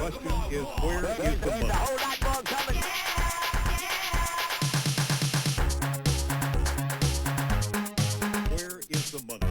question is, where is the money? Where is the money?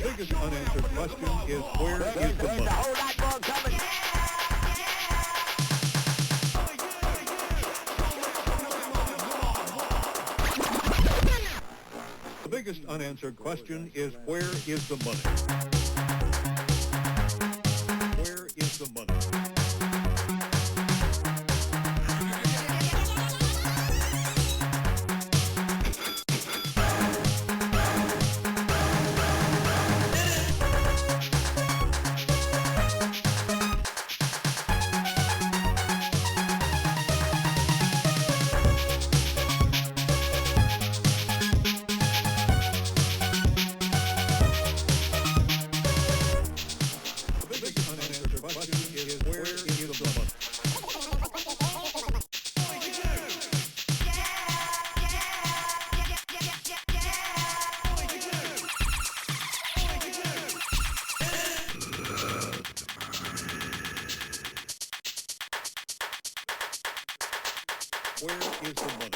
The biggest unanswered question is, where is the money? The biggest unanswered question is, where is the money? Where is the money? The biggest unanswered question is, where is the money? Where is the money?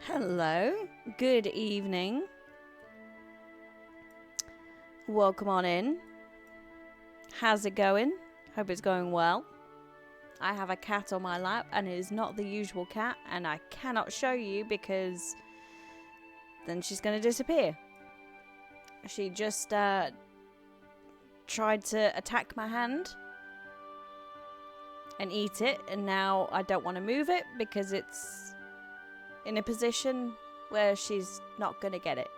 Hello, good evening. Welcome on in. How's it going? Hope it's going well. I have a cat on my lap and it is not the usual cat, and I cannot show you because then she's going to disappear. She just tried to attack my hand and eat it, and now I don't want to move it because it's in a position where she's not going to get it.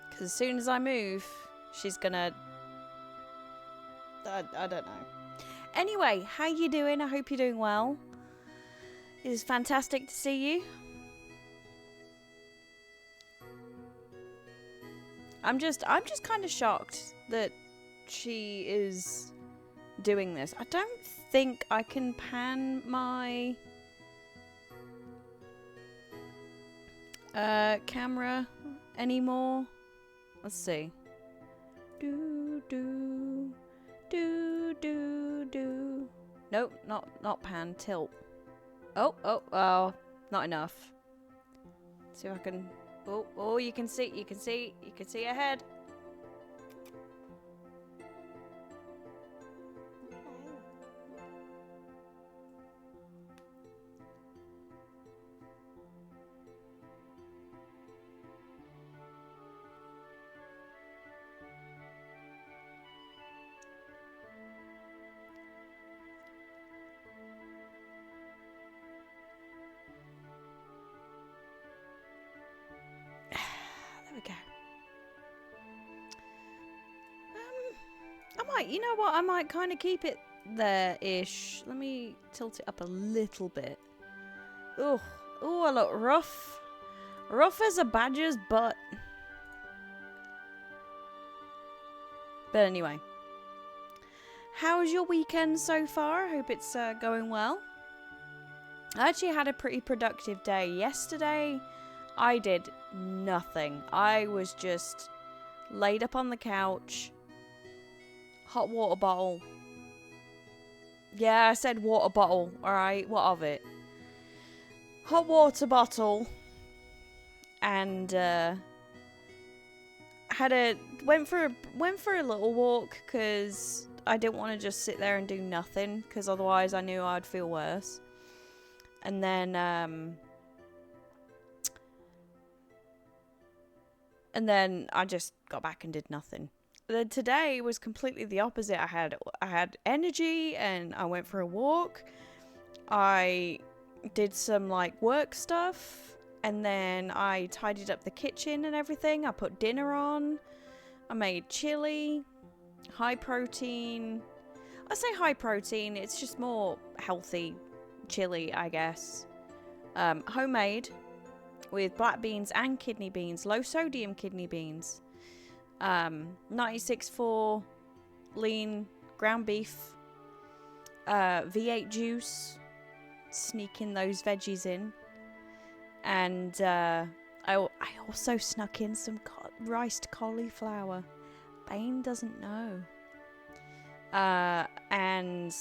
Because as soon as I move, she's going to... I don't know. Anyway, how you doing? I hope you're doing well. It is fantastic to see you. I'm just kind of shocked that she is doing this. I don't think I can pan my camera anymore. Let's see. Do do do do do. Nope, not pan. Tilt. Oh, not enough. See if I can. Oh, you can see ahead. There we go. You know what? I might kind of keep it there-ish. Let me tilt it up a little bit. Oh, I look rough. Rough as a badger's butt. But anyway. How's your weekend so far? I hope it's going well. I actually had a pretty productive day. Yesterday, I did nothing. I was just laid up on the couch. Hot water bottle. Yeah, I said water bottle. Alright, what of it? Hot water bottle. And went for a little walk because I didn't want to just sit there and do nothing, because otherwise I knew I'd feel worse. And then I just got back and did nothing. Then today was completely the opposite. I had energy and I went for a walk. I did some like work stuff, and then I tidied up the kitchen and everything. I put dinner on. I made chili, high protein. I say high protein, it's just more healthy chili, I guess. Homemade with black beans and kidney beans, low sodium kidney beans. 96.4 lean ground beef, V8 juice, sneaking those veggies in, and I also snuck in some riced cauliflower. Bane doesn't know. And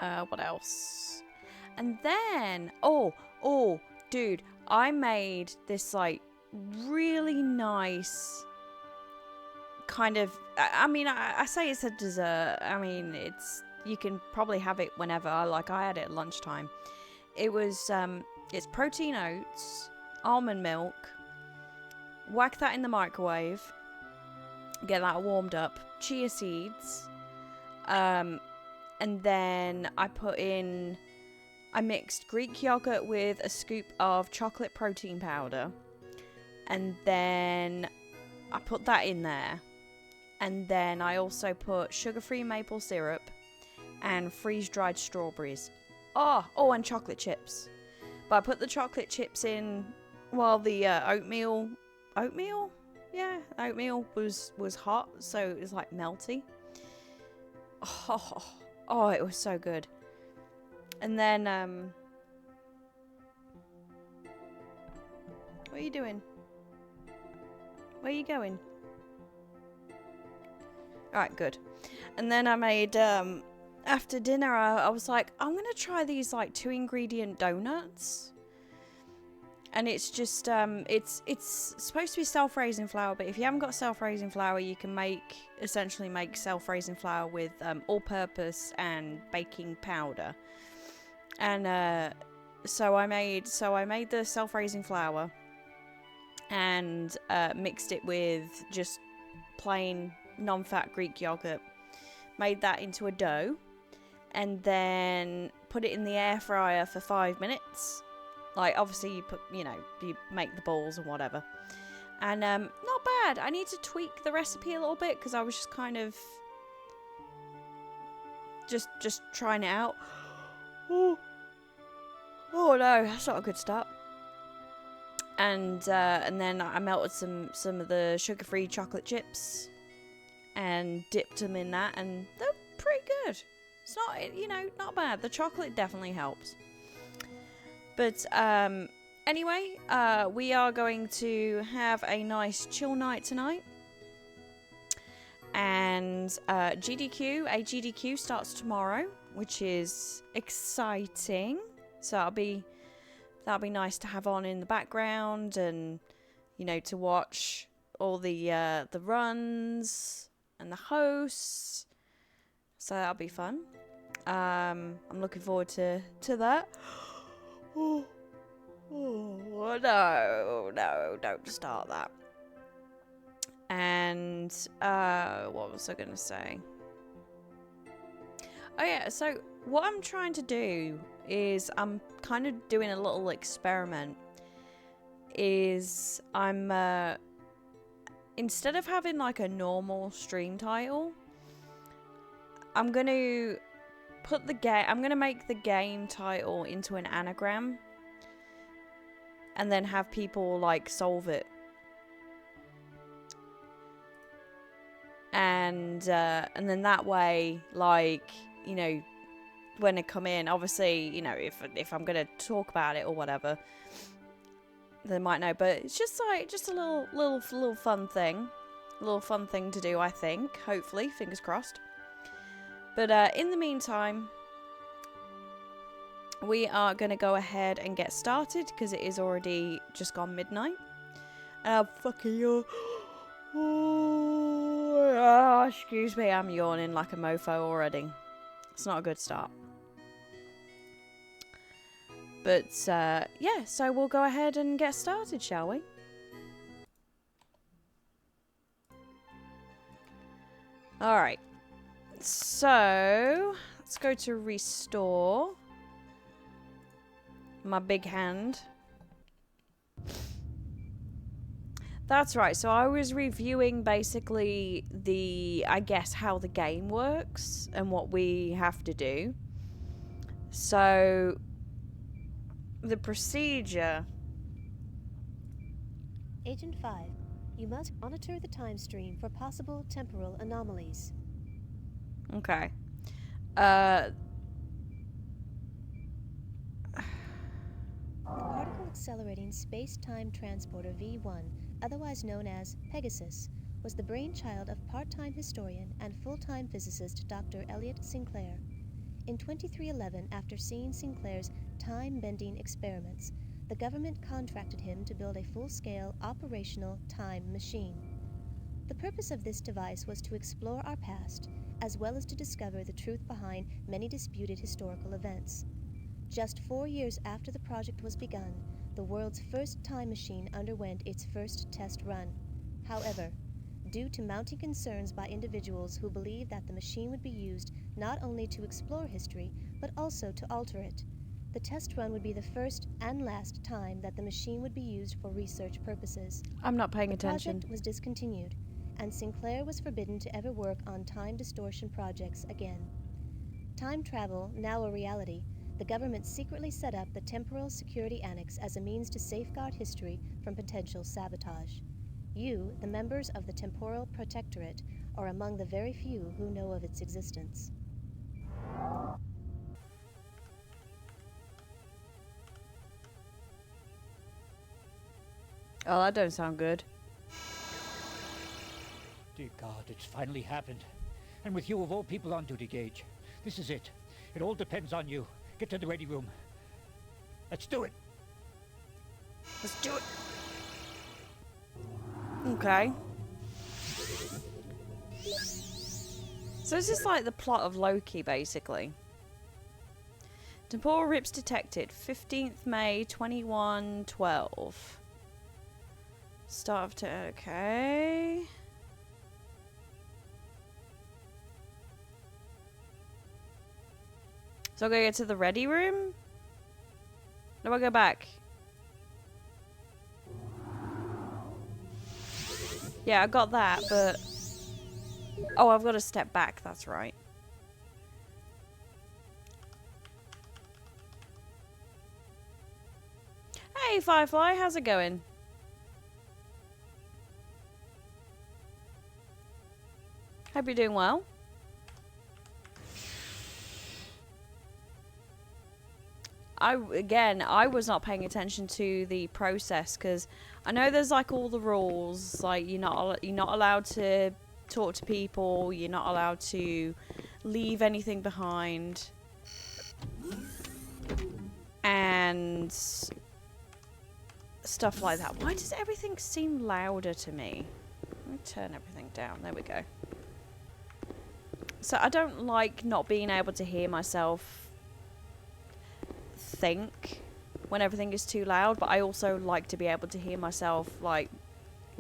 what else? And then dude, I made this like really nice kind of, I say it's a dessert. I mean, you can probably have it whenever. I had it at lunchtime. It was it's protein oats, almond milk, whack that in the microwave, get that warmed up, chia seeds, and then I mixed Greek yogurt with a scoop of chocolate protein powder, and then I put that in there, and then I also put sugar-free maple syrup and freeze-dried strawberries. Oh, and chocolate chips. But I put the chocolate chips in while the oatmeal was hot, so it was like melty. Oh, it was so good. And then, what are you doing? Where are you going? Alright, good. And then I made after dinner, I was like, I'm gonna try these like 2-ingredient donuts. And it's just it's supposed to be self-raising flour, but if you haven't got self-raising flour, you can essentially make self-raising flour with all-purpose and baking powder. And so I made the self-raising flour and mixed it with just plain non-fat Greek yogurt. Made that into a dough, and then put it in the air fryer for 5 minutes. Like, obviously, you make the balls and whatever. And not bad. I need to tweak the recipe a little bit because I was just kind of just trying it out. Oh no, that's not a good start. And then I melted some of the sugar-free chocolate chips and dipped them in that, and they're pretty good. It's not, not bad. The chocolate definitely helps. But anyway, we are going to have a nice chill night tonight. And GDQ starts tomorrow, which is exciting. So that'll be nice to have on in the background, and to watch all the runs and the hosts. So that'll be fun. I'm looking forward to that. Oh, no, don't start that. And what was I going to say? Oh yeah, so what I'm trying to do is I'm kind of doing a little experiment. Is I'm instead of having like a normal stream title, I'm going to make the game title into an anagram, and then have people like solve it. And then that way, like, when they come in, obviously, if I'm gonna talk about it or whatever, they might know. But it's just a little fun thing, to do. I think, hopefully, fingers crossed. But in the meantime, we are going to go ahead and get started because it is already just gone midnight. Excuse me, I'm yawning like a mofo already. It's not a good start. But yeah, so we'll go ahead and get started, shall we? Alright. So, let's go to restore my big hand. That's right, so I was reviewing basically how the game works and what we have to do. So, the procedure. Agent 5, you must monitor the time stream for possible temporal anomalies. Okay. The particle accelerating space-time transporter V1, otherwise known as Pegasus, was the brainchild of part-time historian and full-time physicist Dr. Elliot Sinclair. In 2311, after seeing Sinclair's time-bending experiments, the government contracted him to build a full-scale operational time machine. The purpose of this device was to explore our past, as well as to discover the truth behind many disputed historical events. Just 4 years after the project was begun, the world's first time machine underwent its first test run. However, due to mounting concerns by individuals who believed that the machine would be used not only to explore history, but also to alter it, the test run would be the first and last time that the machine would be used for research purposes. I'm not paying attention. The project was discontinued, and Sinclair was forbidden to ever work on time distortion projects again. Time travel, now a reality, the government secretly set up the Temporal Security Annex as a means to safeguard history from potential sabotage. You, the members of the Temporal Protectorate, are among the very few who know of its existence. Oh, that don't sound good. Dear God, it's finally happened. And with you of all people on duty, Gage. This is it. It all depends on you. Get to the ready room. Let's do it. Let's do it. Okay. So this is like the plot of Loki, basically. Temporal rips detected. 15th May, 2112. Start of okay. So I gotta get to the ready room? Do I go back? Yeah, I got that, but... Oh, I've got to step back, that's right. Hey, Firefly, how's it going? Hope you're doing well. I was not paying attention to the process because I know there's like all the rules, like you're not allowed to talk to people, you're not allowed to leave anything behind, and stuff like that. Why does everything seem louder to me? Let me turn everything down. There we go. So I don't like not being able to hear myself think when everything is too loud, but I also like to be able to hear myself like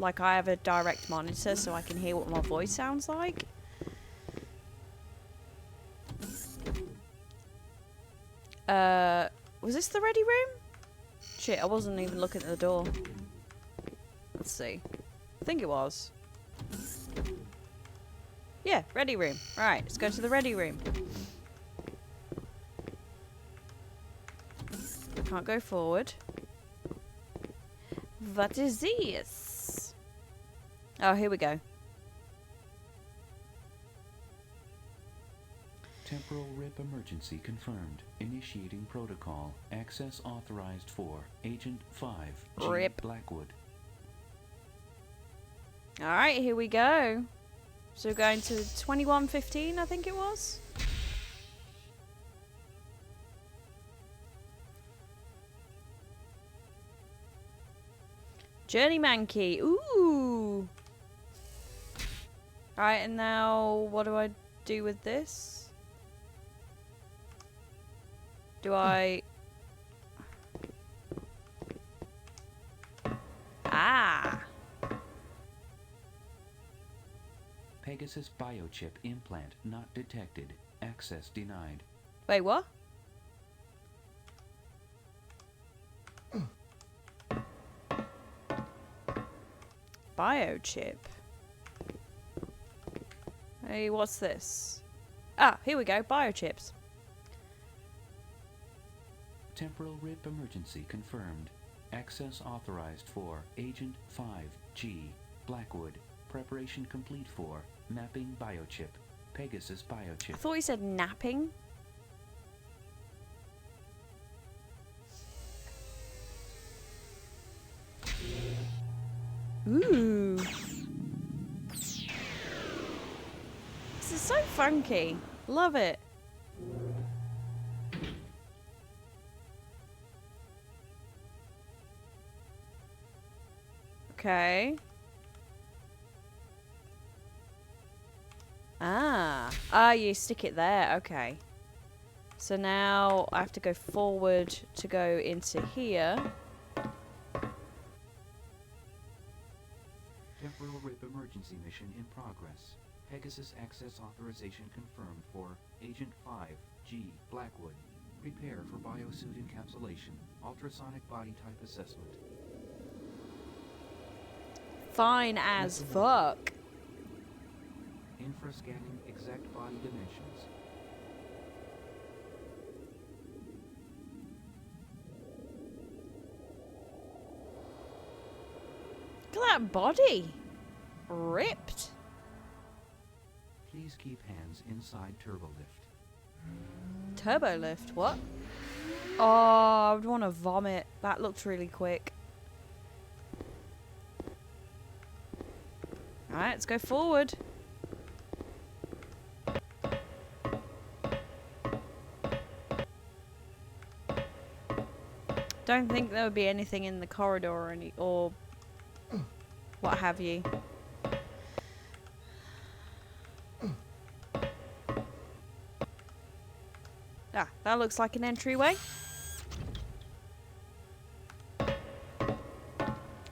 I have a direct monitor so I can hear what my voice sounds like. Was this the ready room? Shit, I wasn't even looking at the door. Let's see. I think it was. Yeah, ready room. Right, let's go to the ready room. Can't go forward. What is this? Oh, here we go. Temporal RIP emergency confirmed. Initiating protocol. Access authorized for Agent 5, G. RIP. Blackwood. Alright, here we go. So we're going to 2115, I think it was. Journeyman key. Ooh. Alright, and now what do I do with this? Do I... Ah. Pegasus biochip implant not detected. Access denied. Wait, what? Biochip. Hey, what's this? Ah, here we go. Biochips. Temporal RIP emergency confirmed. Access authorized for Agent 5, G. Blackwood. Preparation complete for mapping biochip. Pegasus biochip. I thought he said napping. Ooh. This is so funky. Love it. Okay. Ah, you stick it there. Okay. So now I have to go forward to go into here. Temporal RIP emergency mission in progress. Pegasus access authorization confirmed for Agent 5, G. Blackwood. Prepare for biosuit encapsulation. Ultrasonic body type assessment. Fine as fuck. Infrascanning exact body dimensions. Look at that body. Ripped. Please keep hands inside turbolift. Turbo lift, what? Oh, I would want to vomit. That looked really quick. Alright, let's go forward. Don't think there would be anything in the corridor or what have you. Ah, that looks like an entryway.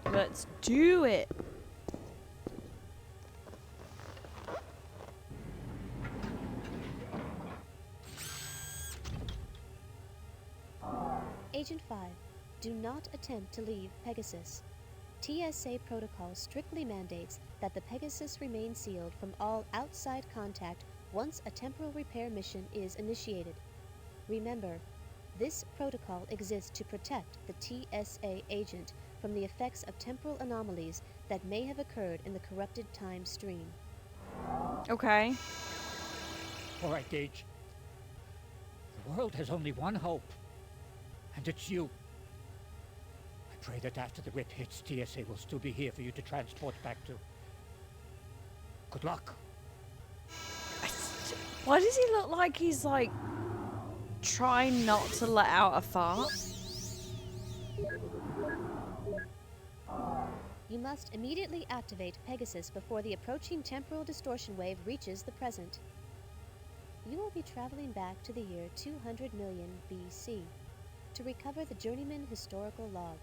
Let's do it. Agent 5, do not attempt to leave Pegasus. TSA protocol strictly mandates that the Pegasus remain sealed from all outside contact once a temporal repair mission is initiated. Remember, this protocol exists to protect the TSA agent from the effects of temporal anomalies that may have occurred in the corrupted time stream. Okay. All right, Gage. The world has only one hope, and it's you. I pray that after the rip hits, TSA will still be here for you to transport back to. Good luck. Why does he look like he's like trying not to let out a fart? You must immediately activate Pegasus before the approaching temporal distortion wave reaches the present. You will be traveling back to the year 200 million BC to recover the Journeyman historical log.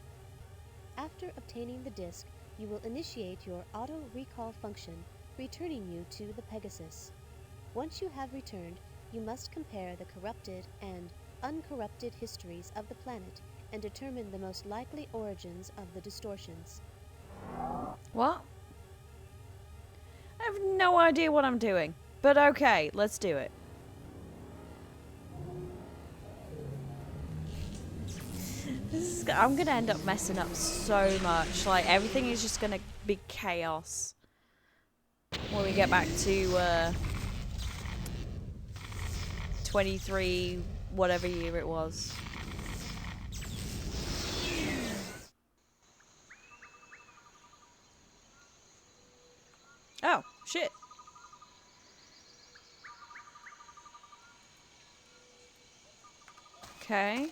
After obtaining the disk, you will initiate your auto-recall function, returning you to the Pegasus. Once you have returned, you must compare the corrupted and uncorrupted histories of the planet and determine the most likely origins of the distortions. What? I have no idea what I'm doing. But okay, let's do it. I'm gonna end up messing up so much. Like, everything is just gonna be chaos when we get back to 23 whatever year it was. Oh, shit. Okay.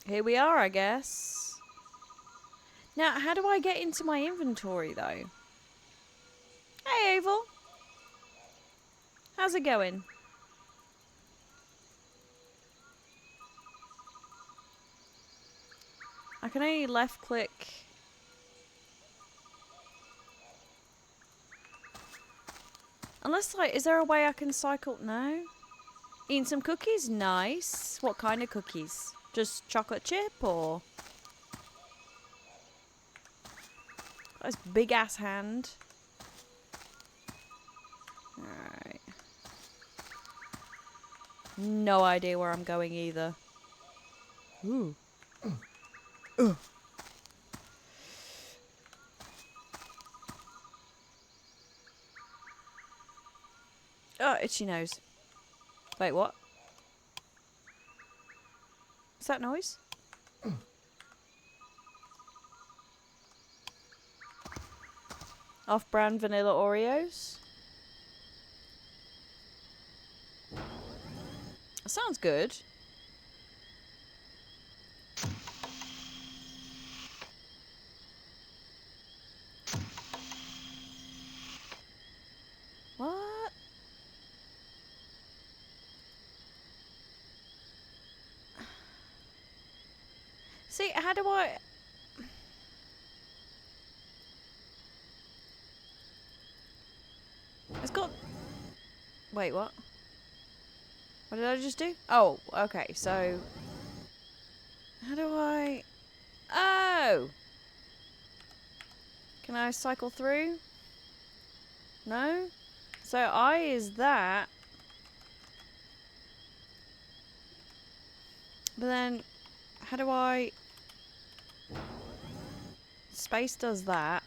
Here we are, I guess. Now, how do I get into my inventory, though? Hey, Avel. How's it going? I can only left click. Unless, like, is there a way I can cycle? No? Eating some cookies? Nice. What kind of cookies? Just chocolate chip or? That's big ass hand. Alright. No idea where I'm going either. Ooh. Oh, itchy nose. Wait, what? What's that noise? Off-brand vanilla Oreos. Sounds good. What? See, how do I... It's got... Wait, what? What did I just do? Oh, okay, so... How do I... Oh! Can I cycle through? No? So I is that. But then, how do I... Space does that.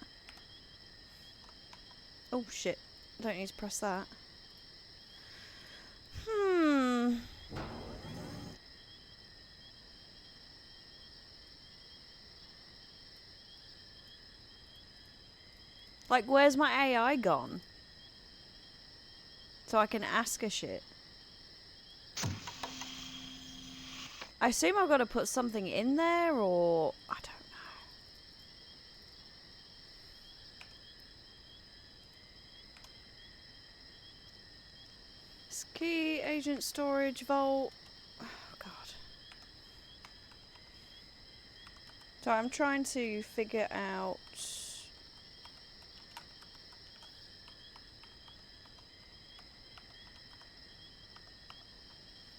Oh shit, don't need to press that. Like, where's my AI gone? So I can ask her shit. I assume I've got to put something in there, or I don't know. This key, agent storage vault. Oh god. So I'm trying to figure out.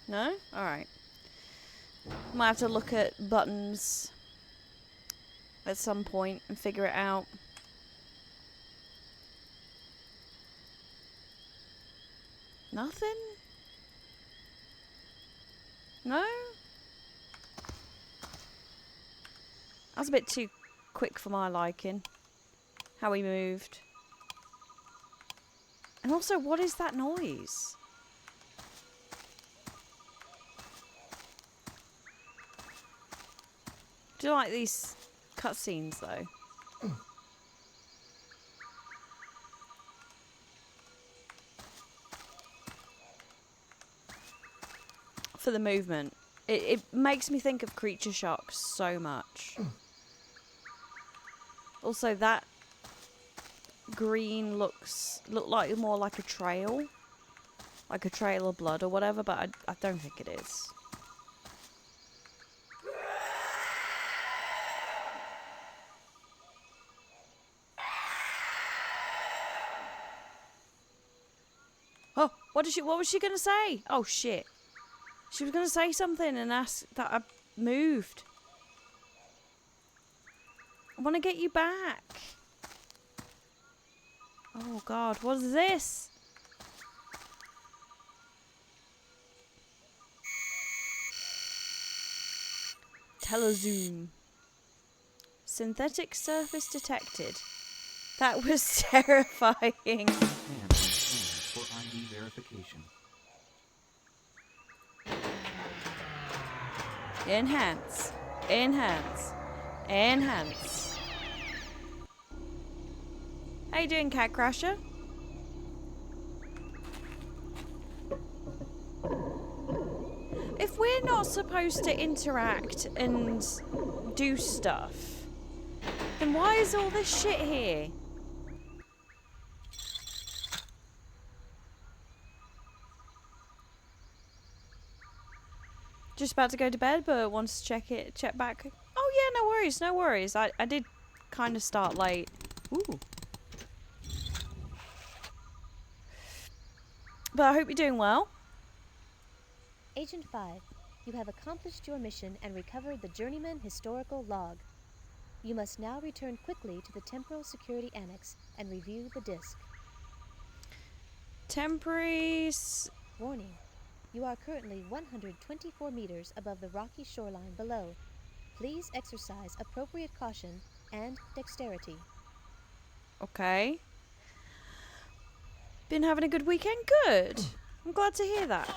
No? Alright. Might have to look at buttons at some point and figure it out. Nothing? No? That's a bit too quick for my liking. How he moved. And also, what is that noise? Do you like these cutscenes, though? For the movement. It makes me think of Creature Shock so much. Also, that green look like more like a trail. Like a trail of blood or whatever, but I don't think it is. Oh, what was she gonna say? Oh shit. She was gonna say something and ask that I moved. I wanna get you back. Oh god, what is this? Telezoom. Synthetic surface detected. That was terrifying. And for ID verification. Enhance. Enhance. Enhance. How you doing, Cat Crusher? If we're not supposed to interact and do stuff, then why is all this shit here? Just about to go to bed, but wants to check back. Oh yeah, no worries, no worries. I did kind of start late. Ooh. But I hope you're doing well. Agent 5, you have accomplished your mission and recovered the Journeyman historical log. You must now return quickly to the Temporal Security Annex and review the disk. Temporary... Warning. You are currently 124 meters above the rocky shoreline below. Please exercise appropriate caution and dexterity. Okay. Been having a good weekend? Good. I'm glad to hear that.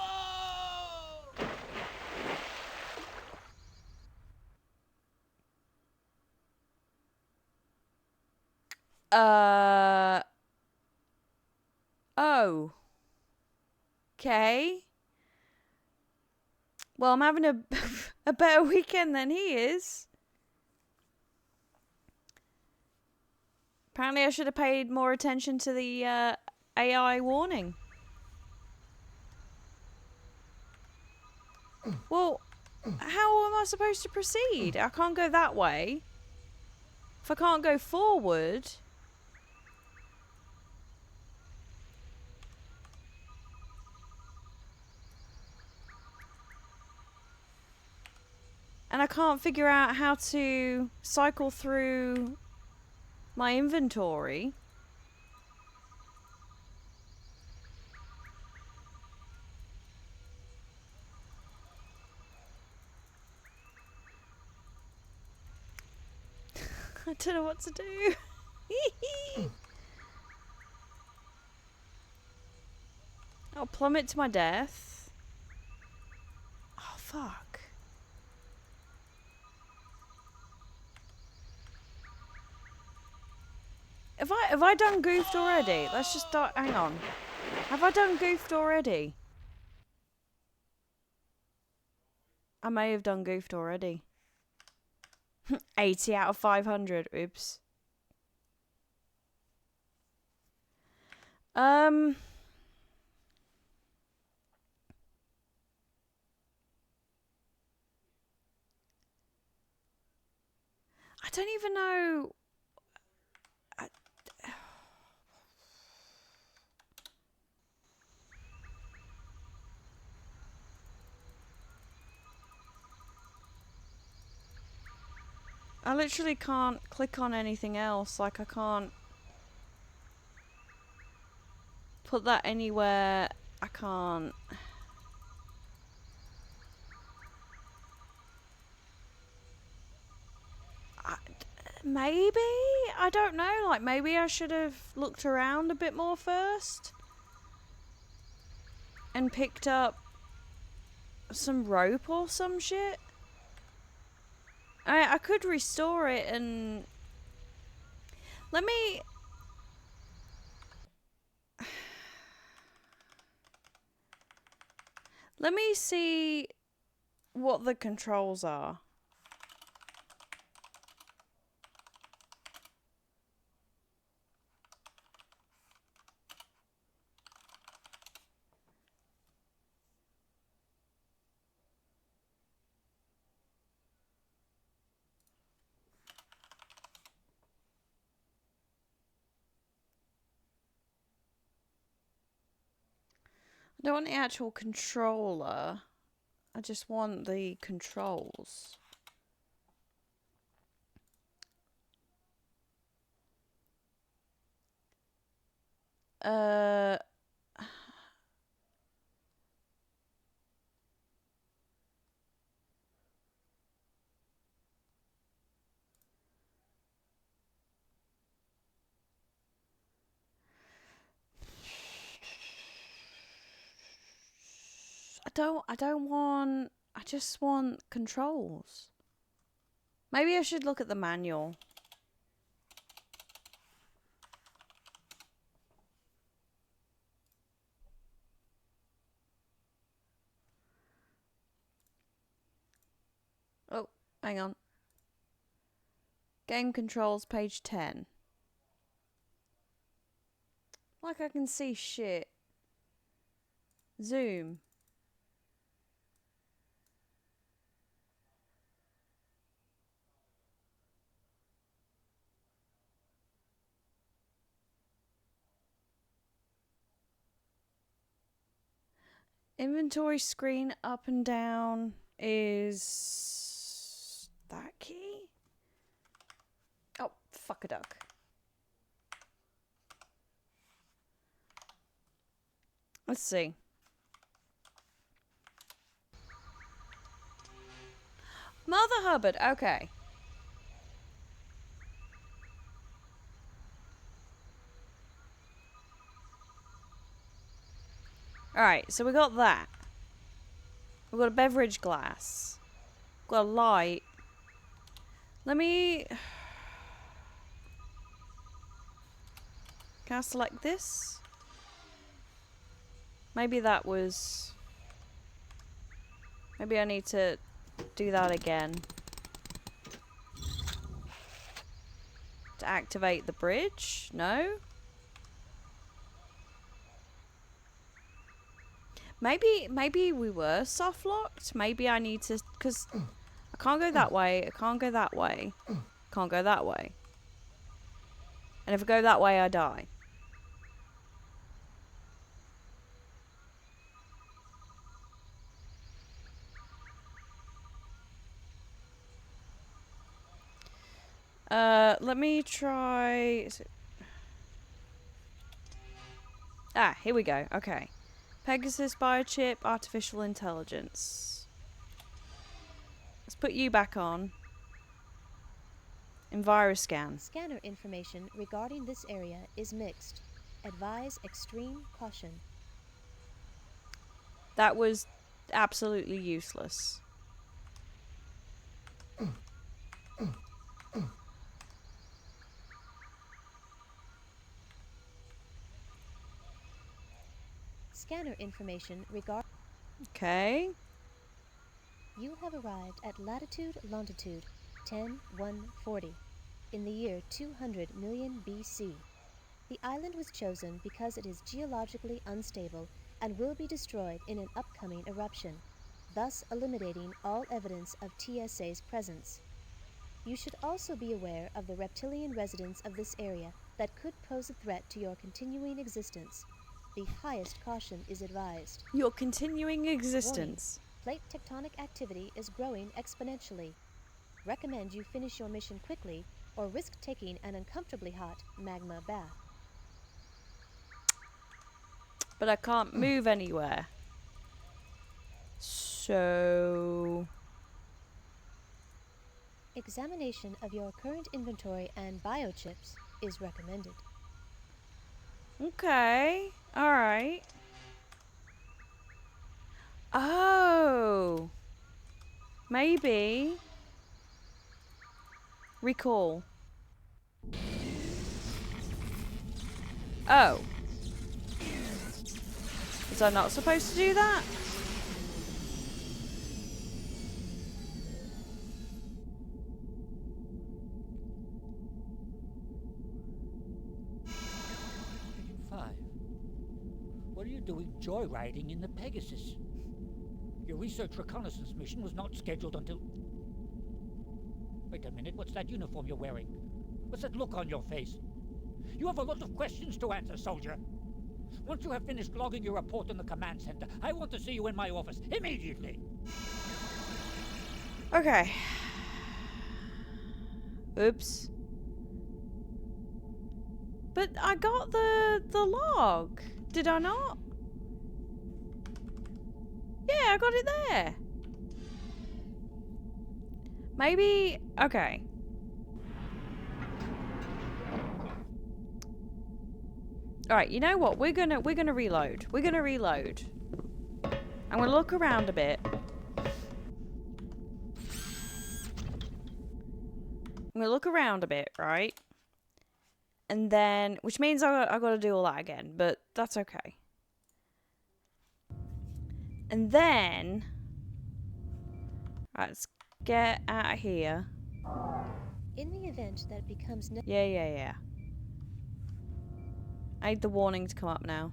Oh. Okay. Well, I'm having a better weekend than he is. Apparently I should have paid more attention to the AI warning. Well, how am I supposed to proceed? I can't go that way. If I can't go forward... And I can't figure out how to cycle through my inventory. I don't know what to do. I'll plummet to my death. Oh, fuck. Have I done goofed already? Let's just start. Hang on. Have I done goofed already? I may have done goofed already. 80 out of 500. Oops. I don't even know. I literally can't click on anything else. Like, I can't put that anywhere. I can't. Maybe? I don't know. Like, maybe I should have looked around a bit more first. And picked up some rope or some shit. I could restore it and... Let me... Let me see what the controls are. I don't want the actual controller. I just want the controls. Uh... I just want controls. Maybe I should look at the manual. Oh, hang on. Game controls, page 10. Like I can see shit. Zoom. Inventory screen up and down is that key? Oh, fuck a duck. Let's see. Mother Hubbard, okay. Alright, so we got that. We've got a beverage glass. Got a light. Let me... Can I select this? Maybe that was... Maybe I need to do that again. To activate the bridge? No? Maybe we were soft locked. Maybe I need to, because I can't go that way. I can't go that way. Can't go that way. And if I go that way, I die. Let me try. Ah, here we go. Okay. Pegasus biochip, artificial intelligence. Let's put you back on. Enviroscan. Scanner information regarding this area is mixed. Advise extreme caution. That was absolutely useless. Scanner information regarding... Okay. You have arrived at latitude longitude 10140 in the year 200 million BC. The island was chosen because it is geologically unstable and will be destroyed in an upcoming eruption, thus eliminating all evidence of TSA's presence. You should also be aware of the reptilian residents of this area that could pose a threat to your continuing existence. The highest caution is advised. Your continuing existence. Plate tectonic activity is growing exponentially. Recommend you finish your mission quickly or risk taking an uncomfortably hot magma bath. But I can't move anywhere. So... Examination of your current inventory and biochips is recommended. Okay. Alright. Oh. Maybe. Recall. Oh. Was I not supposed to do that? Agent 5. What are you doing joyriding in the Pegasus? Your research reconnaissance mission was not scheduled until... Wait a minute, what's that uniform you're wearing? What's that look on your face? You have a lot of questions to answer, soldier. Once you have finished logging your report in the command center, I want to see you in my office immediately. Okay. Oops. But I got the log. Did I not? Yeah, I got it there. Maybe... Okay. Alright, you know what? We're gonna reload. We're gonna reload. I'm gonna look around a bit. I'm gonna look around a bit, right? And then... Which means I gotta do all that again, but that's okay. And then... Right, let's get out of here. In the event that it becomes Yeah. I need the warning to come up now.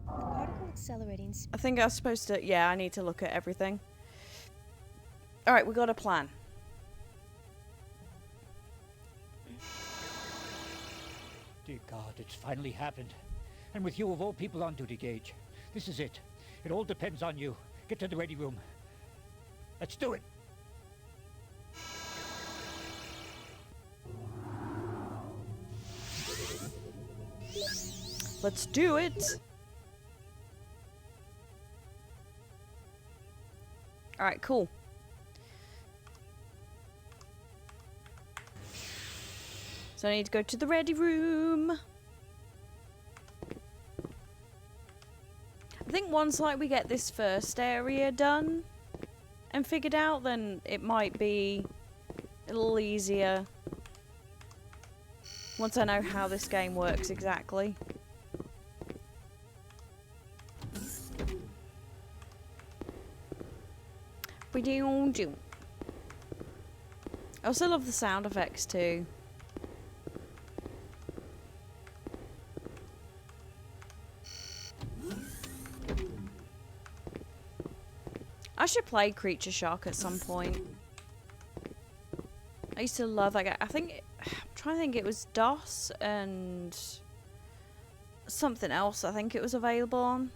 the particle accelerating I think I was supposed to... Yeah, I need to look at everything. Alright, we got a plan. Dear God, it's finally happened. And with you of all people on duty, Gage. This is it. It all depends on you. Get to the ready room. Let's do it. Let's do it! Alright, cool. So I need to go to the ready room. I think once like we get this first area done and figured out, then it might be a little easier. Once I know how this game works exactly. I also love the sound effects too. I should play Creature Shock at some point. I used to love that game. I think... I'm trying to think, it was DOS and... something else I think it was available on.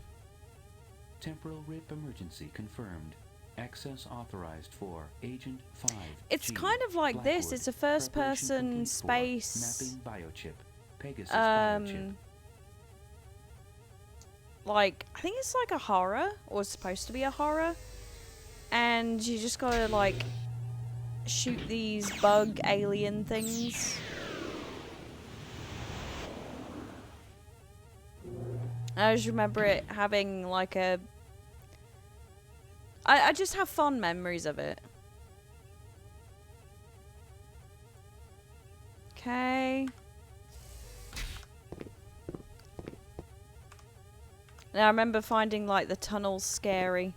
Temporal RIP emergency confirmed. Access authorized for Agent 5. It's kind of like this. It's a first-person space... Mapping biochip. Pegasus biochip. Like, I think it's like a horror, or it's supposed to be a horror. And you just gotta, like, shoot these bug alien things. I just remember it having, like, a... I just have fond memories of it. Okay. Now I remember finding, like, the tunnels scary.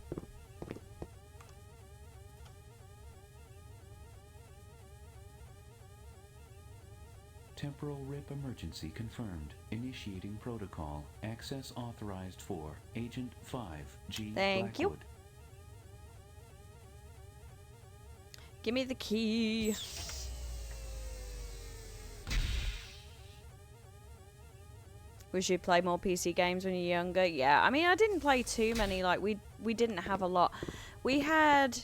emergency confirmed. Initiating protocol. Access authorized for Agent 5G Thank you. Blackwood. Give me the key. Wish you'd play more PC games when you're younger. Yeah, I mean, I didn't play too many. Like, we didn't have a lot. We had...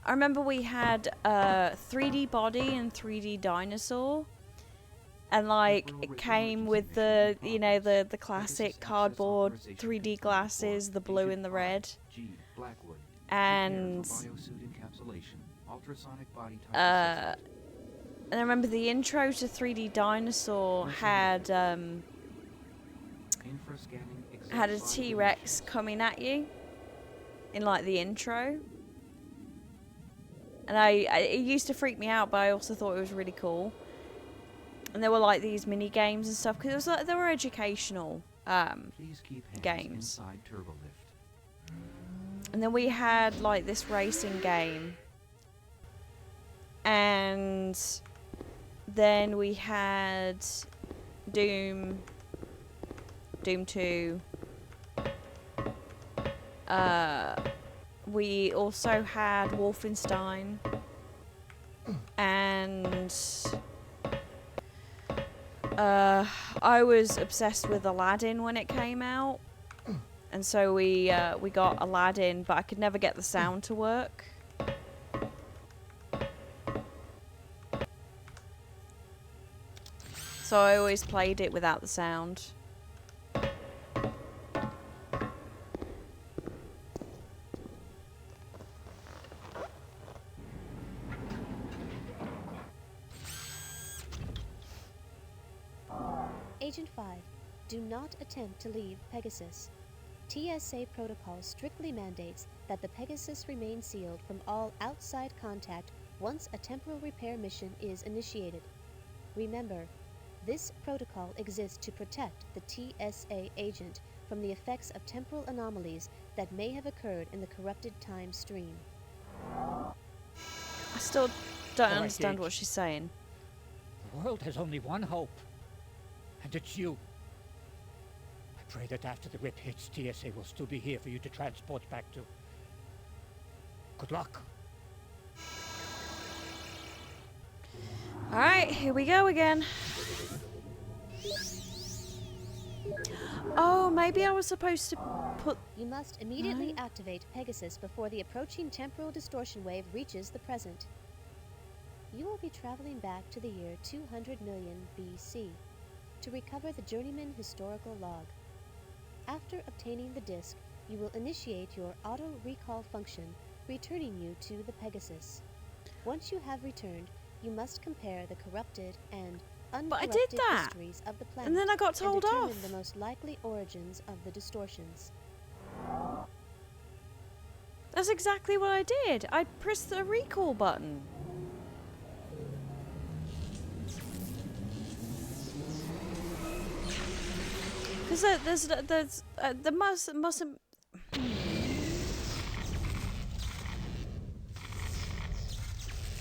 I remember we had 3D Body and 3D Dinosaur. And, like, it came with the, you know, the classic cardboard 3D glasses, the blue and the red. And... and I remember the intro to 3D Dinosaur had a T-Rex coming at you in like the intro, and it used to freak me out, but I also thought it was really cool. And there were like these mini games and stuff because it was like they were educational games. And then we had like this racing game. And then we had Doom 2. We also had Wolfenstein. And I was obsessed with Aladdin when it came out. And so we got Aladdin, but I could never get the sound to work. So I always played it without the sound. Agent 5, do not attempt to leave Pegasus. TSA protocol strictly mandates that the Pegasus remain sealed from all outside contact once a temporal repair mission is initiated. Remember, this protocol exists to protect the TSA agent from the effects of temporal anomalies that may have occurred in the corrupted time stream. I still don't understand what she's saying. The world has only one hope, and it's you. I pray that after the rip hits, TSA will still be here for you to transport back to. Good luck. Alright, here we go again. Oh, maybe I was supposed to put... You must immediately activate Pegasus before the approaching temporal distortion wave reaches the present. You will be traveling back to the year 200 million BC to recover the Journeyman historical log. After obtaining the disk, you will initiate your auto-recall function, returning you to the Pegasus. Once you have returned, you must compare the corrupted and uncorrupted histories of the planet, and then I got told and determine off. the most likely origins of the distortions. That's exactly what I did. I pressed the recall button. Because there mustn't.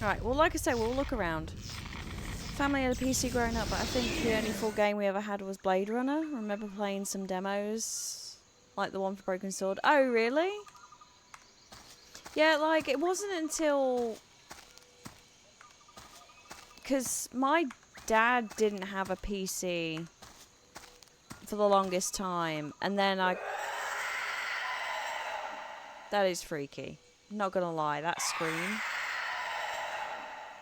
Alright, well, like I say, we'll look around. Family had a PC growing up, but I think the only full game we ever had was Blade Runner. I remember playing some demos, like the one for Broken Sword. Oh, really? Yeah, like, it wasn't until... Because my dad didn't have a PC for the longest time, and then that is freaky. Not gonna lie, that scream.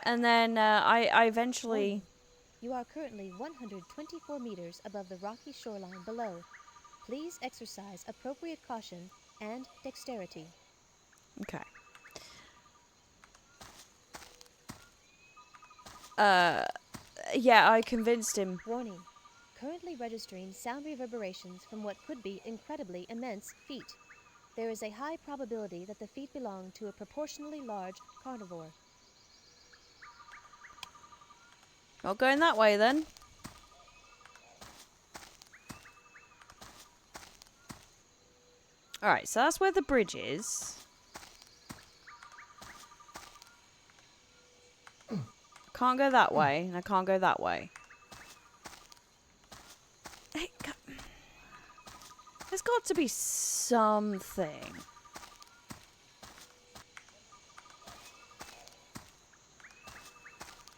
And then I eventually... You are currently 124 meters above the rocky shoreline below. Please exercise appropriate caution and dexterity. Okay. Yeah, I convinced him. Warning. Currently registering sound reverberations from what could be incredibly immense feet. There is a high probability that the feet belong to a proportionally large carnivore. Not going that way, then. Alright, so that's where the bridge is. Can't go that way, and I can't go that way. There's got to be something.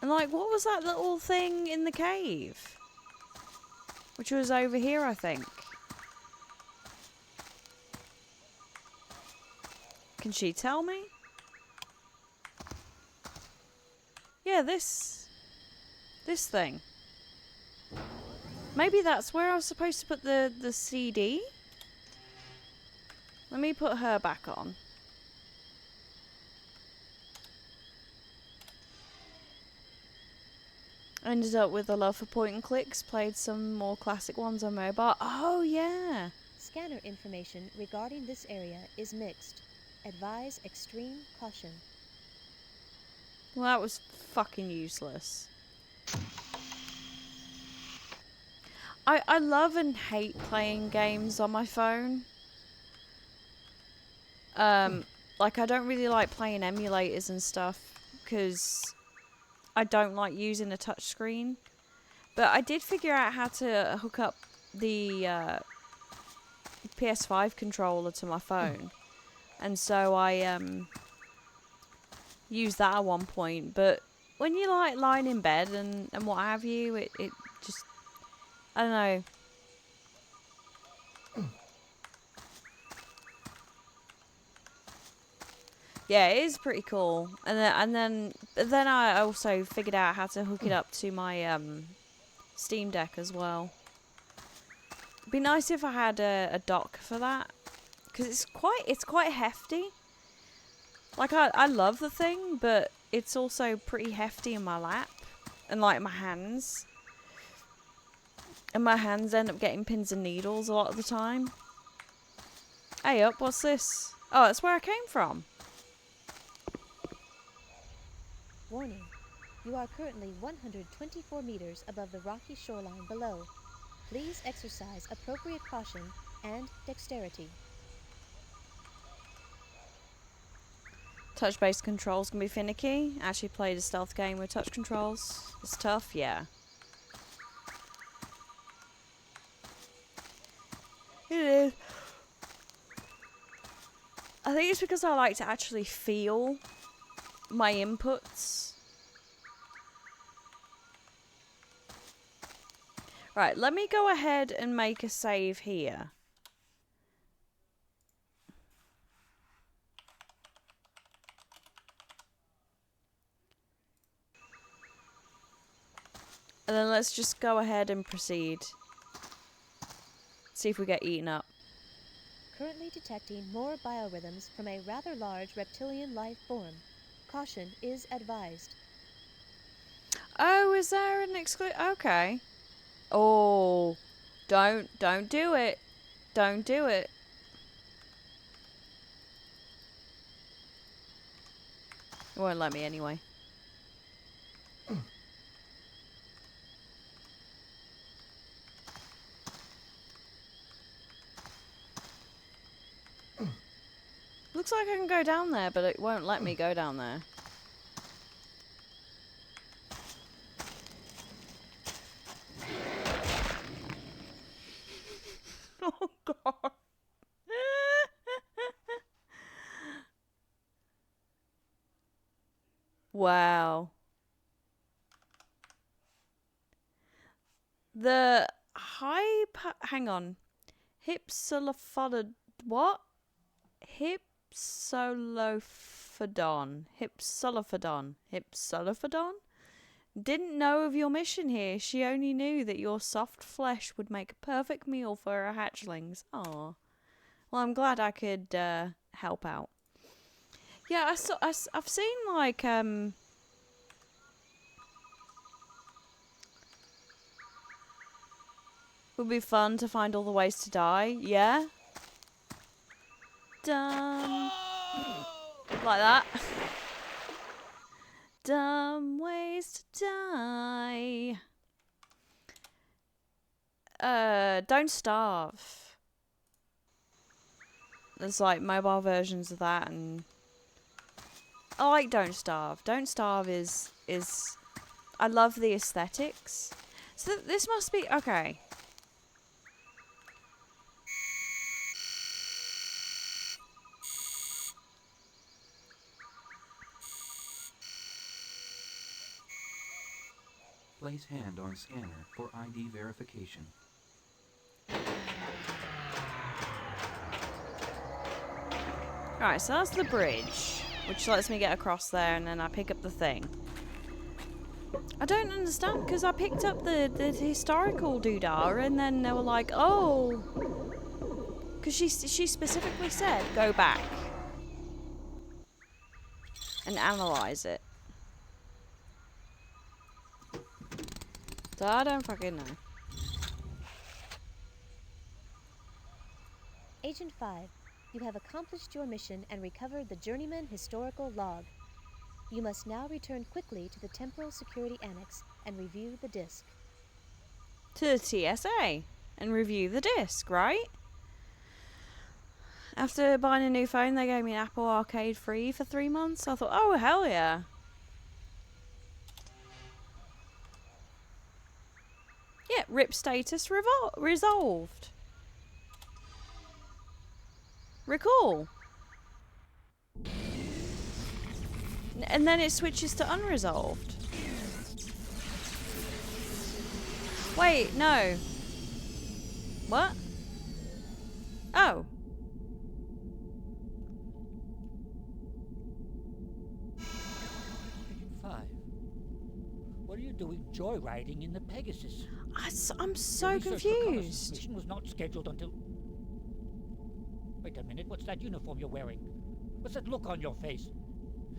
And like, what was that little thing in the cave? Which was over here, I think. Can she tell me? Yeah, this thing. Maybe that's where I was supposed to put the CD? Let me put her back on. Ended up with a love for point and clicks, played some more classic ones on mobile. Oh, yeah. Scanner information regarding this area is mixed. Advise extreme caution. Well, that was fucking useless. I love and hate playing games on my phone. Like, I don't really like playing emulators and stuff, because I don't like using a touchscreen. But I did figure out how to hook up the PS5 controller to my phone. And so I used that at one point. But when you're like lying in bed and what have you, it just, I don't know. Yeah, it is pretty cool. And then I also figured out how to hook it up to my Steam Deck as well. It'd be nice if I had a dock for that, because it's quite hefty. Like, I love the thing, but it's also pretty hefty in my lap and like my hands. And my hands end up getting pins and needles a lot of the time. Hey up, what's this? Oh, that's where I came from. Warning. You are currently 124 meters above the rocky shoreline below. Please exercise appropriate caution and dexterity. Touch-based controls can be finicky. Actually played a stealth game with touch controls. It's tough, yeah. It is. I think it's because I like to actually feel my inputs. Right, let me go ahead and make a save here. And then let's just go ahead and proceed. See if we get eaten up. Currently detecting more biorhythms from a rather large reptilian life form. Caution is advised. Oh, is there an exclude? Okay. Oh, don't do it. Don't do it. It won't let me anyway. Looks like I can go down there, but it won't let me go down there. Oh, God. Wow. The hang on. Hypsilophodon. What? Hypsilophodon. Hypsilophodon? Didn't know of your mission here. She only knew that your soft flesh would make a perfect meal for her hatchlings. Aw. Well, I'm glad I could help out. Yeah, I've seen like would be fun to find all the ways to die. Yeah. Dumb. Like that. Dumb ways to die. Don't Starve. There's like mobile versions of that, and I like Don't Starve. Don't Starve is I love the aesthetics. So this must be okay. Place hand on scanner for ID verification. Alright, so that's the bridge, which lets me get across there, and then I pick up the thing. I don't understand, because I picked up the historical doodah, and then they were like, oh... Because she specifically said, go back. And analyze it. So I don't fucking know. Agent 5, you have accomplished your mission and recovered the Journeyman historical log. You must now return quickly to the Temporal Security Annex and review the disk. To the TSA and review the disc, right? After buying a new phone, they gave me an Apple Arcade free for 3 months. I thought, oh, hell yeah. Yeah, RIP status resolved. Recall. And then it switches to unresolved. Wait, no. What? Oh. Agent 5. What are you doing joyriding in the Pegasus? I'm so The research reconnaissance confused. mission was not scheduled until... Wait a minute, what's that uniform you're wearing? What's that look on your face?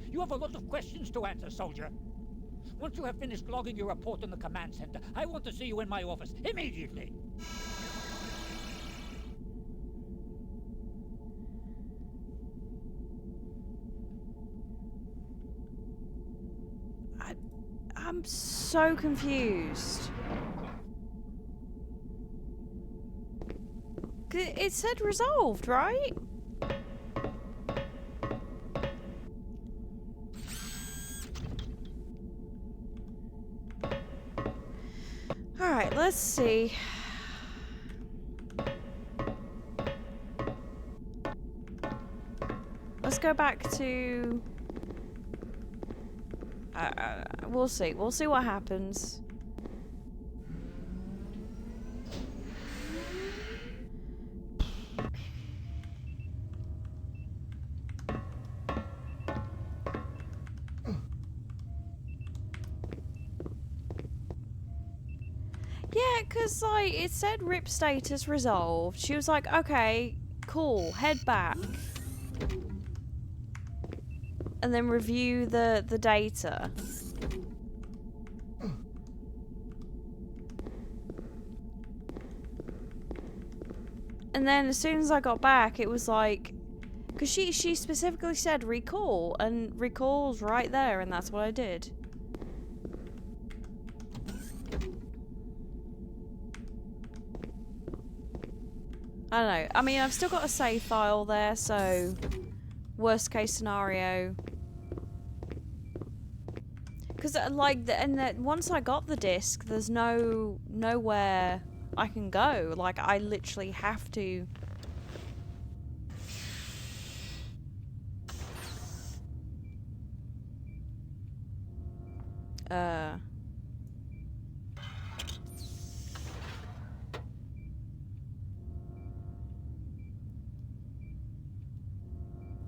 You have a lot of questions to answer, soldier. Once you have finished logging your report in the command center, I want to see you in my office, immediately! I'm so confused. It said resolved, right? Alright, let's see. Let's go back to... we'll see. We'll see what happens. Yeah, because, like, it said RIP status resolved. She was like, okay, cool, head back. And then review the data. And then as soon as I got back, it was like... Because she specifically said recall, and recall's right there, and that's what I did. I don't know. I mean, I've still got a save file there, so worst case scenario. Because like, once I got the disc, there's nowhere I can go. Like, I literally have to.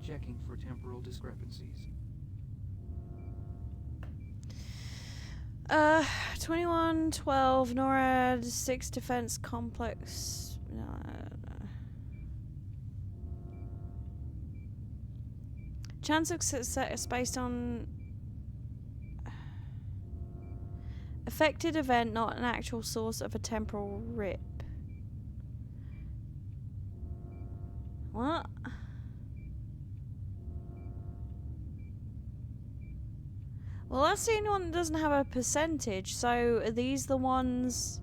Checking for temporal discrepancies. 2112 NORAD 6 Defense Complex. No. Chance of success based on affected event, not an actual source of a temporal rip. What? Well, that's the only one that doesn't have a percentage, so are these the ones...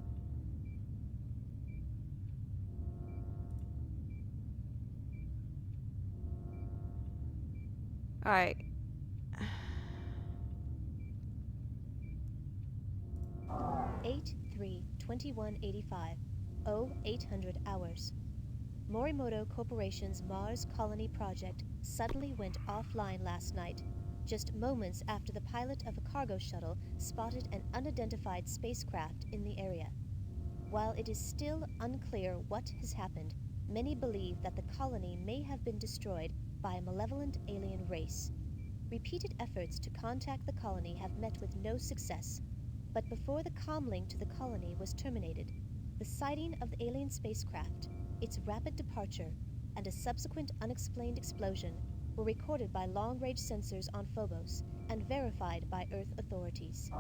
Alright. 8/3/2185. 0800 hours. Morimoto Corporation's Mars Colony project suddenly went offline last night. just moments after the pilot of a cargo shuttle spotted an unidentified spacecraft in the area. While it is still unclear what has happened, many believe that the colony may have been destroyed by a malevolent alien race. Repeated efforts to contact the colony have met with no success, but before the comlink to the colony was terminated, the sighting of the alien spacecraft, its rapid departure, and a subsequent unexplained explosion were recorded by long-range sensors on Phobos and verified by Earth authorities.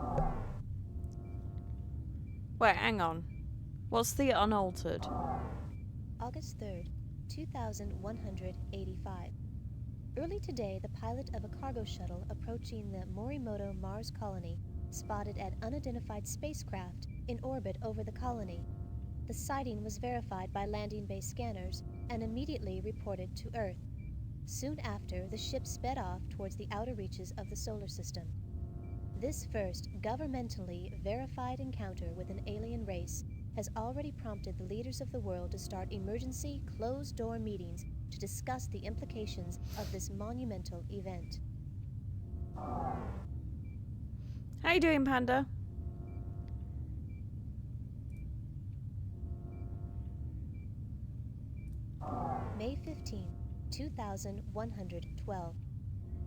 Wait, hang on. What's the unaltered? August 3rd, 2185. Early today, the pilot of a cargo shuttle approaching the Morimoto Mars colony spotted an unidentified spacecraft in orbit over the colony. The sighting was verified by landing base scanners and immediately reported to Earth. Soon after, the ship sped off towards the outer reaches of the solar system. This first governmentally verified encounter with an alien race has already prompted the leaders of the world to start emergency closed-door meetings to discuss the implications of this monumental event. How you doing, Panda? May 15, 2112.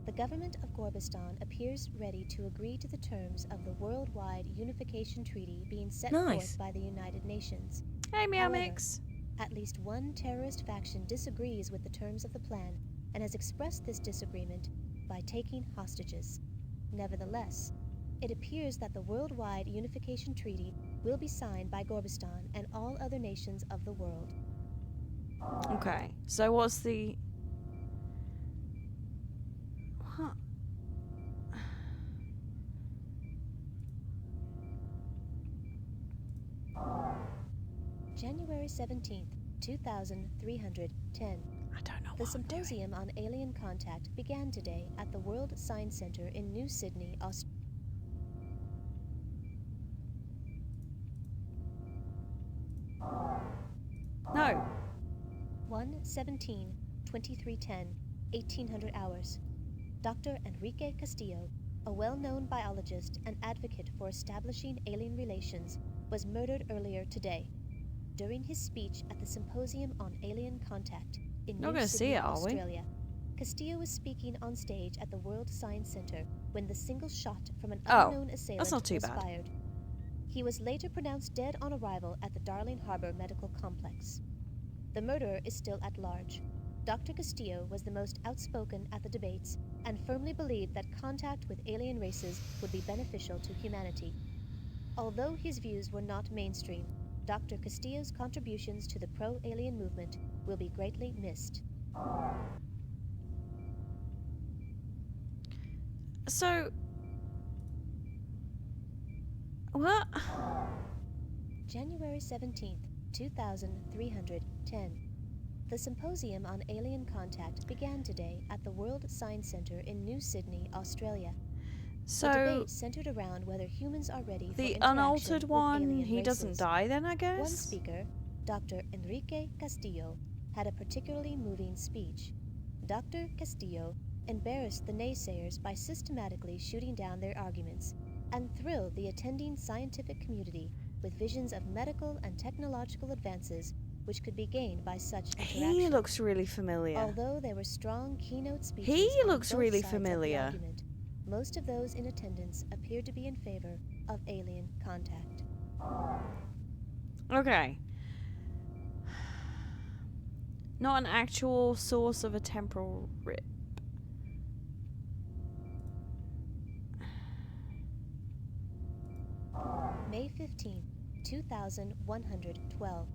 The government of Gorbistan appears ready to agree to the terms of the Worldwide Unification Treaty being set forth by the United Nations. Hey, Meow However, Mix. at least one terrorist faction disagrees with the terms of the plan and has expressed this disagreement by taking hostages. Nevertheless, it appears that the Worldwide Unification Treaty will be signed by Gorbistan and all other nations of the world. Okay, so what's the... What? January 17th, 2310. I don't know The what I'm doing. symposium on alien contact began today at the World Science Center in New Sydney, Australia. No. 1/17/2310, 1800 hours. Dr. Enrique Castillo, a well-known biologist and advocate for establishing alien relations, was murdered earlier today. During his speech at the Symposium on Alien Contact in Not New gonna see Sydney, it, are we? Australia, Castillo was speaking on stage at the World Science Center when the single shot from an unknown assailant not too was bad. fired. He was later pronounced dead on arrival at the Darling Harbour Medical Complex. The murderer is still at large. Dr. Castillo was the most outspoken at the debates and firmly believed that contact with alien races would be beneficial to humanity. Although his views were not mainstream, Dr. Castillo's contributions to the pro-alien movement will be greatly missed. So... What? January 17th, 2310. The Symposium on Alien Contact began today at the World Science Center in New Sydney, Australia. The So... debate centered around whether humans are ready for The interaction unaltered with one, alien he doesn't races. die then, I guess? One speaker, Dr. Enrique Castillo, had a particularly moving speech. Dr. Castillo embarrassed the naysayers by systematically shooting down their arguments and thrilled the attending scientific community with visions of medical and technological advances which could be gained by such interaction. He looks really familiar. Although there were strong keynote speeches He on looks both really sides of the familiar. argument, most of those in attendance appeared to be in favor of alien contact. Okay. Not an actual source of a temporal rip. May 15, 2112.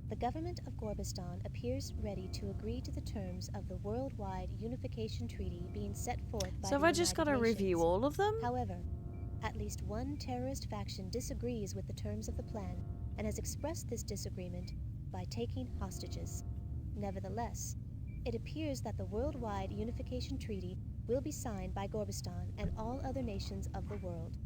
The government of Gorbistan appears ready to agree to the terms of the Worldwide Unification Treaty being set forth by So have the I just got United to review Nations. all of them? However, at least one terrorist faction disagrees with the terms of the plan and has expressed this disagreement by taking hostages. Nevertheless, it appears that the Worldwide Unification Treaty will be signed by Gorbistan and all other nations of the world.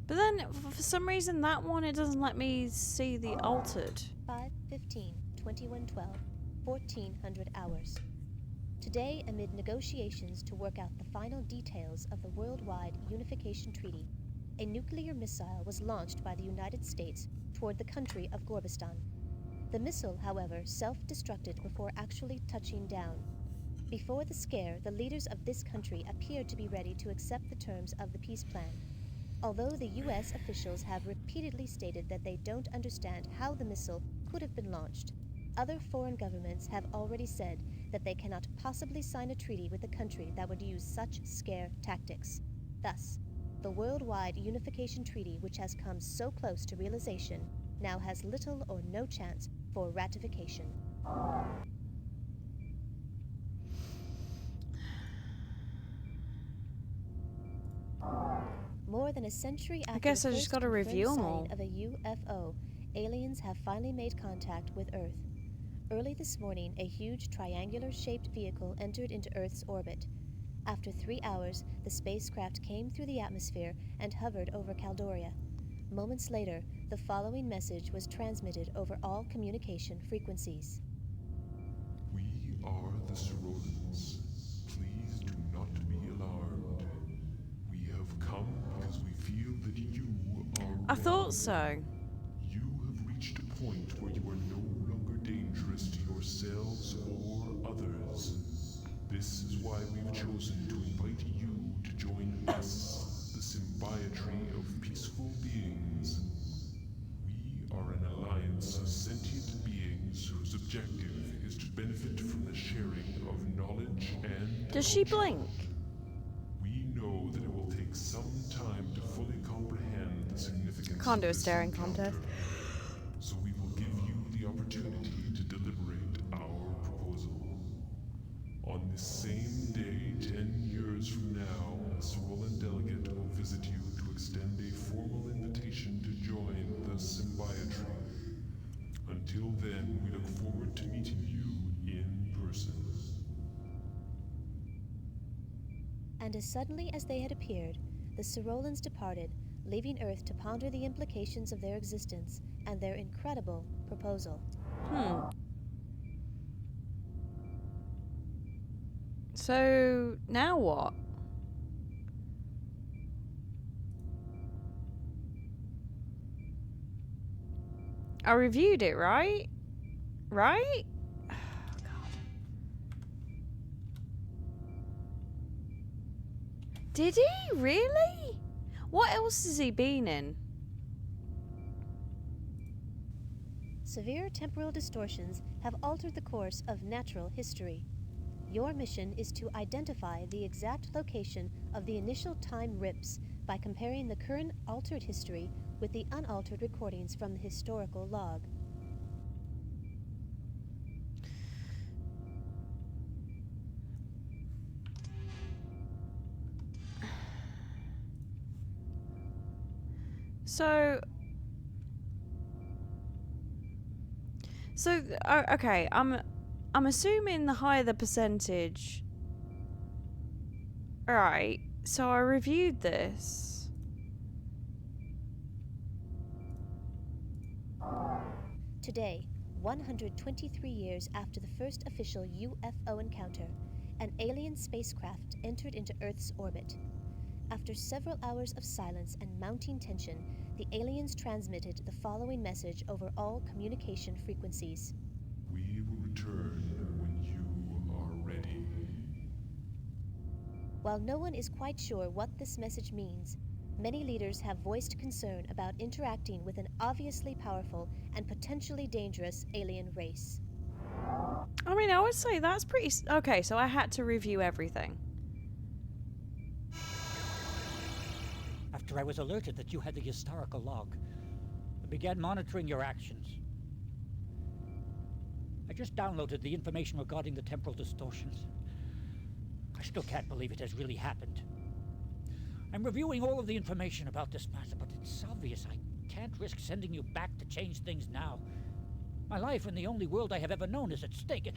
But then, for some reason, that one, it doesn't let me see the altered. 5/15/2112, 1400 hours. Today, amid negotiations to work out the final details of the Worldwide Unification Treaty, a nuclear missile was launched by the United States toward the country of Gorbistan. The missile, however, self-destructed before actually touching down. Before the scare, the leaders of this country appeared to be ready to accept the terms of the peace plan. Although the US officials have repeatedly stated that they don't understand how the missile could have been launched, other foreign governments have already said that they cannot possibly sign a treaty with a country that would use such scare tactics. Thus, the Worldwide Unification Treaty, which has come so close to realization, now has little or no chance for ratification. More than a century after guess the I just first gotta confirmed review 'em all. sighting of a UFO, aliens have finally made contact with Earth. Early this morning, a huge triangular-shaped vehicle entered into Earth's orbit. After 3 hours, the spacecraft came through the atmosphere and hovered over Caldoria. Moments later, the following message was transmitted over all communication frequencies. We are the Sorolans. Please do not be alarmed. We have come because we feel that you are I thought ready. so. You have reached a point where you are no longer dangerous to yourselves or others. This is why we've chosen to invite you to join us, the Symbiotry of Peaceful Beings. We are an alliance of sentient beings whose objective is to benefit from the sharing of knowledge and Does she culture. blink? We know that it will take some time to fully comprehend the significance Can't do a of this staring encounter. contest. So we will give you the opportunity to deliberate our proposal. On this same day, 10 years from now, a Sorolan delegate will visit you to extend a formal invitation to join the Symbiotry. Until then, we look forward to meeting you in person. And as suddenly as they had appeared, the Sorolans departed, leaving Earth to ponder the implications of their existence and their incredible proposal. So, now what? I reviewed it, right? Right? Oh, God. Did he? Really? What else has he been in? Severe temporal distortions have altered the course of natural history. Your mission is to identify the exact location of the initial time rips by comparing the current altered history with the unaltered recordings from the historical log. Okay, I'm assuming the higher the percentage. Alright, so I reviewed this. Today, 123 years after the first official UFO encounter, an alien spacecraft entered into Earth's orbit. After several hours of silence and mounting tension, the aliens transmitted the following message over all communication frequencies. We will return when you are ready. While no one is quite sure what this message means, many leaders have voiced concern about interacting with an obviously powerful and potentially dangerous alien race. I mean, I would say that's pretty... Okay, so I had to review everything. After I was alerted that you had the historical log, I began monitoring your actions. I just downloaded the information regarding the temporal distortions. I still can't believe it has really happened. I'm reviewing all of the information about this matter, but it's obvious I can't risk sending you back to change things now. My life in the only world I have ever known is at stake.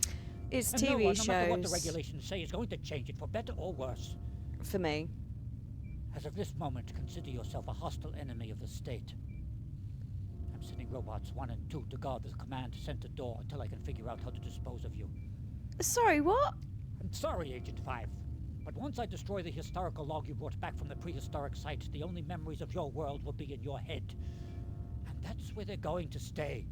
It's And TV no one, no matter what the shows regulations say, is going to change it for better or worse. for me. As of this moment, consider yourself a hostile enemy of the state. I'm sending robots 1 and 2 to guard the command center door until I can figure out how to dispose of you. Sorry, what? I'm sorry, Agent 5. But once I destroy the historical log you brought back from the prehistoric site, the only memories of your world will be in your head. And that's where they're going to stay.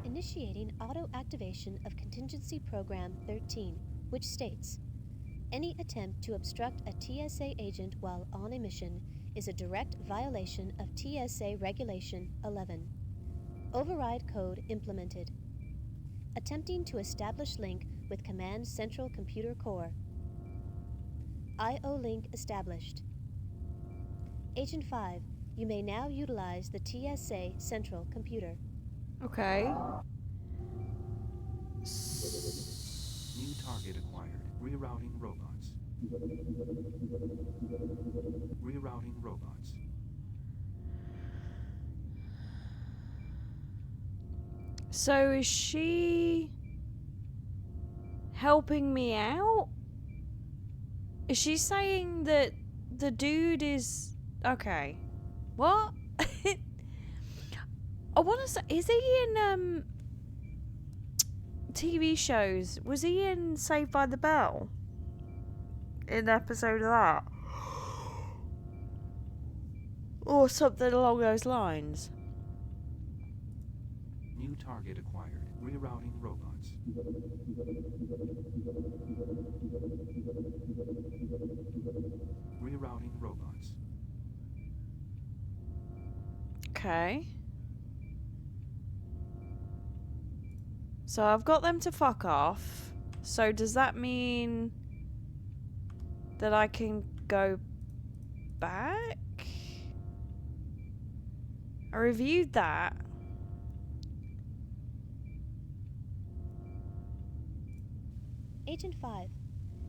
Initiating auto-activation of Contingency Program 13, which states, any attempt to obstruct a TSA agent while on a mission is a direct violation of TSA Regulation 11. Override code implemented. Attempting to establish link with Command Central Computer Core. IO link established. Agent 5, you may now utilize the TSA Central Computer. Okay. New target acquired. Rerouting robots. Rerouting robots. So is she helping me out? Is she saying that the dude is okay? What? I want to say, is he in TV shows? Was he in Saved by the Bell? In an episode of that? Or something along those lines? New target acquired. Rerouting robots. Rerouting robots. Okay. So I've got them to fuck off. So does that mean that I can go back? I reviewed that. Agent 5,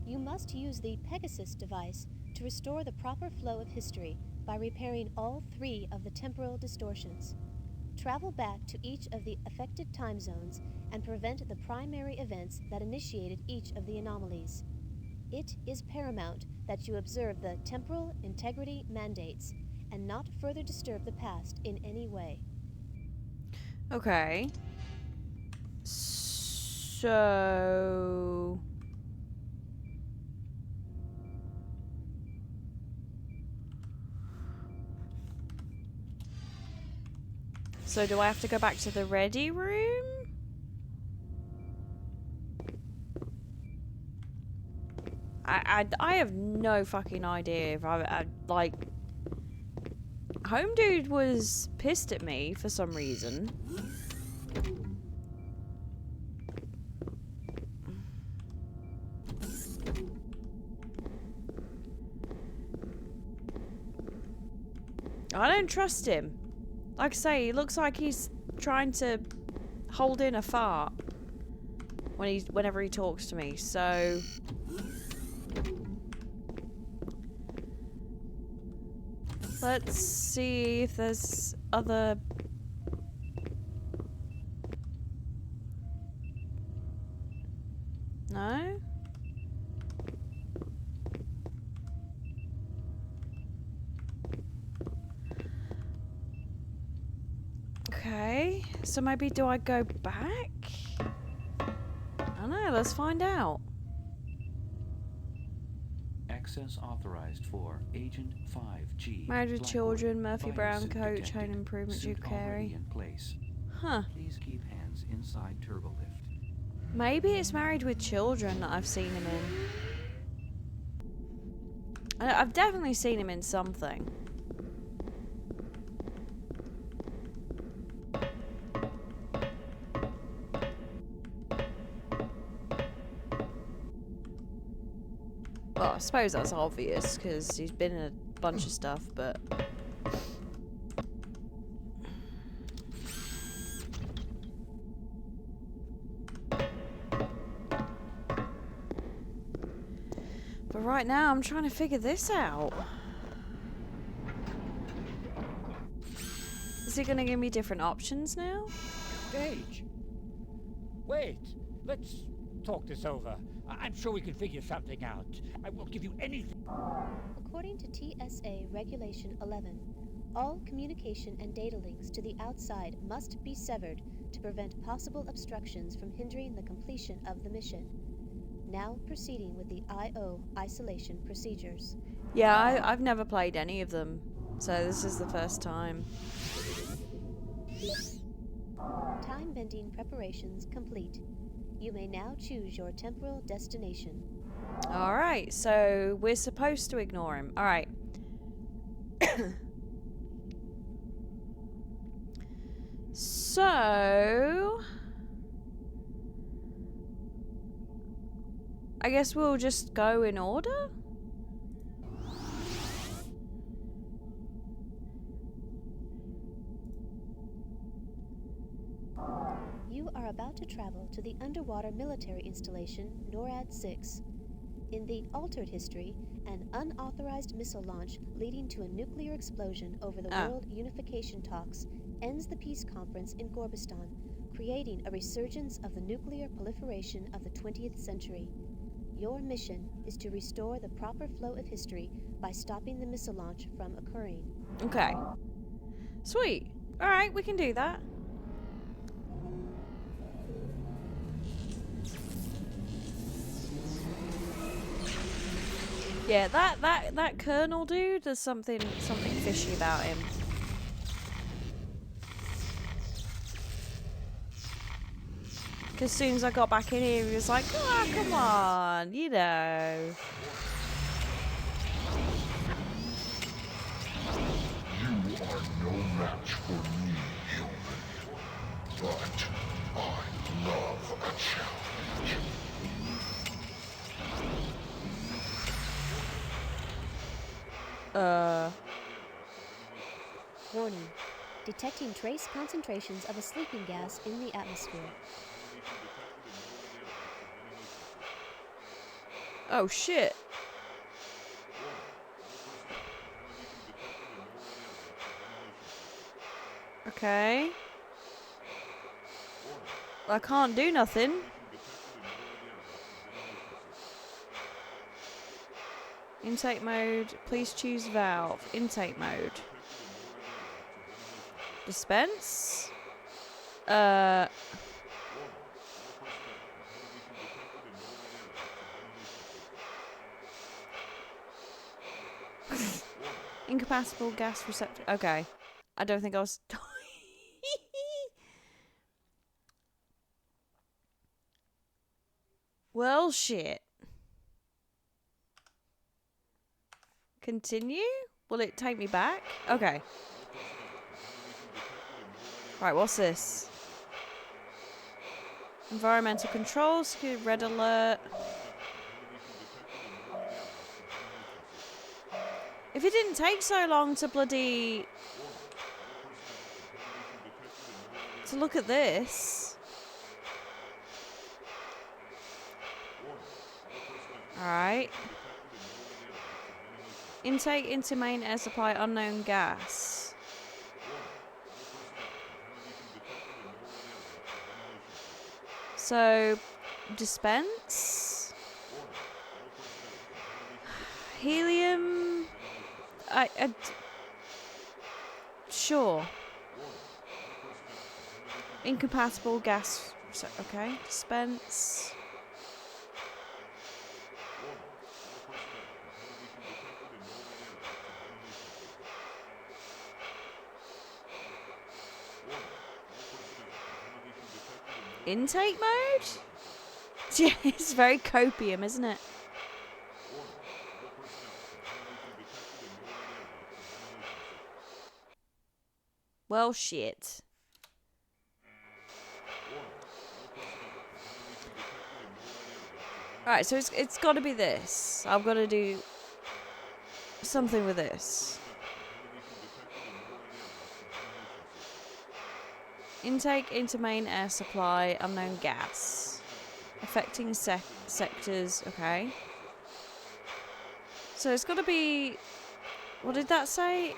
you must use the Pegasus device to restore the proper flow of history by repairing all 3 of the temporal distortions. Travel back to each of the affected time zones and prevent the primary events that initiated each of the anomalies. It is paramount that you observe the temporal integrity mandates and not further disturb the past in any way. Okay. So... So do I have to go back to the ready room? I have no fucking idea if I like... Home Dude was pissed at me for some reason. I don't trust him. Like I say, he looks like he's trying to hold in a fart whenever he talks to me, so... Let's see if there's other... No? Okay, so maybe do I go back? I don't know, let's find out. Access authorized for Agent 5G. Married with Blackwood. children, Murphy Brown Biosuit coach, detected. home improvement, Suit Duke already Carey. in place. Huh. Please keep hands inside turbolift. Maybe it's Married with Children that I've seen him in. I've definitely seen him in something. Well, I suppose that's obvious because he's been in a bunch of stuff, but... But right now, I'm trying to figure this out. Is he going to give me different options now? Gage! Wait, let's talk this over. I'm sure we can figure something out. I will give you anything. According to TSA Regulation 11, all communication and data links to the outside must be severed to prevent possible obstructions from hindering the completion of the mission. Now proceeding with the I/O isolation procedures. Yeah, I've never played any of them, so this is the first time. Time bending preparations complete. You may now choose your temporal destination. Alright, so we're supposed to ignore him. Alright. So... I guess we'll just go in order? You are about to travel to the underwater military installation NORAD-6. In the altered history, an unauthorized missile launch leading to a nuclear explosion over the World Unification talks ends the peace conference in Gorbistan, creating a resurgence of the nuclear proliferation of the 20th century. Your mission is to restore the proper flow of history by stopping the missile launch from occurring. Okay. Sweet. Alright, we can do that. Yeah, that Colonel dude, there's something fishy about him. Because as soon as I got back in here, he was like, "Ah, oh, come on, you know." You are no match for me, human. But I love a challenge. Warning. Detecting trace concentrations of a sleeping gas in the atmosphere. Oh shit. Okay. I can't do nothing. Intake mode. Please choose valve. Intake mode. Dispense. Incompatible gas receptor. Okay. I don't think I was... Well, shit. Continue? Will it take me back? Okay. Right, what's this? Environmental controls, red alert. If it didn't take so long to bloody... to look at this. Alright. Intake into main air supply unknown gas. So, dispense. Helium. Sure. Incompatible gas. Okay, dispense. Intake mode? Yeah, it's very copium, isn't it? Well, shit. Alright, so it's got to be this. I've got to do something with this. Intake into main air supply, unknown gas. Affecting sectors, okay. So it's got to be... What did that say?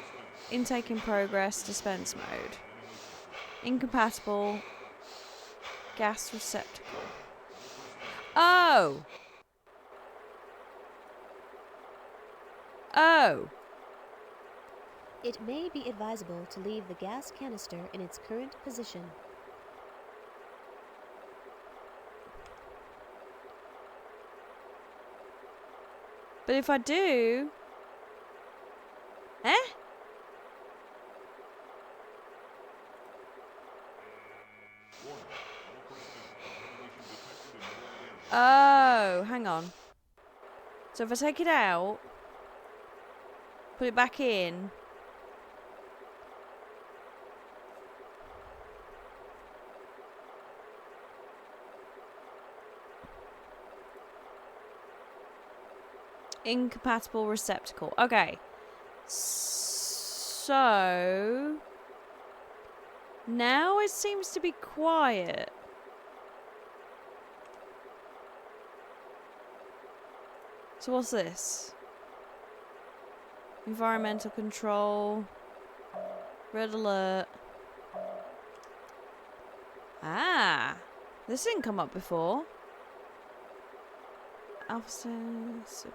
Intake in progress, dispense mode. Incompatible. Gas receptacle. Oh! Oh! It may be advisable to leave the gas canister in its current position. But if I do... Eh? Oh, hang on. So if I take it out, put it back in... Incompatible receptacle. Okay. So... now it seems to be quiet. So what's this? Environmental control. Red alert. Ah! This didn't come up before. Alpha stairs.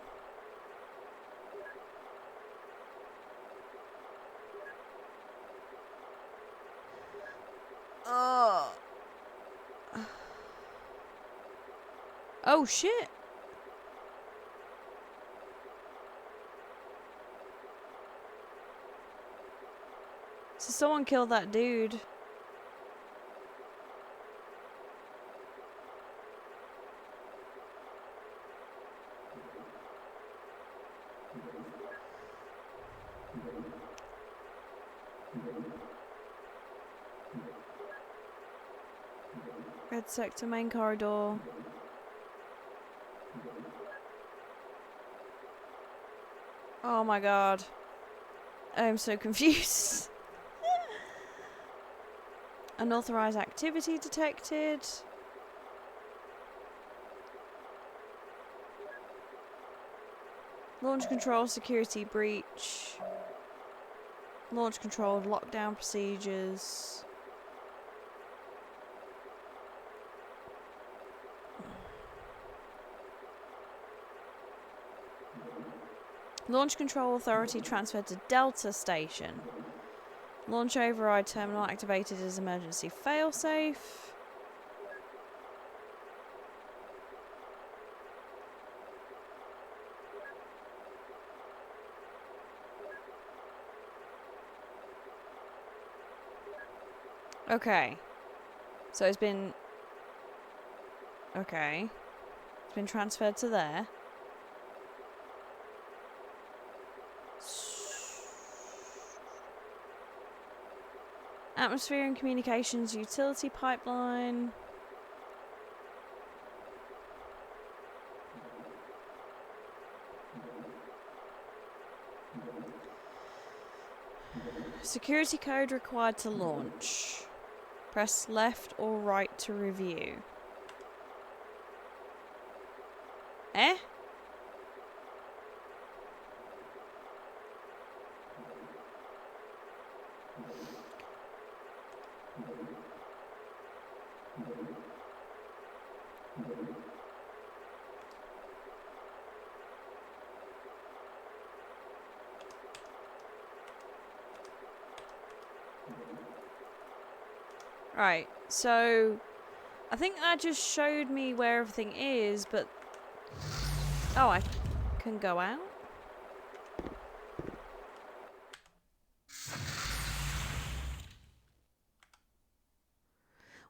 Oh. Oh shit. So someone killed that dude. Red sector, main corridor. Oh my god. I'm so confused. Unauthorized activity detected. Launch control security breach. Launch control lockdown procedures. Launch control authority transferred to Delta Station. Launch override terminal activated as emergency failsafe. Okay. So it's been... okay. It's been transferred to there. Atmosphere and communications utility pipeline. Security code required to launch. Press left or right to review. Eh? Right, so I think that just showed me where everything is, but... oh, I can go out?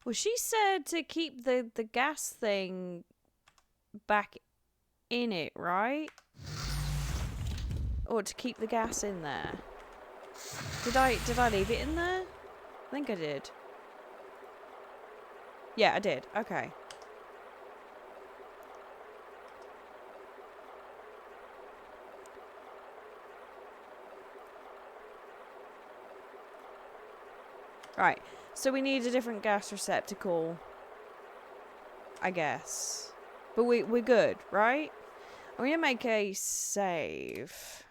Well, she said to keep the gas thing back in it, right? Or to keep the gas in there. Did I leave it in there? I think I did. Yeah, I did. Okay. Right. So we need a different gas receptacle, I guess. But we're good, right? I'm gonna make a save.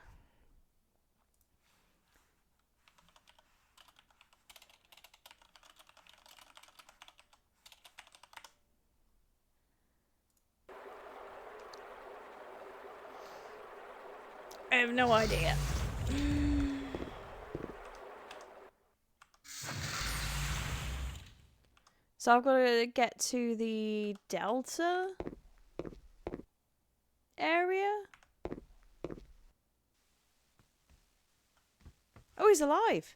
I have no idea. So I've got to get to the Delta area. Oh, he's alive.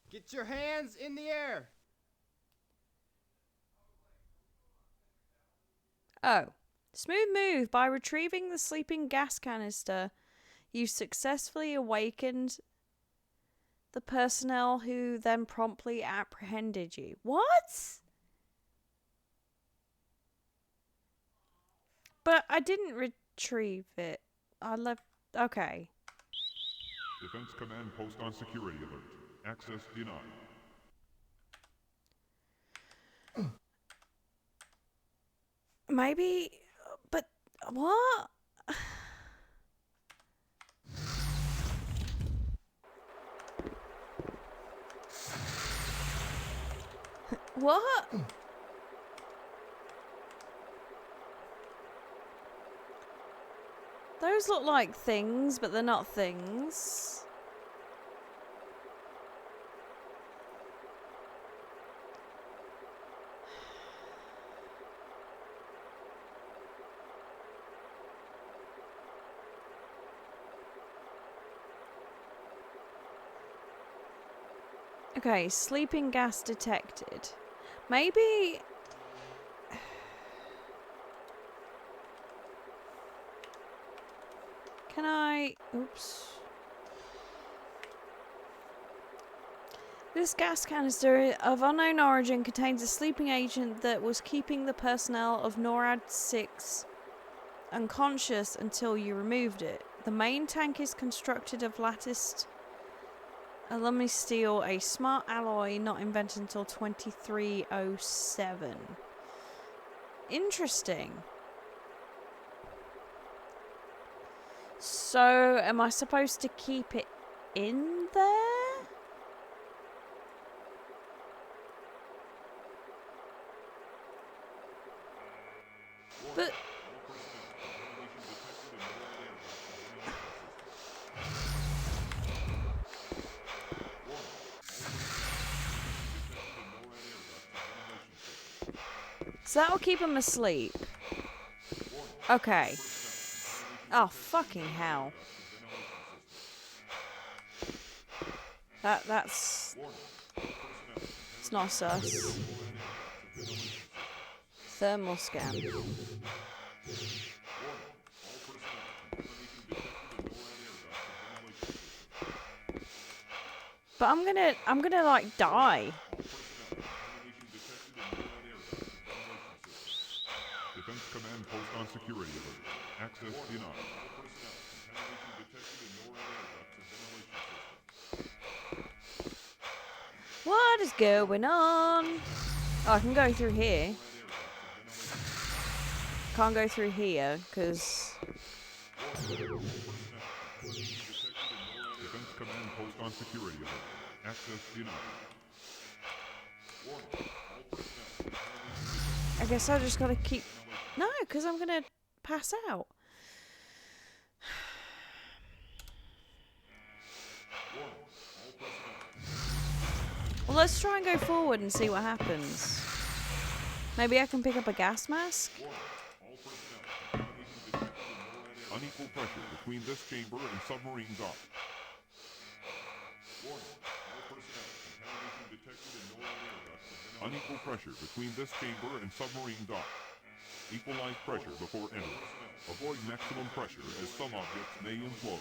Get your hands in the air. Oh. Smooth move. By retrieving the sleeping gas canister, you successfully awakened the personnel who then promptly apprehended you. What? But I didn't retrieve it. I left... Okay. Defense Command Post on security alert. Access denied. Maybe... But... What? What? Those look like things, but they're not things. Okay, sleeping gas detected. Maybe... Can I... Oops. This gas canister of unknown origin contains a sleeping agent that was keeping the personnel of NORAD 6 unconscious until you removed it. The main tank is constructed of latticed aluminum steel, a smart alloy not invented until 2307. Interesting. So, am I supposed to keep it in there? But... So that'll keep him asleep. Okay. Oh, fucking hell. That's... It's not sus. Thermal scan. But I'm gonna like die. Defense Command Post on security alert. Access denied. What is going on? Oh, I can go through here. Can't go through here, because... Defense Command Post on security alert. Access denied. I guess I just gotta keep... No, because I'm gonna pass out. Well, let's try and go forward and see what happens. Maybe I can pick up a gas mask? Unequal pressure between this chamber and submarine dock. Unequal pressure between this chamber and submarine dock. Equalize pressure before entering. Avoid maximum pressure as some objects may implode.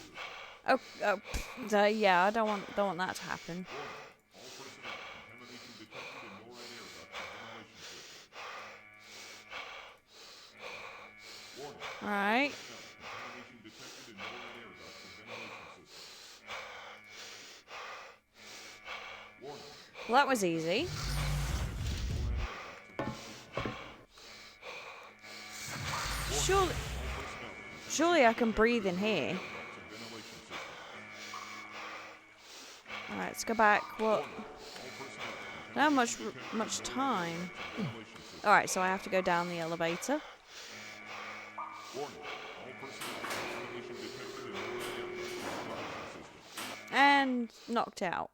Yeah, I don't want that to happen. Alright. Well, that was easy. Surely I can breathe in here. Alright, let's go back. What? Not much time. Alright, so I have to go down the elevator. And knocked out.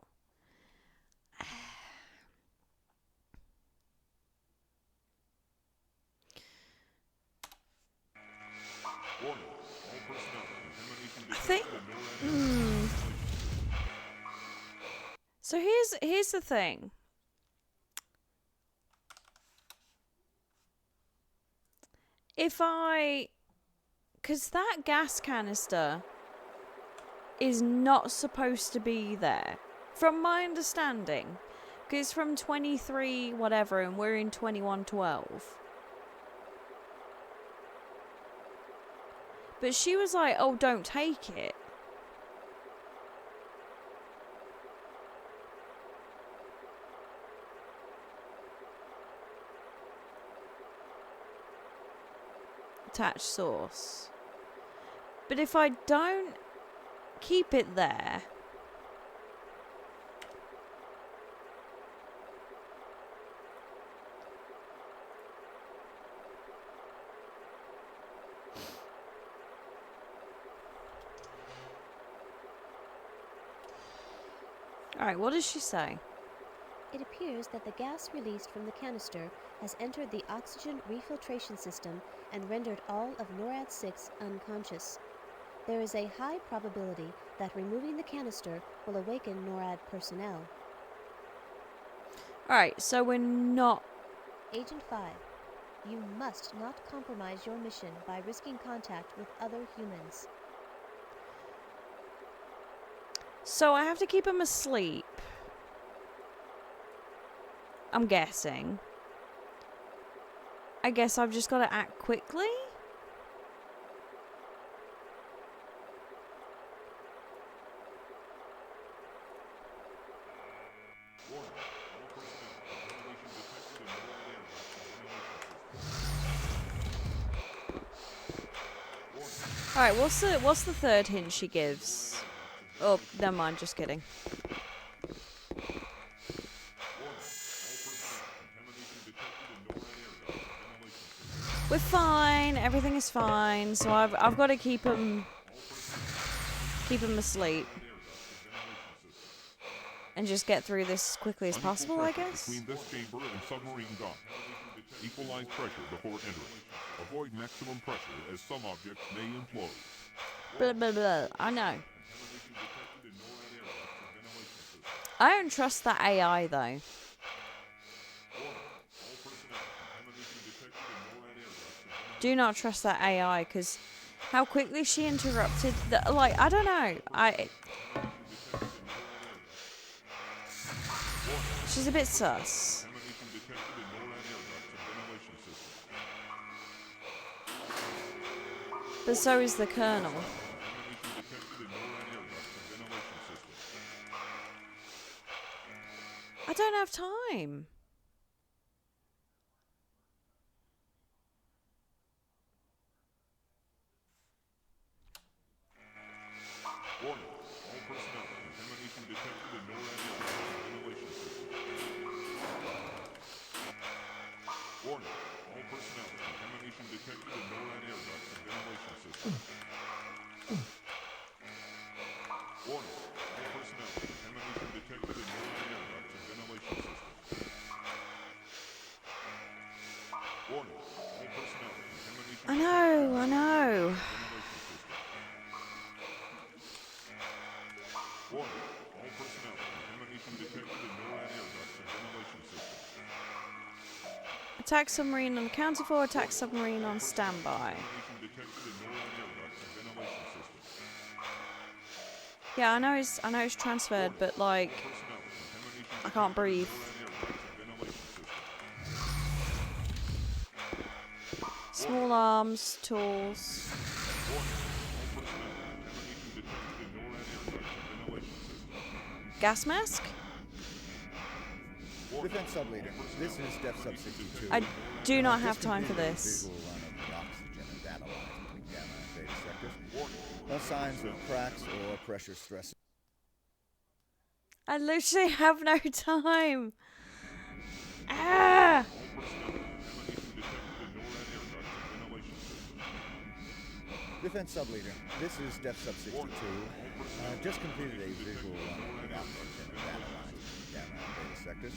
I think... So here's the thing. Because that gas canister is not supposed to be there, from my understanding. Because it's from 23 whatever, and we're in 2112. But she was like, oh, don't take it. Attach source. But if I don't keep it there, alright, what does she say? It appears that the gas released from the canister has entered the oxygen refiltration system and rendered all of NORAD-6 unconscious. There is a high probability that removing the canister will awaken NORAD personnel. Alright, so we're not... Agent 5, you must not compromise your mission by risking contact with other humans. So I have to keep him asleep. I'm guessing. I guess I've just got to act quickly? Alright, what's the third hint she gives? Oh, never mind, just kidding. We're fine, everything is fine, so I've got to keep him asleep. And just get through this as quickly as possible, I guess. Between this chamber and submarine dock. Equalize pressure before entering. Avoid maximum pressure as some objects may implode. Blah, blah, blah. I know. I don't trust that AI, though. Do not trust that AI, because how quickly she interrupted the... Like, I don't know. She's a bit sus. But so is the Colonel. I don't have time. Warning. All personnel. Contamination detected in NORAD ventilation system. Warning. All personnel. Contamination detected in NORAD air ducts and ventilation system. Warning. All personnel. Contamination detected in NORAD air ducts and ventilation system. Warning. All personnel. Contamination. I know. Warning. All personnel. Contamination detected in NORAD air ducts and ventilation system. Attack submarine unaccounted for. Attack submarine on standby. Contamination detected in NORAD air ducts and ventilation system. Yeah, I know it's transferred, but like, I can't breathe. Small arms, tools. Gas mask? Defense Subleader, this is Depth Sub 62. I do not have time for this. Visual run of the oxygen and data lines between gamma and beta sectors. No signs of cracks or pressure stress. I literally have no time. Ah! Defense Subleader, this is Depth Sub 62. Just completed a visual run of the oxygen and data lines between gamma and beta sectors.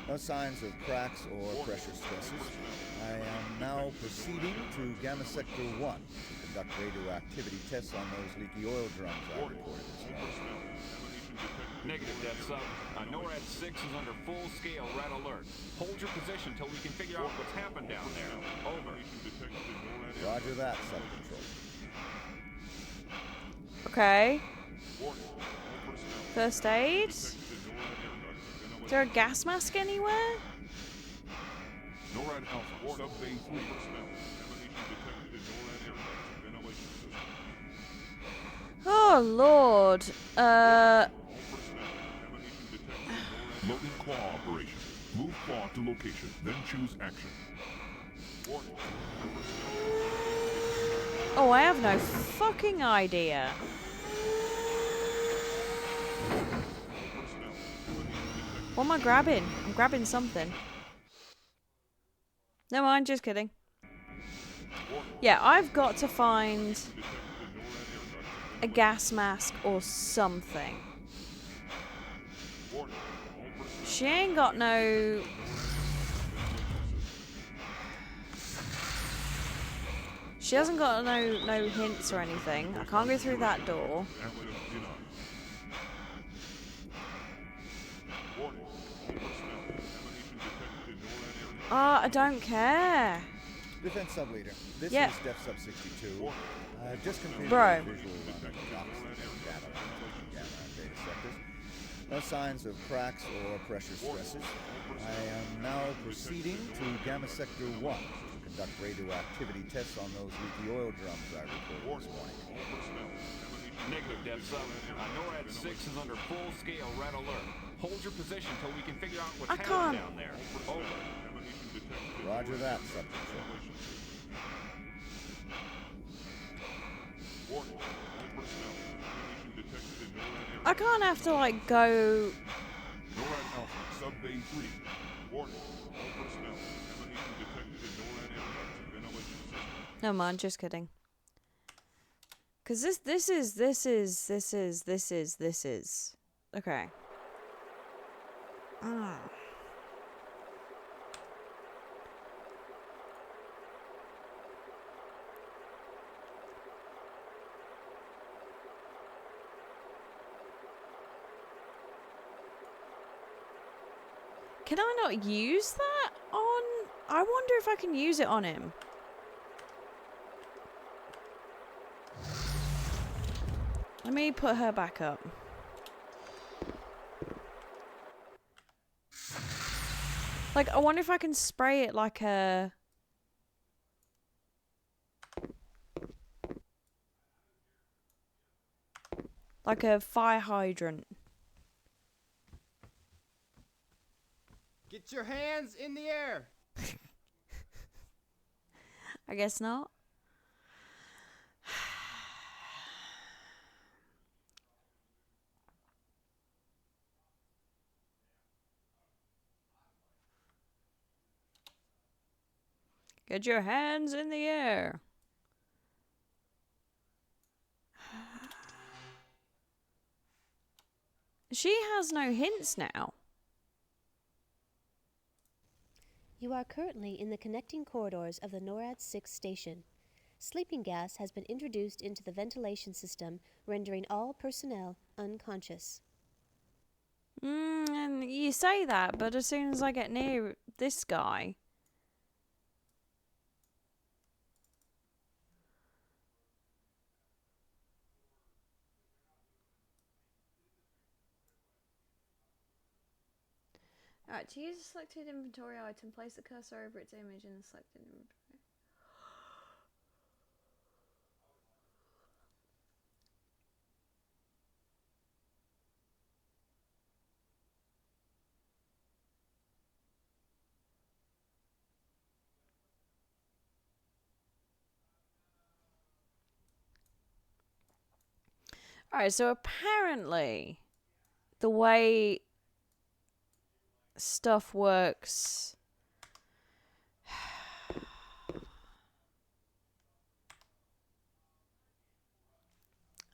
No signs of cracks or pressure stresses. I am now proceeding to Gamma Sector 1 to conduct radioactivity tests on those leaky oil drums I reported this morning. Negative, Death Sub. NORAD 6 is under full-scale red alert. Hold your position till we can figure out what's happened down there. Over. Roger that, Sub Control. Okay. First aid? Is there a gas mask anywhere? NORAD Alpha, Sub-Bay 3 personnel. Emanation detected in NORAD aircraft ventilation system. Oh, Lord. Loading claw operation. Move claw to location, then choose action. Oh, I have no fucking idea. What am I grabbing? I'm grabbing something. No mind, just kidding. Yeah, I've got to find a gas mask or something. She ain't got no... She hasn't got no hints or anything. I can't go through that door. I don't care. Defense Sub Leader, this Yep. is Def Sub 62. Just completed Bro. a visual run of the oxygen data lines and gamma data sectors. No signs of cracks or pressure stresses. I am now proceeding to Gamma Sector 1 to conduct radioactivity tests on those leaky oil drums I reported this morning. Negative, Death Sub. NORAD 6 is under full-scale red alert. Hold your position till we can figure out what's happening down there. Over. Roger that, Sub Control. I can't have to, like, go... NORAD Alpha, Sub-Bay 3. Warning. All personnel. Emanation detected in NORAD aircraft ventilation system. Never mind, just kidding. Because this is... Okay. Ah. Can I not use that on... I wonder if I can use it on him. Let me put her back up. Like, I wonder if I can spray it like a... Like a fire hydrant. Get your hands in the air! I guess not. Get your hands in the air. She has no hints now. You are currently in the connecting corridors of the NORAD 6 station. Sleeping gas has been introduced into the ventilation system, rendering all personnel unconscious. And you say that, but as soon as I get near this guy... Alright, to use a selected inventory item, place the cursor over its image in the selected inventory. Alright, so apparently the way stuff works...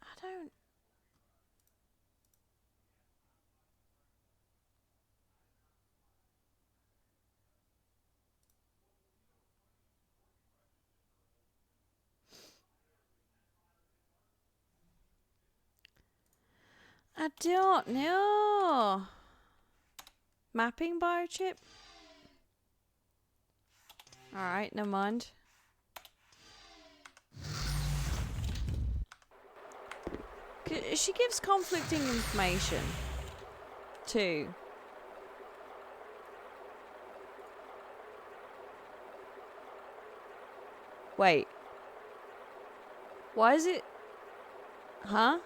I don't... I don't know. Mapping biochip? Alright, never mind. She gives conflicting information too. Wait. Why is it? Huh?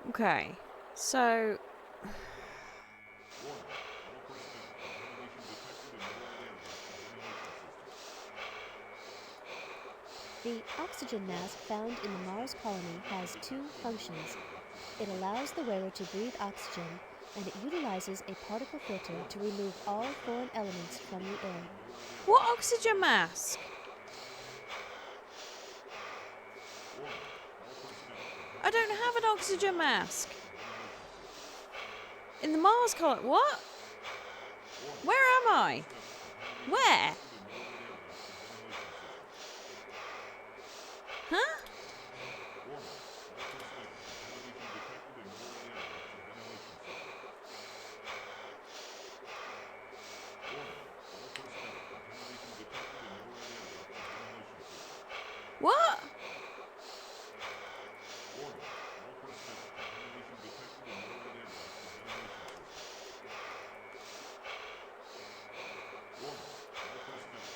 Okay, so The oxygen mask found in the Mars colony has two functions. It allows the wearer to breathe oxygen, and it utilizes a particle filter to remove all foreign elements from the air. what oxygen mask? I don't have an oxygen mask. In the Mars colony. What? Where am I? Where? Huh? What?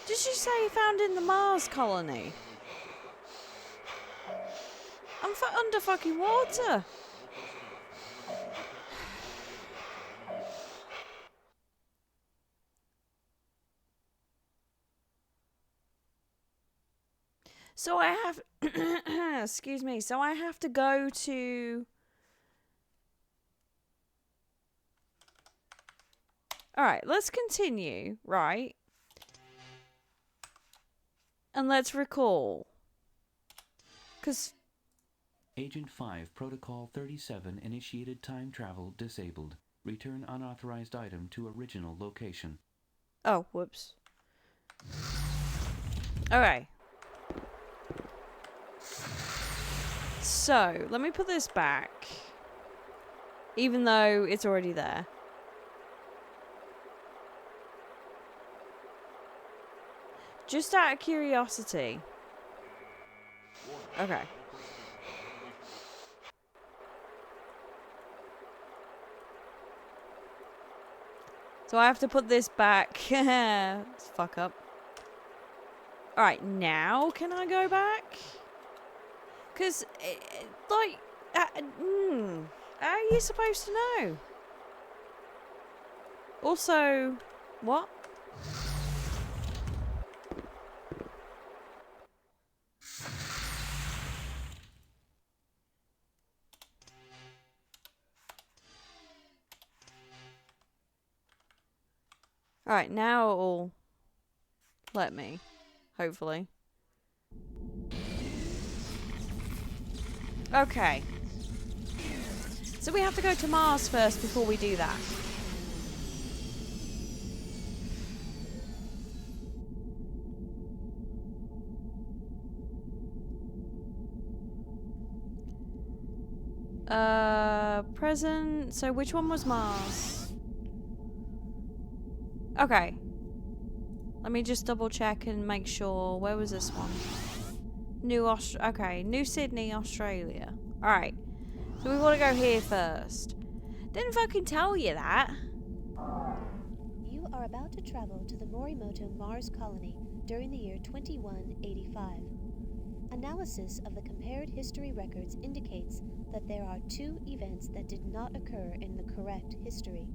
Did she say found in the Mars colony? I'm under fucking water. So I have, excuse me, so I have to go to, alright, let's continue, right? And let's recall. Because Agent 5, Protocol 37, initiated time travel disabled. Return unauthorized item to original location. oh, whoops. Okay. So, let me put this back. Even though it's already there. Just out of curiosity. Okay. So I have to put this back. Fuck up. Alright, now can I go back? Because, like, how are you supposed to know? Also, what? Alright, now it'll let me. Hopefully. Okay. So we have to go to Mars first before we do that. Present. So which one was Mars? Okay. Let me just double check and make sure. Where was this one? New Sydney, Australia. Alright. So we want to go here first. Didn't fucking tell you that. You are about to travel to the Morimoto Mars colony during the year 2185. Analysis of the compared history records indicates that there are two events that did not occur in the correct history.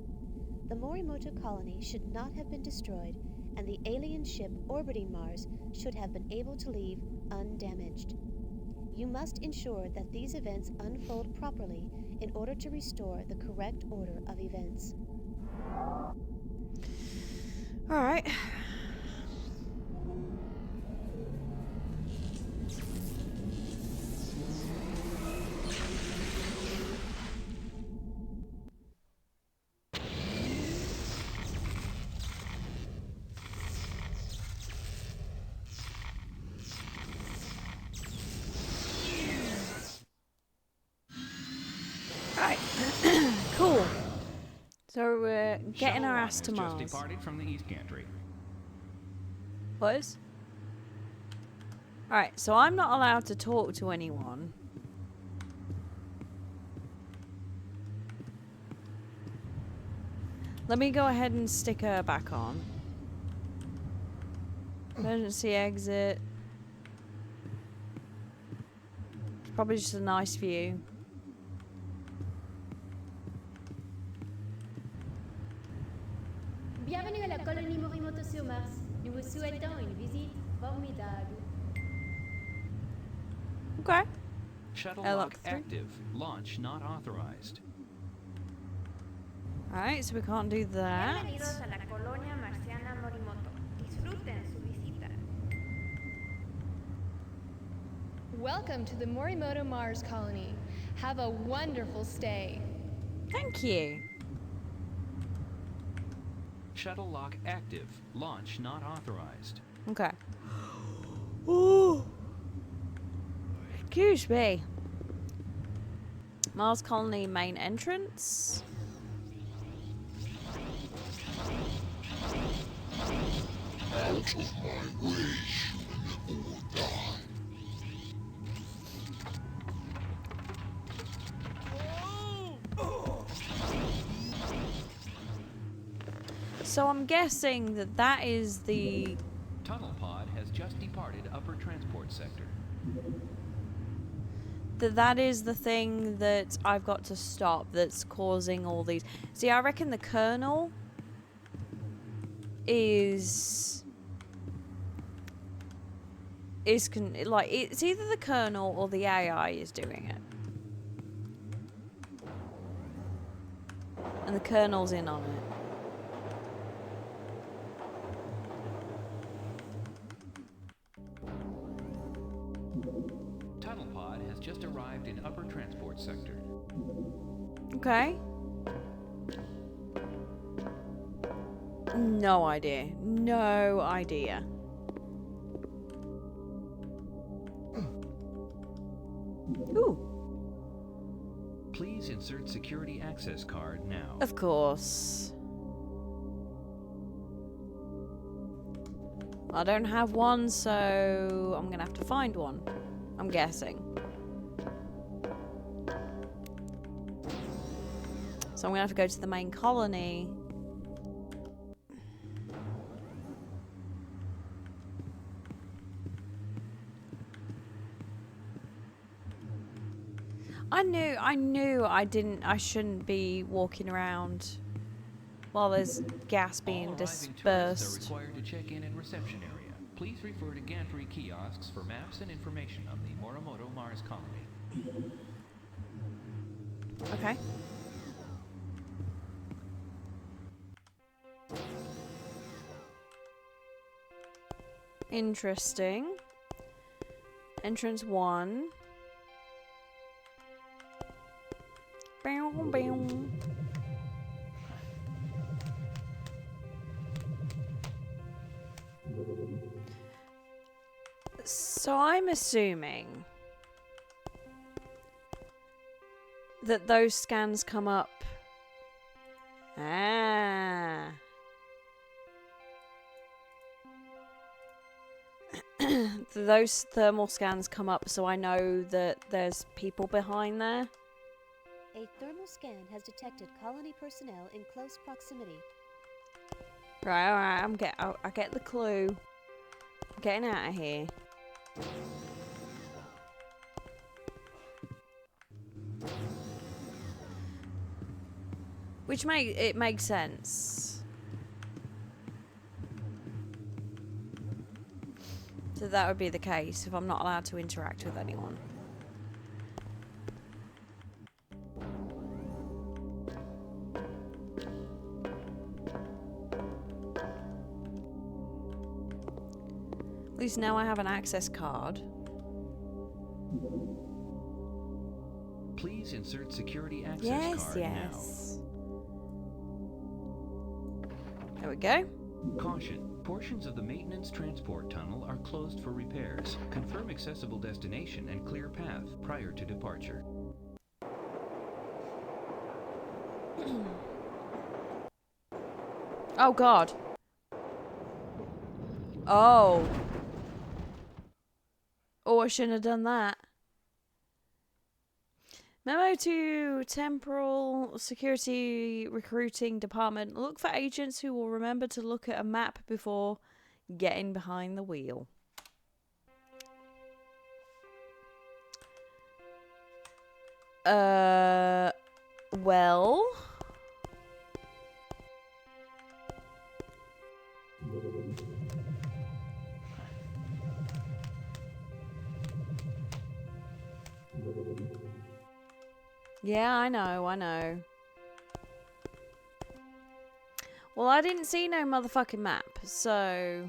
The Morimoto colony should not have been destroyed, and the alien ship orbiting Mars should have been able to leave undamaged. You must ensure that these events unfold properly in order to restore the correct order of events. Alright. Getting Shuttle our 1 ass to has Mars. just departed from the East Gantry. What? Alright, so I'm not allowed to talk to anyone. Let me go ahead and stick her back on. Emergency exit. It's probably just a nice view. Bienvenue à la colonie Morimoto sur Mars. Nous vous souhaitons une visite formidable. Okay. Shuttle lock lock 3. active. Launch not authorized. Alright, so we can't do that. Bienvenidos a la colonia marciana Morimoto. Disfruten su visita. Welcome to the Morimoto Mars colony. Have a wonderful stay. Thank you. Shuttle lock active. Launch not authorized. Okay. Ooh. Excuse me. Mars colony main entrance. Out of my way, human, or die. So I'm guessing that that is the... Tunnel pod has just departed upper transport sector. that is the thing that I've got to stop that's causing all these. See, I reckon the kernel is like, it's either the kernel or the AI is doing it. And the kernel's in on it. Tunnel pod has just arrived in upper transport sector. Okay. No idea. No idea. Ooh. Please insert security access card now. Of course. I don't have one, so I'm gonna have to find one. I'm guessing. So I'm gonna have to go to the main colony. I knew I shouldn't be walking around while there's gas being All arriving tourists dispersed. are required to check in reception area. Please refer to gantry kiosks for maps and information on the Morimoto Mars colony. Okay. Interesting. Entrance 1. Bow, bow. So I'm assuming that those scans come up. Ah. Those thermal scans come up so I know that there's people behind there. A thermal scan has detected colony personnel in close proximity. Right, alright, I get the clue. I'm getting out of here. Which makes sense. So that would be the case if I'm not allowed to interact with anyone. At least now I have an access card. Please insert security access card now. There we go. Caution. Portions of the maintenance transport tunnel are closed for repairs. Confirm accessible destination and clear path prior to departure. Oh, God. Oh. Oh, I shouldn't have done that. Memo to Temporal Security Recruiting Department. Look for agents who will remember to look at a map before getting behind the wheel. Well... Yeah, I know. Well, I didn't see no motherfucking map, so...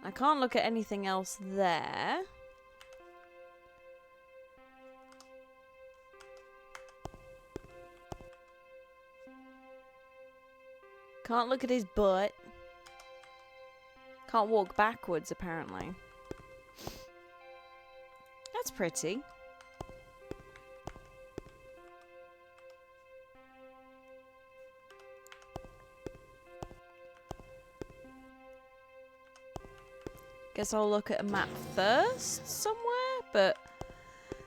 I can't look at anything else there. Can't look at his butt. Can't walk backwards, apparently. That's pretty. Guess I'll look at a map first somewhere, but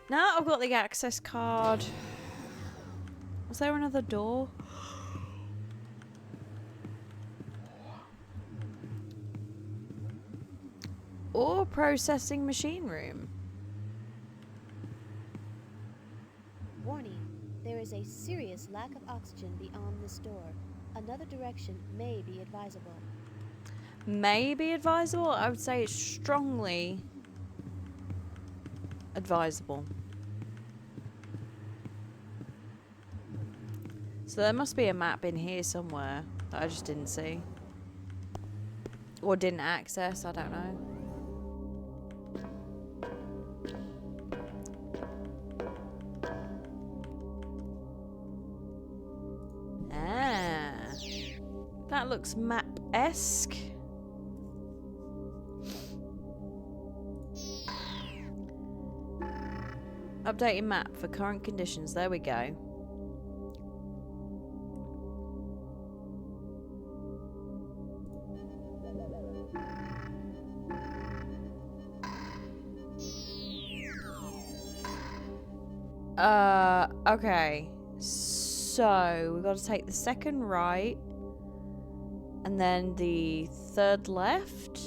now I've got the access card. Was there another door? Or processing machine room. Warning, there is a serious lack of oxygen beyond this door. Another direction may be advisable. May be advisable? I would say it's strongly advisable. So there must be a map in here somewhere that I just didn't see. Or didn't access, I don't know. Ah. That looks map-esque. Updating map for current conditions. There we go. Okay. So, we've got to take the second right. And then the third left.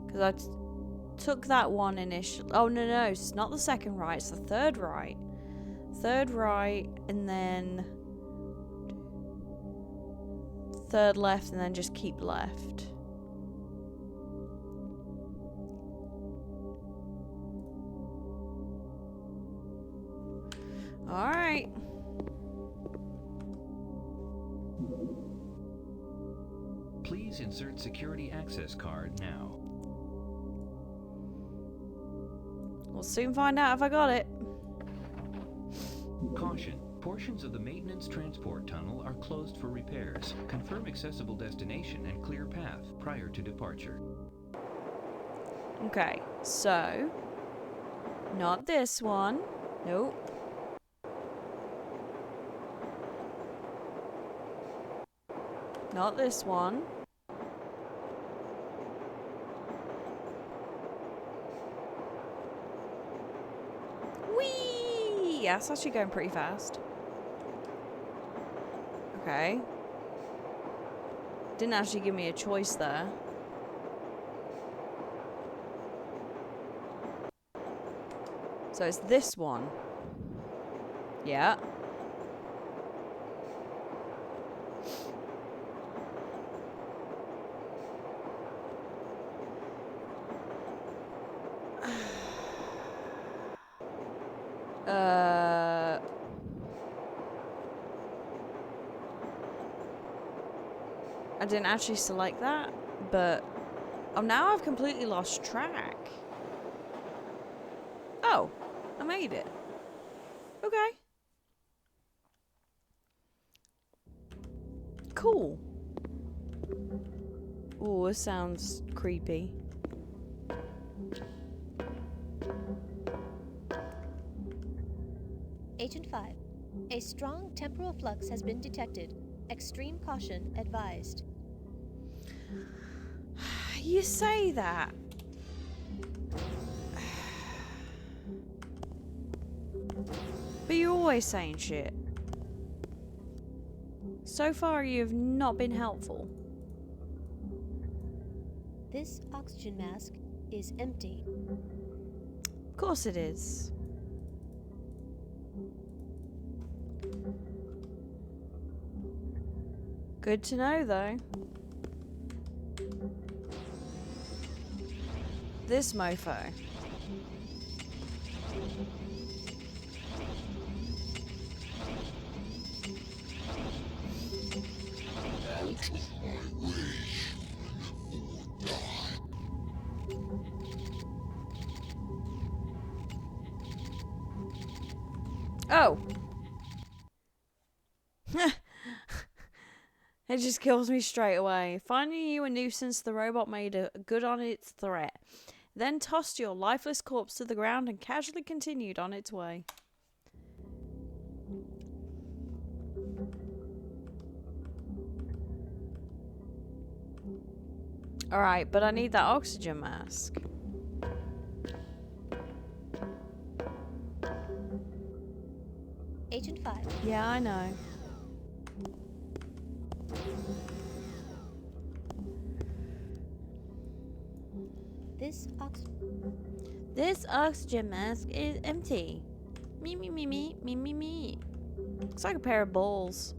Because I took that one initially. Oh, no, it's not the second right. It's the third right. Third right, and then third left, and then just keep left. Alright. Please insert security access card now. We'll soon find out if I got it. Caution. Portions of the maintenance transport tunnel are closed for repairs. Confirm accessible destination and clear path prior to departure. Okay, so not this one. Nope. Not this one. Whee! Yeah, it's actually going pretty fast. Okay. Didn't actually give me a choice there. So it's this one. Yeah. I didn't actually select that, but oh, now I've completely lost track. Oh, I made it. Okay. Cool. Ooh, this sounds creepy. Agent 5. A strong temporal flux has been detected. Extreme caution advised. You say that. But you're always saying shit. So far, you have not been helpful. This oxygen mask is empty. Of course it is. Good to know, though. This mofo. Oh. It just kills me straight away. Finding you a nuisance, the robot made a good on its threat. Then tossed your lifeless corpse to the ground and casually continued on its way. Alright, but I need that oxygen mask. Agent 5. Yeah, I know. This oxygen mask is empty. Me, me, me, me, me, me, me. Looks like a pair of balls.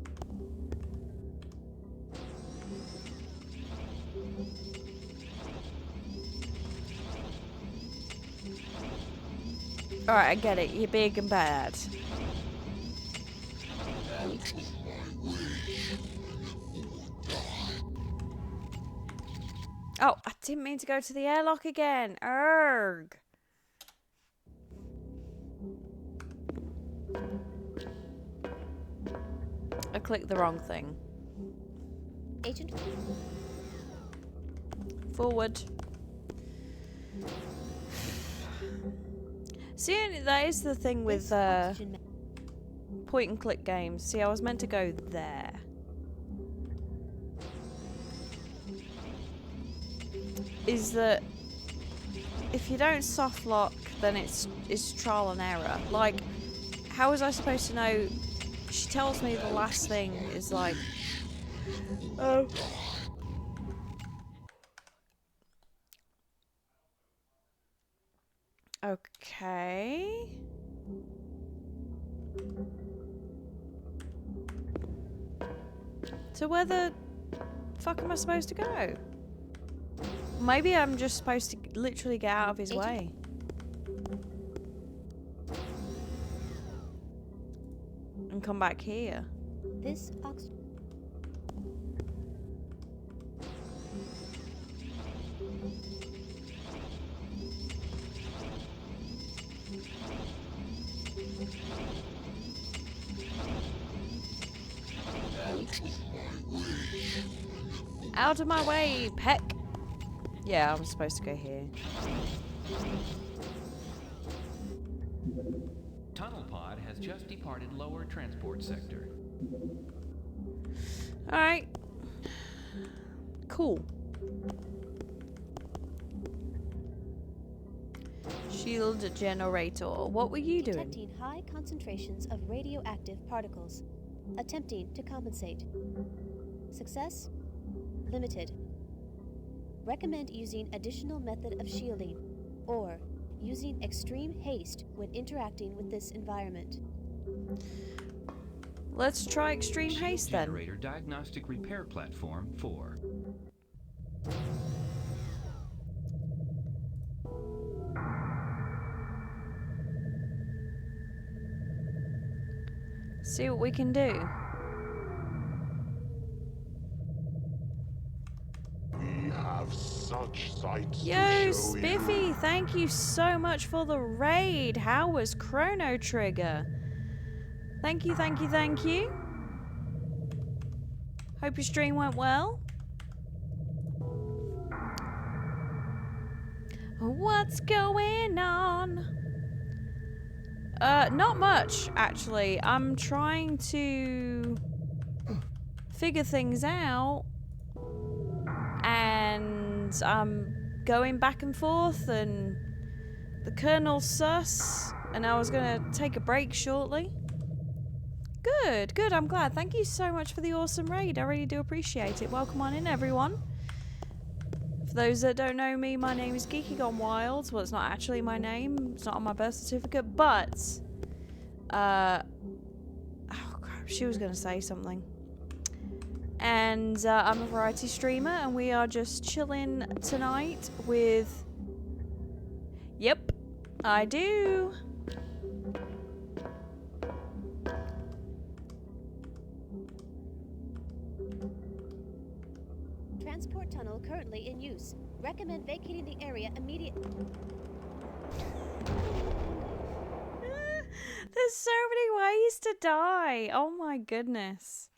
Alright, I get it. You're big and bad. Oh, I didn't mean to go to the airlock again. Erg. I clicked the wrong thing. Agent. Forward. See, that is the thing with point and click games. See, I was meant to go there. Is that if you don't soft lock, then it's trial and error. Like, how was I supposed to know? She tells me the last thing is like, oh. Okay. So where the fuck am I supposed to go? Maybe I'm just supposed to literally get out of his way. And come back here. This Out of my way, peck. Yeah, I'm supposed to go here. Tunnel pod has just departed lower transport sector. Alright. Cool. Shield generator. What were you doing? Detecting high concentrations of radioactive particles. Attempting to compensate. Success? Limited. Recommend using additional method of shielding, or using extreme haste when interacting with this environment. Let's try extreme haste then. Generator diagnostic repair platform 4. See what we can do. We have such sights Yo, to show Spiffy, you. thank you so much for the raid. How was Chrono Trigger? Thank you, thank you, thank you. Hope your stream went well. What's going on? Not much, actually. I'm trying to figure things out, and I'm going back and forth, and the Colonel's sus, and I was gonna take a break shortly. Good, good, I'm glad. Thank you so much for the awesome raid. I really do appreciate it. Welcome on in, everyone. For those that don't know me, my name is Geeky Gone Wild. Well, it's not actually my name. It's not on my birth certificate, but... oh, crap. She was going to say something. And I'm a variety streamer, and we are just chilling tonight with... Yep, I do. Transport tunnel currently in use. Recommend vacating the area immediately. There's so many ways to die. Oh my goodness.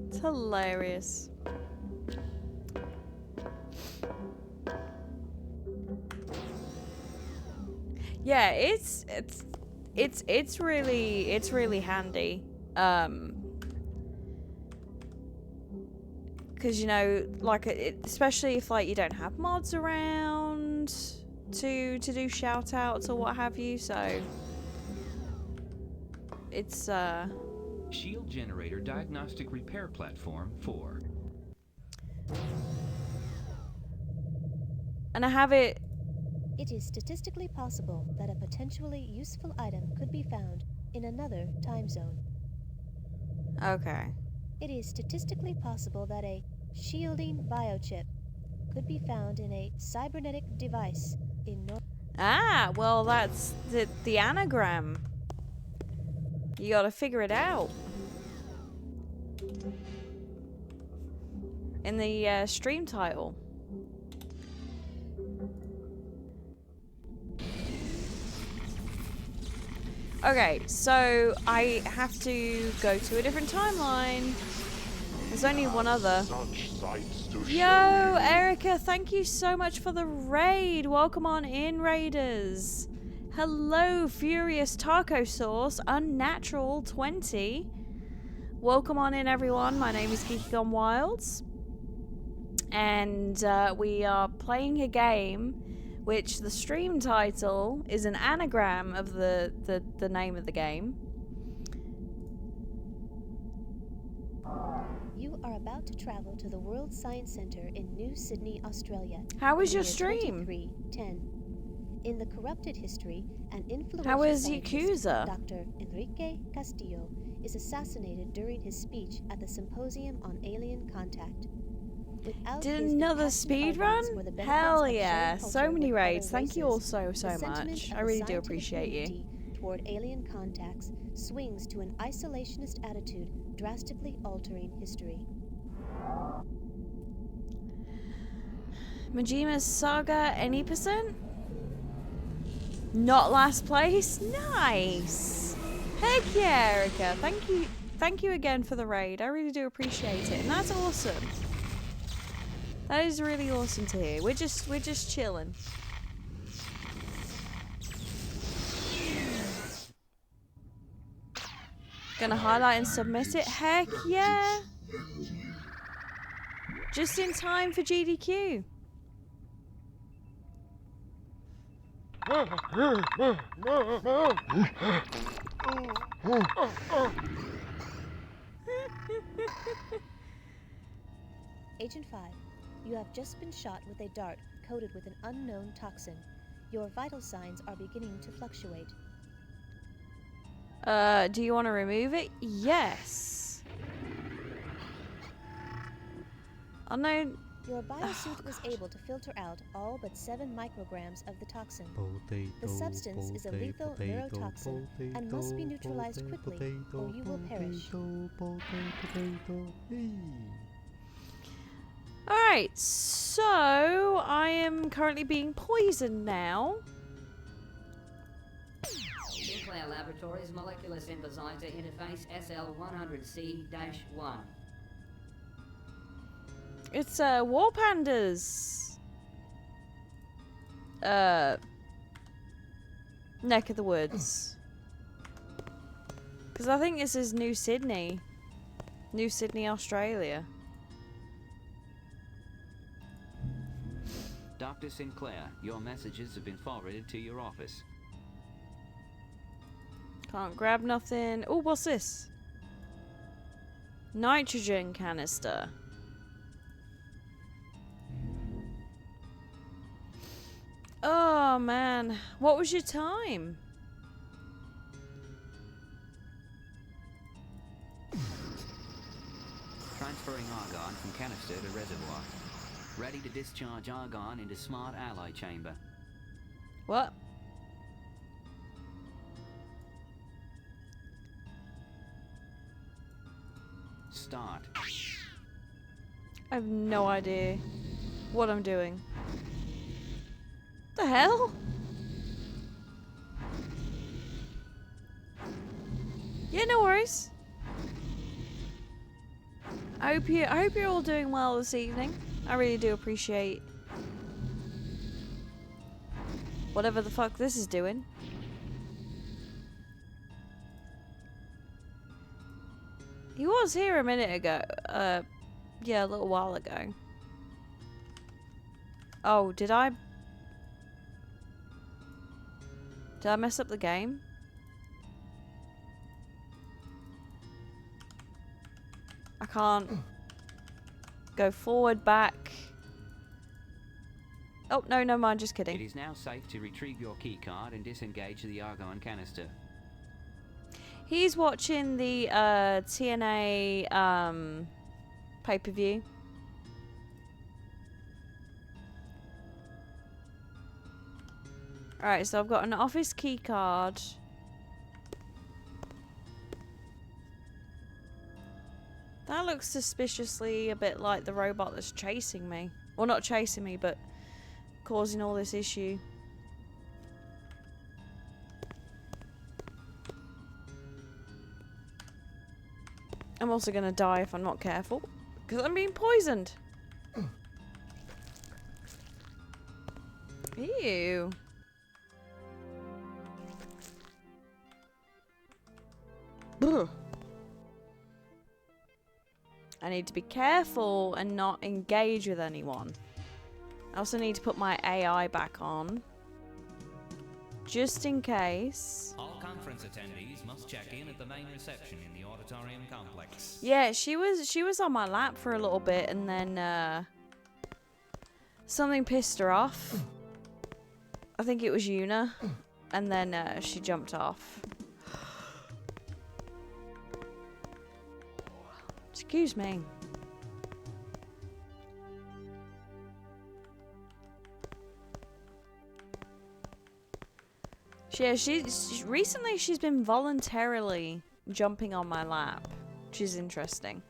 It's hilarious. Yeah, it's really handy. Because, you know, like, especially if, like, you don't have mods around to do shout-outs or what have you, so... It's, Shield Generator Diagnostic Repair Platform 4. And I have it... It is statistically possible that a potentially useful item could be found in another time zone. Okay. It is statistically possible that a shielding biochip could be found in a cybernetic device in North... Ah, well, that's the anagram. You gotta figure it out. In the stream title. Okay, so I have to go to a different timeline. There's only one other. Yo, Erica, thank you so much for the raid. Welcome on in, raiders. Hello, Furious Taco Sauce, Unnatural 20. Welcome on in, everyone. My name is Geeky Gone Wilds. And we are playing a game which the stream title is an anagram of the name of the game. You are about to travel to the World Science Centre in New Sydney, Australia. How was your stream? 2310. In the corrupted history, an influential How is scientist, Yakuza? Dr. Enrique Castillo, is assassinated during his speech at the Symposium on Alien Contact. Did another speed run? Hell yeah! So many raids. Thank you all so much. I really do appreciate you. Toward alien contacts swings to an isolationist attitude, drastically altering history. Majima's Saga, any percent? Not last place? Nice! Heck yeah, Erica. Thank you again for the raid. I really do appreciate it. And that's awesome. That is really awesome to hear. We're just chilling. Gonna highlight and submit it? Heck yeah! Just in time for GDQ. Agent 5, you have just been shot with a dart coated with an unknown toxin. Your vital signs are beginning to fluctuate. Do you want to remove it? Yes. Oh no. Your biosuit was able to filter out all but 7 micrograms of the toxin. The substance is a lethal neurotoxin and must be neutralized quickly or you will perish. Alright, so I am currently being poisoned now. Sinclair Laboratories Molecular Synthesizer Interface SL100C-1. It's War Pandas. neck of the woods. Because I think this is New Sydney. New Sydney, Australia. Dr. Sinclair, your messages have been forwarded to your office. Can't grab nothing. Oh, what's this? Nitrogen canister. Oh, man. What was your time? Transferring argon from canister to reservoir. Ready to discharge argon into smart ally chamber. What? Start. I have no idea what I'm doing. The hell? Yeah, no worries. I hope you're all doing well this evening. I really do appreciate whatever the fuck this is doing. He was here a minute ago. Yeah, a little while ago. Oh, did I mess up the game? I can't go forward, back. Oh, no, never mind, just kidding. It is now safe to retrieve your keycard and disengage the argon canister. He's watching the TNA pay-per-view. Alright, so I've got an office keycard. That looks suspiciously a bit like the robot that's chasing me. Well, not chasing me, but causing all this issue. I'm also gonna die if I'm not careful, because I'm being poisoned. Ew. Ugh. I need to be careful and not engage with anyone. I also need to put my AI back on, just in case. All conference attendees must check in at the main reception in the auditorium complex. Yeah, she was on my lap for a little bit, and then something pissed her off. I think it was Una, and then she jumped off. Excuse me. Yeah, recently she's been voluntarily jumping on my lap, which is interesting.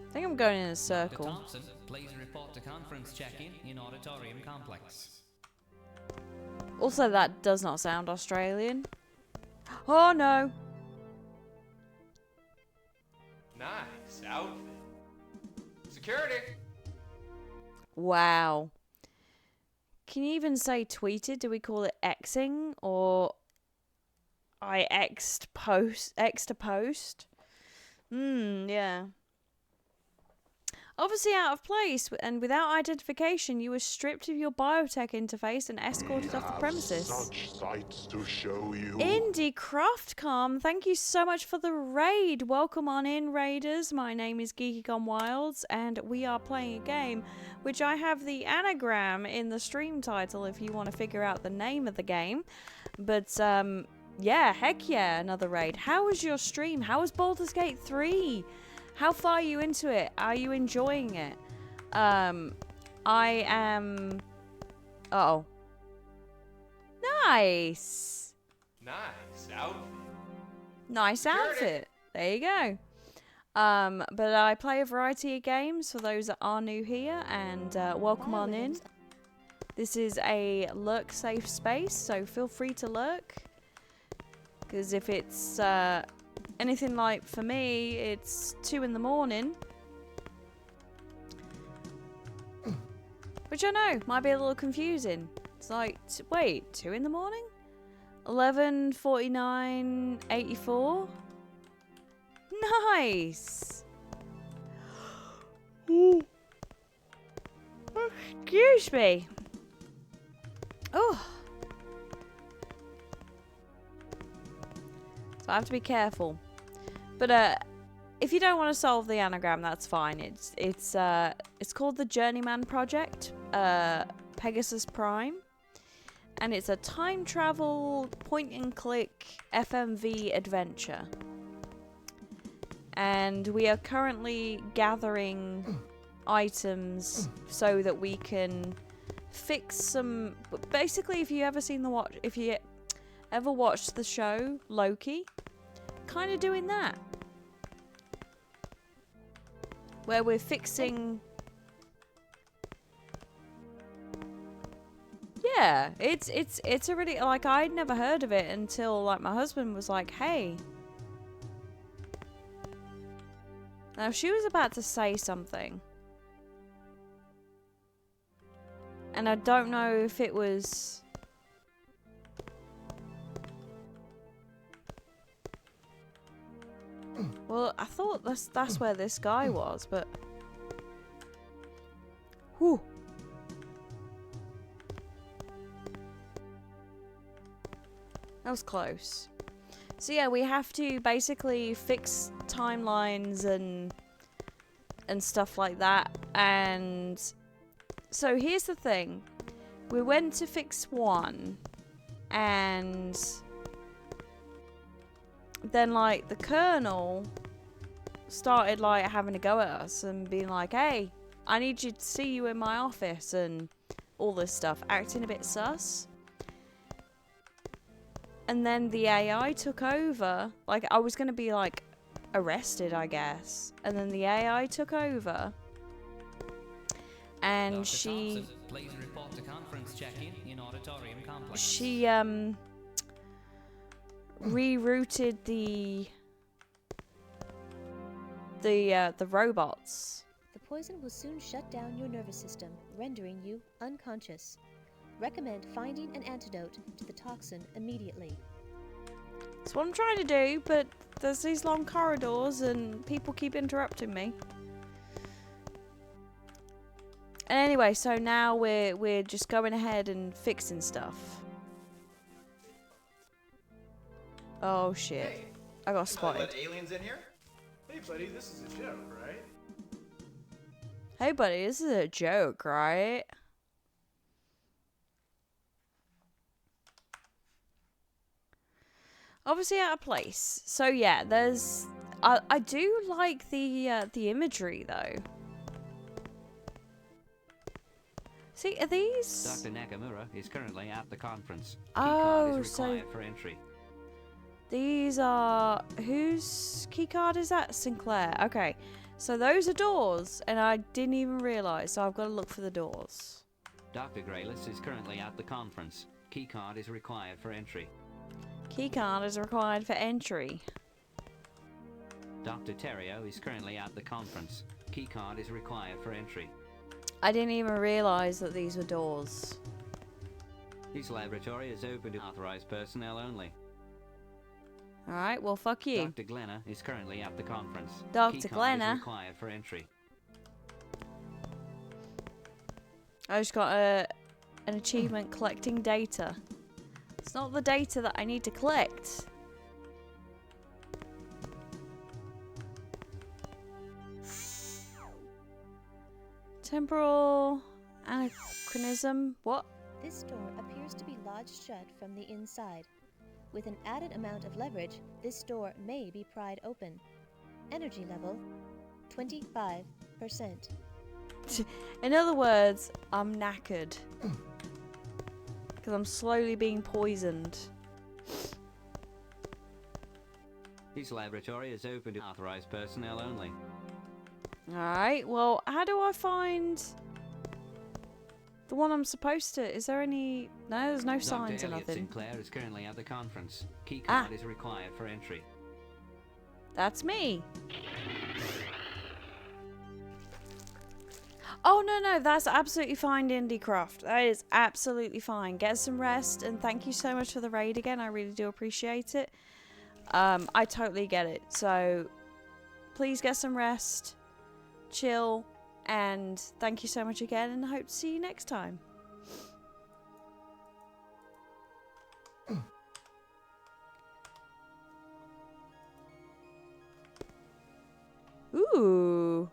I think I'm going in a circle. Dr. Thompson, please report to conference check-in in auditorium complex. Also, that does not sound Australian. Oh no! Nice outfit. Security. Wow. Can you even say tweeted? Do we call it Xing or I X'd post? X to post? Yeah. Obviously out of place and without identification, you were stripped of your biotech interface and escorted off the premises. Such sights to show you. Indie Craftcom, thank you so much for the raid. Welcome on in, raiders. My name is Geeky Gone Wilds, and we are playing a game which I have the anagram in the stream title if you want to figure out the name of the game. But yeah, heck yeah, another raid. How was your stream? How was Baldur's Gate 3? How far are you into it? Are you enjoying it? I am... Uh-oh. Nice! Nice outfit. Nice outfit. There you go. But I play a variety of games for those that are new here, and welcome on in. This is a lurk safe space, so feel free to lurk. Because if it's anything like, for me, it's 2 in the morning. Which I know, might be a little confusing. It's like, wait, 2 in the morning? 11:49:84. Nice. Ooh. Excuse me. Oh. So I have to be careful. But if you don't want to solve the anagram, that's fine. It's called the Journeyman Project, Pegasus Prime. And it's a time travel point and click FMV adventure. And we are currently gathering items so that we can fix some. Basically, if you ever watched the show Loki, kind of doing that, where we're fixing. Yeah, it's a really, like, I'd never heard of it until, like, my husband was like, hey. Now, she was about to say something. And I don't know if it was... Well, I thought that's where this guy was, but... Whew. That was close. So yeah, we have to basically fix timelines and stuff like that. And so here's the thing. We went to fix one, and then, like, the colonel started, like, having a go at us and being like, hey, I need you to see you in my office and all this stuff, acting a bit sus. And then the AI took over. Like, I was going to be, like, arrested, I guess. And then the AI took over. And Dr. she... Thompson, please report to conference check-in in auditorium complex. She, rerouted the robots. The poison will soon shut down your nervous system, rendering you unconscious. Recommend finding an antidote to the toxin immediately. That's what I'm trying to do, but there's these long corridors and people keep interrupting me. And anyway, so now we're just going ahead and fixing stuff. Oh shit. Hey, I got spotted. Let aliens in here? Hey buddy, this is a joke, right? Hey buddy, this is a joke, right? Obviously out of place. So yeah, there's... I do like the imagery, though. See, are these... Dr. Nakamura is currently at the conference. Oh, Keycard is so... required for entry. These are... Whose keycard is that? Sinclair. Okay. So those are doors, and I didn't even realise, so I've got to look for the doors. Dr. Graylis is currently at the conference. Keycard is required for entry. Keycard is required for entry. Dr. Terrio is currently at the conference. Keycard is required for entry. I didn't even realise that these were doors. His laboratory is open to authorized personnel only. Alright, well, fuck you. Dr. Glenna is currently at the conference. Dr. Keycard Glenna? is required for entry. I just got an achievement collecting data. It's not the data that I need to collect. Temporal anachronism. What? This door appears to be lodged shut from the inside. With an added amount of leverage, this door may be pried open. Energy level, 25%. In other words, I'm knackered. Because I'm slowly being poisoned. His laboratory is open to authorized personnel only. Alright, well, how do I find the one I'm supposed to? Is there any... No, there's no signs Dr. or Elliot nothing. Sinclair is currently at the conference. Keycard is required for entry. That's me. Oh, no, that's absolutely fine, Indycroft. That is absolutely fine. Get some rest, and thank you so much for the raid again. I really do appreciate it. I totally get it. So, please get some rest, chill, and thank you so much again, and I hope to see you next time. Ooh.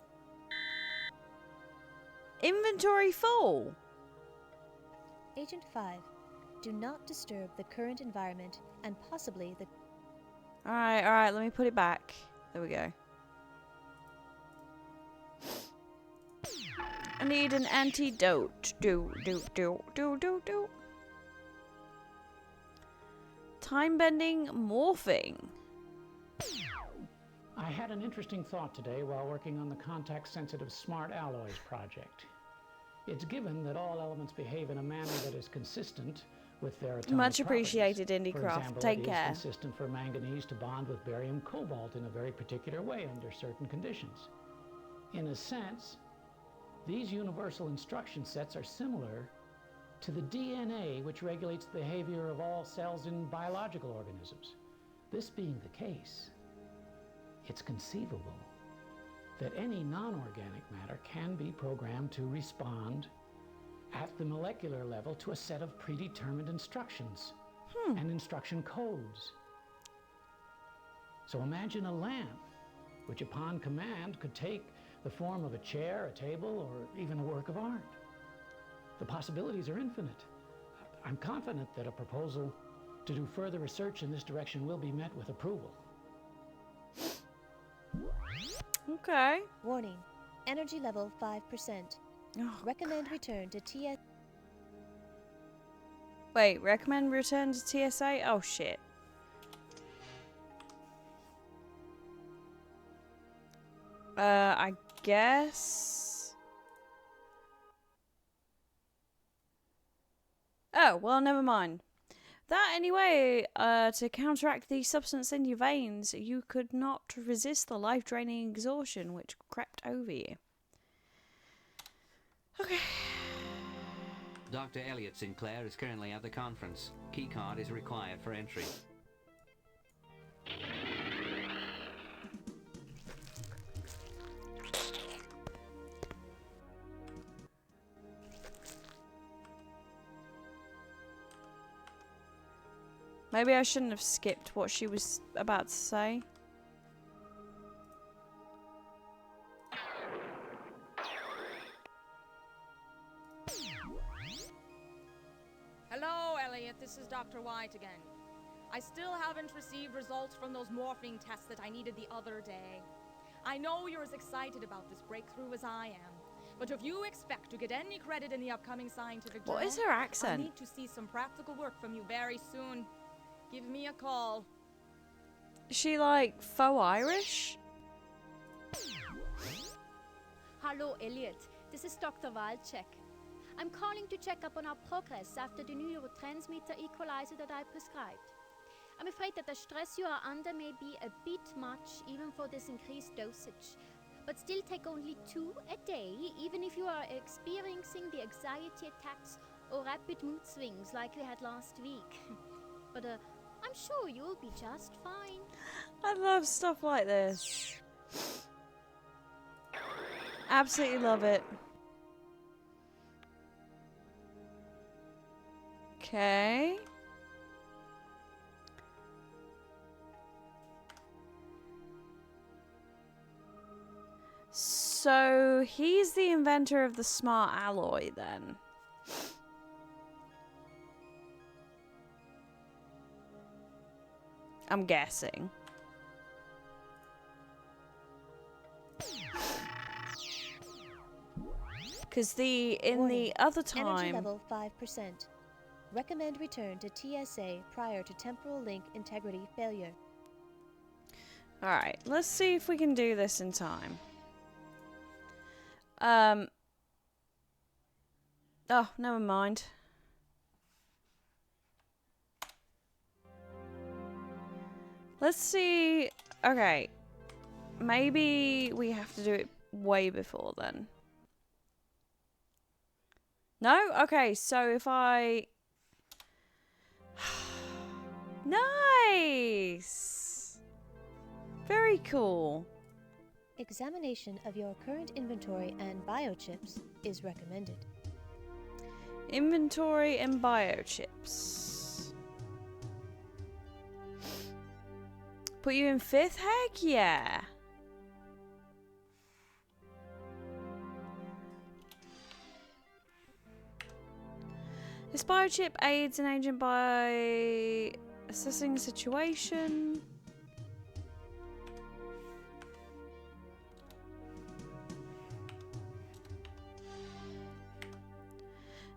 Inventory full. Agent 5, do not disturb the current environment and possibly the... Alright, let me put it back. There we go. I need an antidote. Do. Time-bending morphing. I had an interesting thought today while working on the contact-sensitive smart alloys project. It's given that all elements behave in a manner that is consistent with their atomic Much appreciated, properties. Indycroft. For example, Take it care. is consistent for manganese to bond with barium cobalt in a very particular way under certain conditions. In a sense, these universal instruction sets are similar to the DNA which regulates the behavior of all cells in biological organisms. This being the case, it's conceivable that any non-organic matter can be programmed to respond at the molecular level to a set of predetermined instructions and instruction codes. So imagine a lamp, which upon command could take the form of a chair, a table, or even a work of art. The possibilities are infinite. I'm confident that a proposal to do further research in this direction will be met with approval. Okay. Warning, energy level 5%. Recommend return to TS... Wait, recommend return to TSA? Oh, shit. I guess... Oh, well, never mind. That, anyway, to counteract the substance in your veins, you could not resist the life-draining exhaustion which crept over you. Okay. Dr. Elliot Sinclair is currently at the conference. Keycard is required for entry. Maybe I shouldn't have skipped what she was about to say. Hello, Elliot. This is Dr. White again. I still haven't received results from those morphing tests that I needed the other day. I know you're as excited about this breakthrough as I am, but if you expect to get any credit in the upcoming scientific journal, What is her accent? I need to see some practical work from you very soon. Give me a call. Is she like faux Irish? Hello, Elliot. This is Dr. Walczek. I'm calling to check up on our progress after the neurotransmitter equalizer that I prescribed. I'm afraid that the stress you are under may be a bit much even for this increased dosage. But still take only 2 a day, even if you are experiencing the anxiety attacks or rapid mood swings like we had last week. But I'm sure you'll be just fine. I love stuff like this. Absolutely love it. Okay. So he's the inventor of the smart alloy then. I'm guessing. Because in the other time... Energy level 5%. Recommend return to TSA prior to temporal link integrity failure. Alright, let's see if we can do this in time. Oh, never mind. Let's see... Okay, Maybe we have to do it way before then. No? Okay, so if I... Nice! Very cool. Examination of your current inventory and biochips is recommended. Inventory and biochips. Put you in 5th? Heck yeah! This biochip aids an agent by assessing a situation.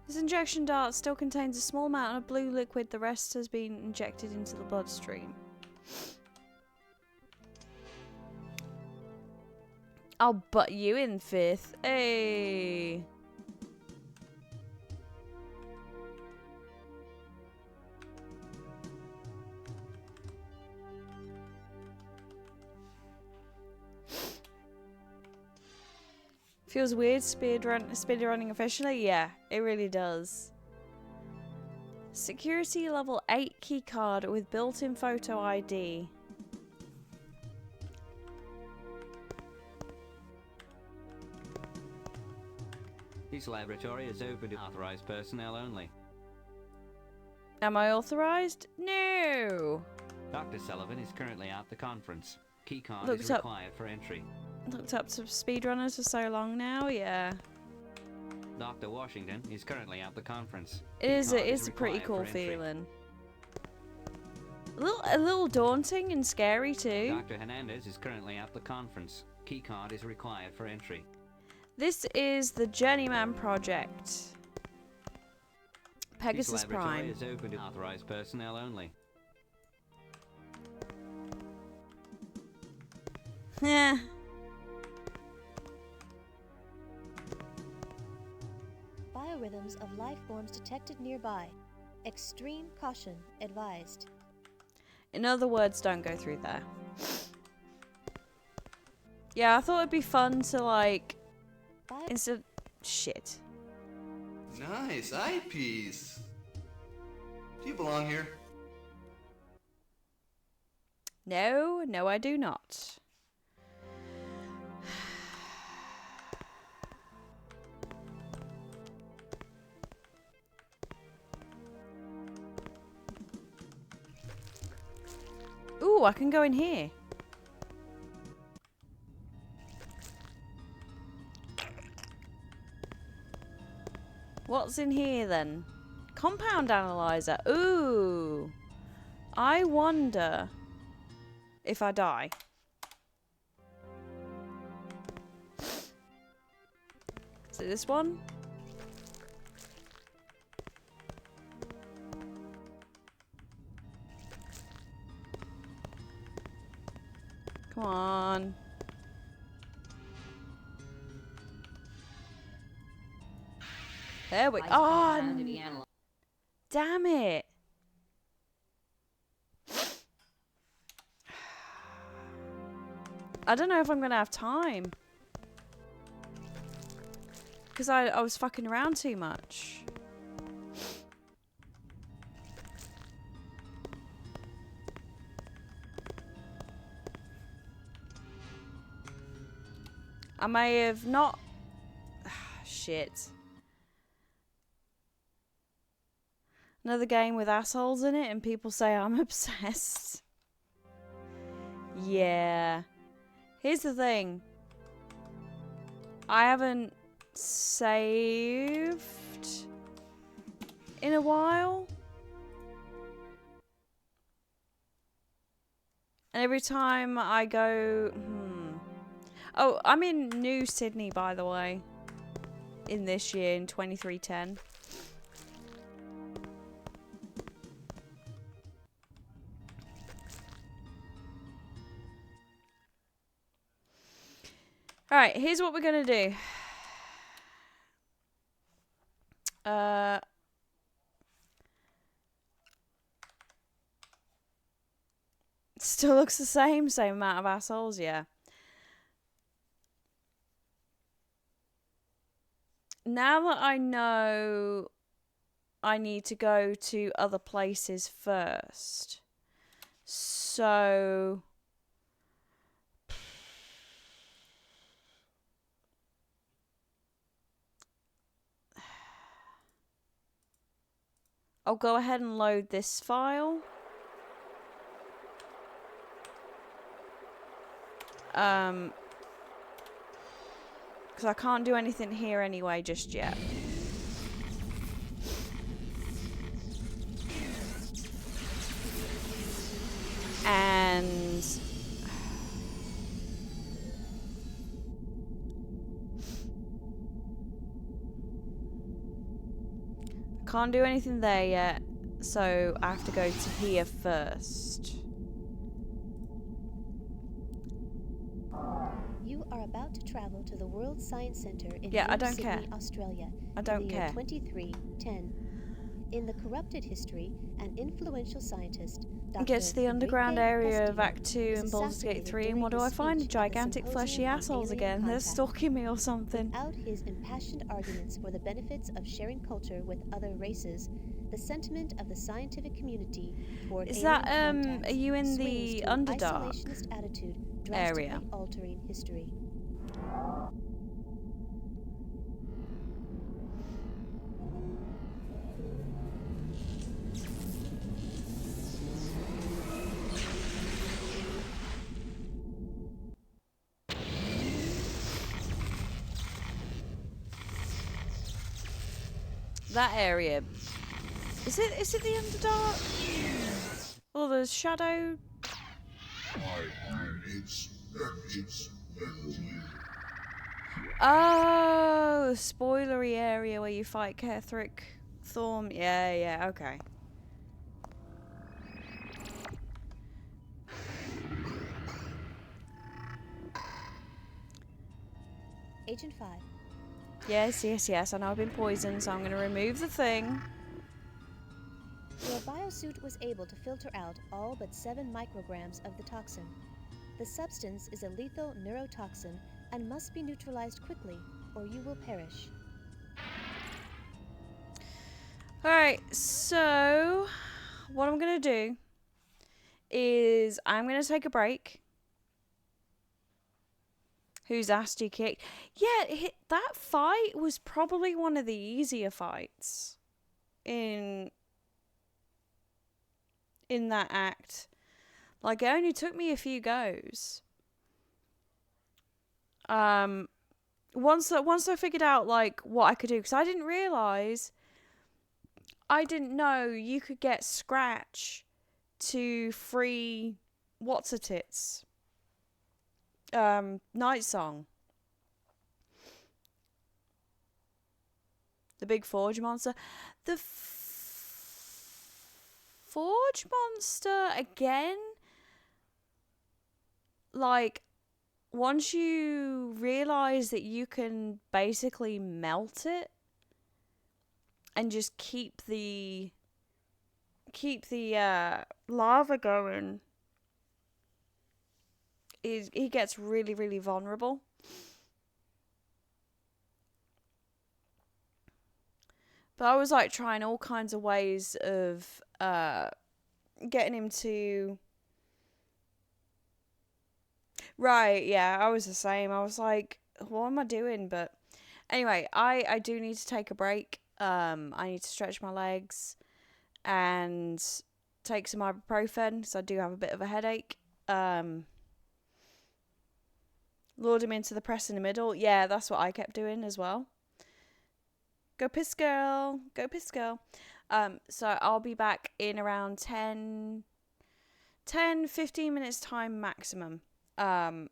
This injection dart still contains a small amount of blue liquid. The rest has been injected into the bloodstream. I'll butt you in 5th. Hey. Feels weird speedrunning officially? Yeah, it really does. Security level 8 keycard with built-in photo ID. This laboratory is open to authorized personnel only. Am I authorized? No. Dr. Sullivan is currently at the conference. Keycard Looked is up- required for entry. Looked up to speedrunners for so long now, yeah. Dr. Washington is currently at the conference. It is Keycard a pretty required cool for entry. feeling. A little daunting and scary too. Dr. Hernandez is currently at the conference. Keycard is required for entry. This is the Journeyman project. This Pegasus laboratory Prime. is open to authorized personnel only. Yeah. Biorhythms of life forms detected nearby. Extreme caution advised. In other words, don't go through there. Yeah, I thought it'd be fun to like instead shit. Nice eyepiece. Do you belong here? No, no I do not. Ooh, I can go in here. What's in here then? Compound analyzer. Ooh. I wonder if I die. Is it this one? Come on. There we go. Oh, damn it. I don't know if I'm going to have time. Because I was fucking around too much. I may have not... Shit. Another game with assholes in it and people say I'm obsessed. Yeah. Here's the thing. I haven't saved in a while. And every time I go... Oh, I'm in New Sydney, by the way. In this year, in 2310. Alright, here's what we're going to do. Still looks the same amount of assholes, yeah. now that I know I need to go to other places first. So I'll go ahead and load this file. Because I can't do anything here anyway just yet. And I can't do anything there yet, so I have to go to here first. You are about to travel to the World Science Center in I New don't Sydney, care. Australia. I don't in the year care. 2310. In the corrupted history, an influential scientist, Dr. Get to the underground area of Act 2 and was Baldur's Gate assassinated 3, and during what do his I find? speech at the Gigantic fleshy Symposium on assholes Alien again. They're Contact. stalking me or something. Without his impassioned arguments for the benefits of sharing culture with other races, the sentiment of the scientific community toward Is alien that, contacts are you in swings the to an Underdark isolationist attitude, drastically area? altering history. That area. Is it the Underdark? Or the Shadow? Oh, spoilery area where you fight Ketheric Thorm. Yeah, okay. Agent 5. Yes. I know I've been poisoned, so I'm going to remove the thing. Your biosuit was able to filter out all but 7 micrograms of the toxin. The substance is a lethal neurotoxin and must be neutralized quickly, or you will perish. Alright, so what I'm going to do is I'm going to take a break. Who's asked you kicked? Yeah, that fight was probably one of the easier fights in that act. Like, it only took me a few goes. Once I figured out like what I could do, because I didn't know you could get Scratch to free what's-a-tits. Night Song. The big Forge monster. The Forge monster, again, like, once you realize that you can basically melt it and just keep the lava going, he gets really, really vulnerable. But I was like trying all kinds of ways of getting him to... Right, yeah, I was the same. I was like, what am I doing? But anyway, I do need to take a break. I need to stretch my legs and take some ibuprofen, because I do have a bit of a headache. Lured him into the press in the middle. Yeah, that's what I kept doing as well. Go piss, girl. Go piss, girl. So I'll be back in around 10, 15 minutes time maximum. But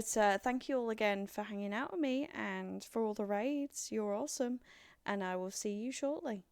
thank you all again for hanging out with me and for all the raids. You're awesome. And I will see you shortly.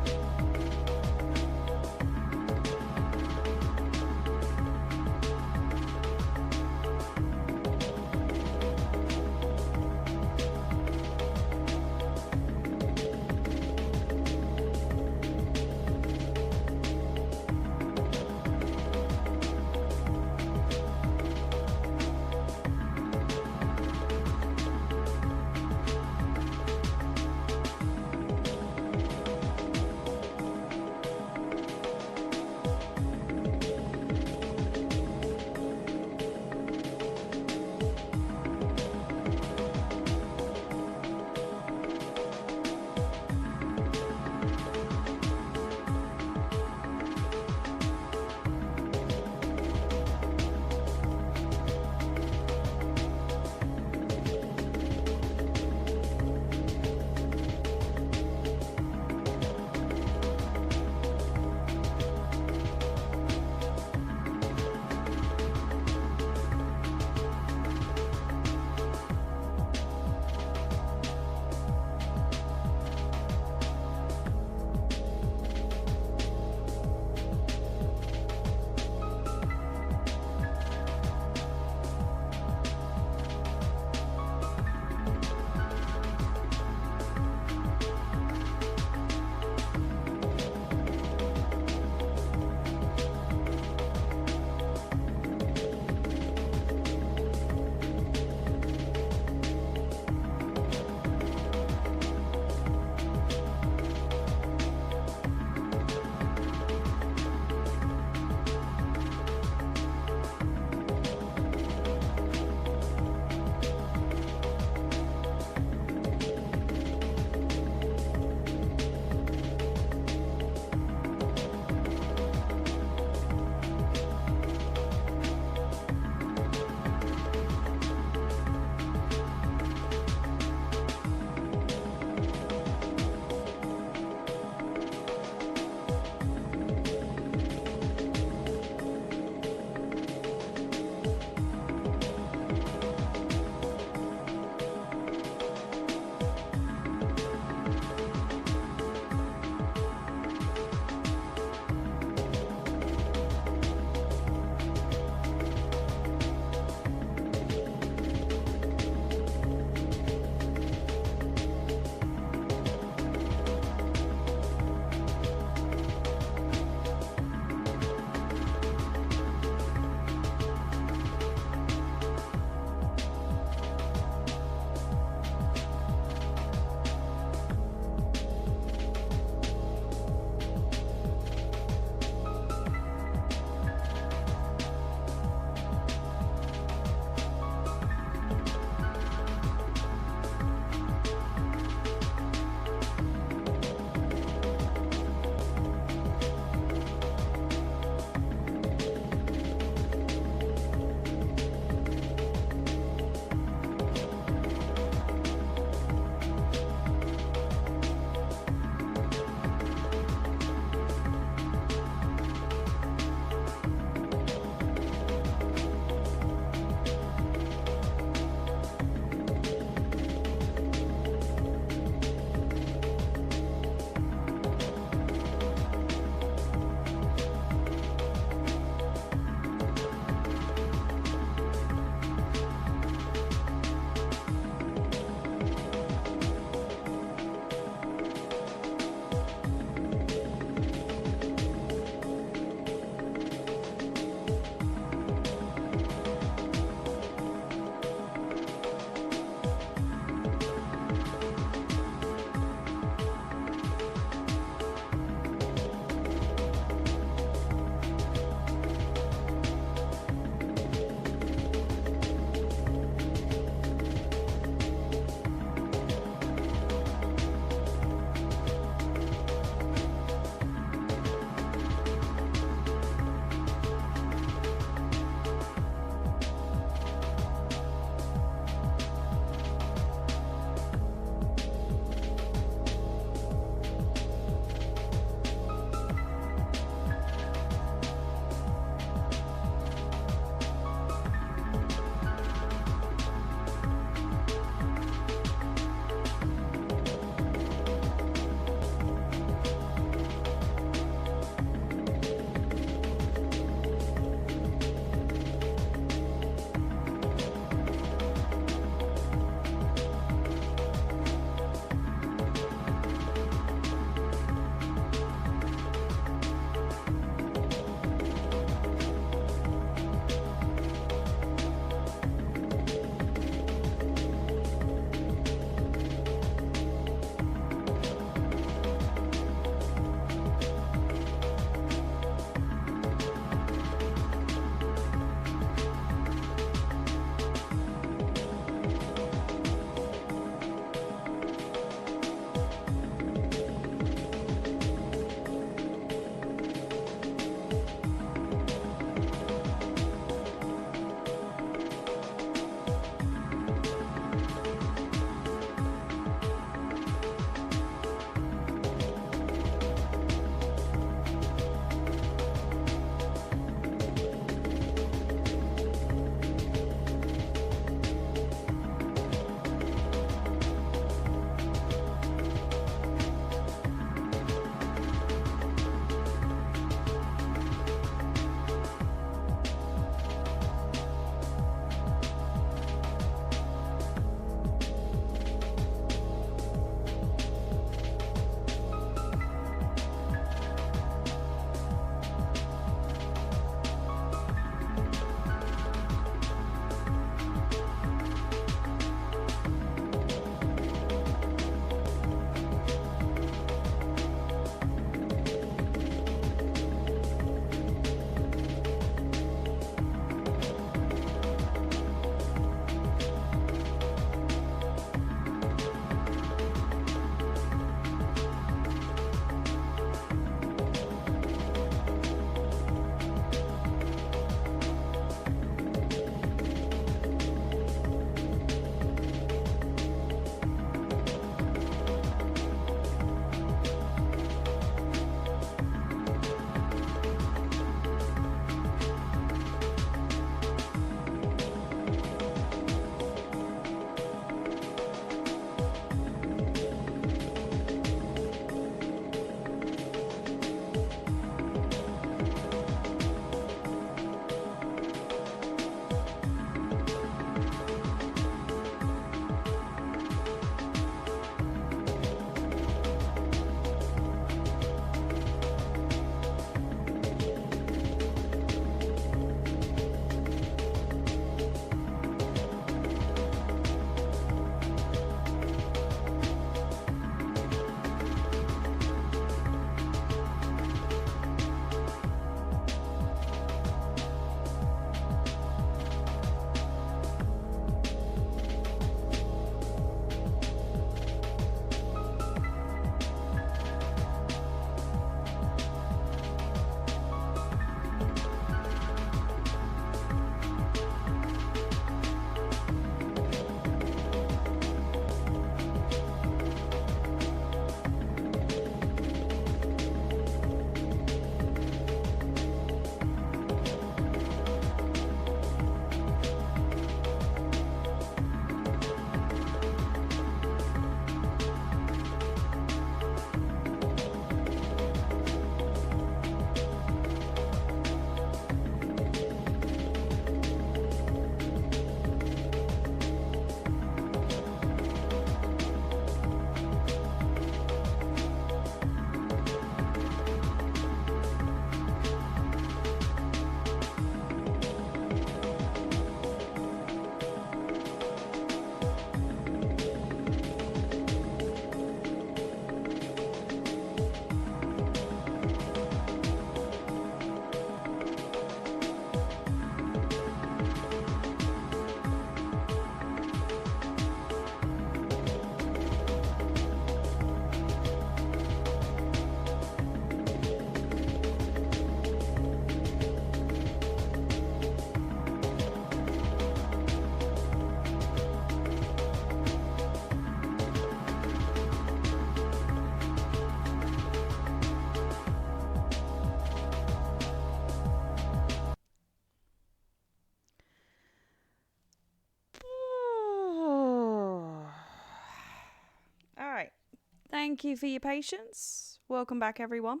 thank you for your patience. Welcome back, everyone.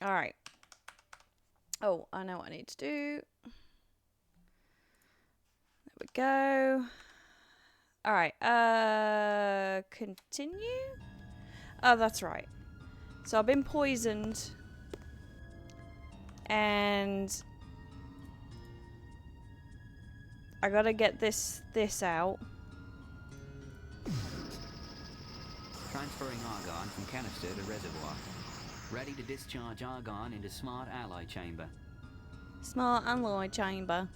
All right. Oh, I know what I need to do. There we go. All right. Continue. Oh, that's right. So I've been poisoned. And I gotta get this out. Transferring argon from canister to reservoir. Ready to discharge argon into smart alloy chamber. Smart alloy chamber.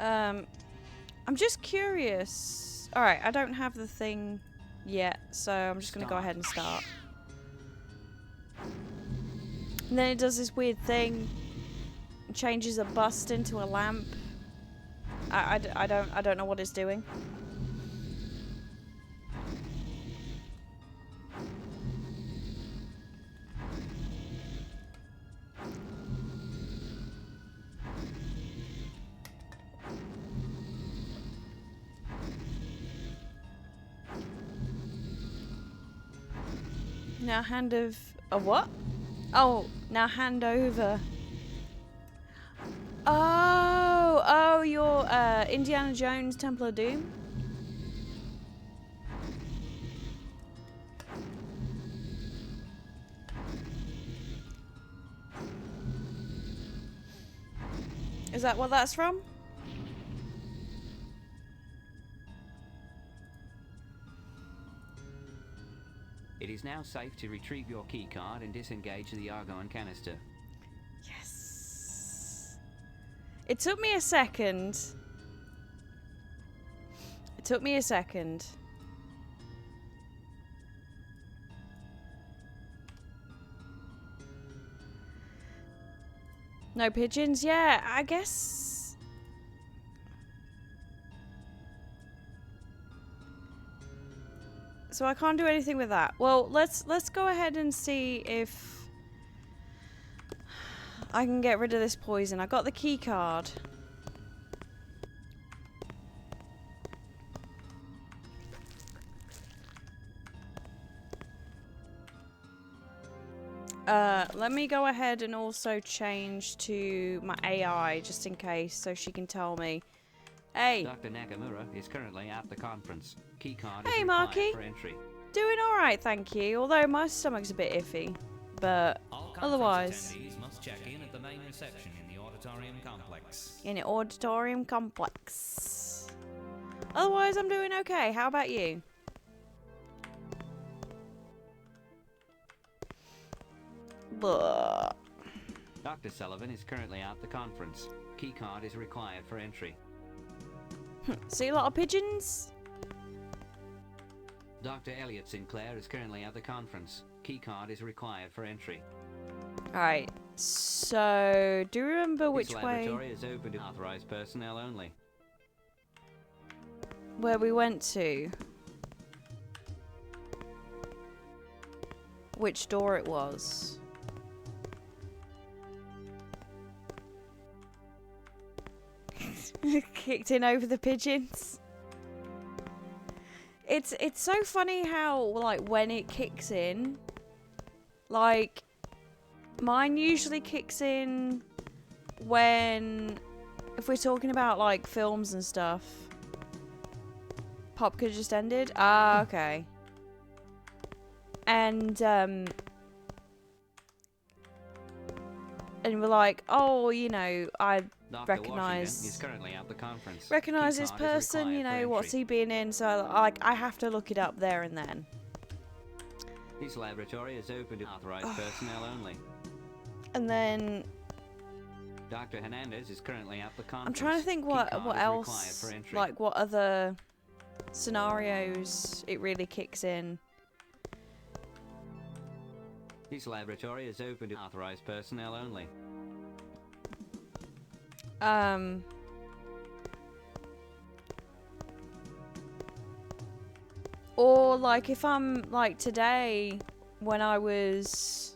I'm just curious. Alright, I don't have the thing yet, so I'm just gonna go ahead and start. And then it does this weird thing. It changes a bust into a lamp. I don't know what it's doing. Now hand of a what? Oh, now hand over. Oh, you're Indiana Jones, Temple of Doom. Is that what that's from? It is now safe to retrieve your keycard and disengage the argon canister. Yes. It took me a second. It took me a second. No pigeons? Yeah, I guess. So I can't do anything with that. Well, let's go ahead and see if I can get rid of this poison. I got the key card. Let me go ahead and also change to my AI just in case, so she can tell me. Hey. Dr. Nakamura is currently at the conference. Keycard Hey, is Marky. required for entry. Doing alright, thank you. Although my stomach's a bit iffy. But otherwise. Attendees must check in at the main reception in the auditorium complex. In the auditorium complex. Otherwise, I'm doing okay. How about you? Blah. Dr. Sullivan is currently at the conference. Keycard is required for entry. See a lot of pigeons? Dr. Elliot Sinclair is currently at the conference. Keycard is required for entry. Alright, so do you remember which This way laboratory is open to authorized personnel only. where we went to? Which door it was? Kicked in over the pigeons. It's so funny how, like, when it kicks in, like, mine usually kicks in when, if we're talking about, like, films and stuff. Popka just ended? Ah, okay. And we're like, oh, you know, I recognise this person, you know, what's he been in, so like I have to look it up there and then. This laboratory is open to authorized personnel only. And then Dr. Hernandez is currently at the conference. I'm trying to think what Keycard is else, required for entry. like what other scenarios it really kicks in. This laboratory is open to authorized personnel only. Or like if I'm like today when I was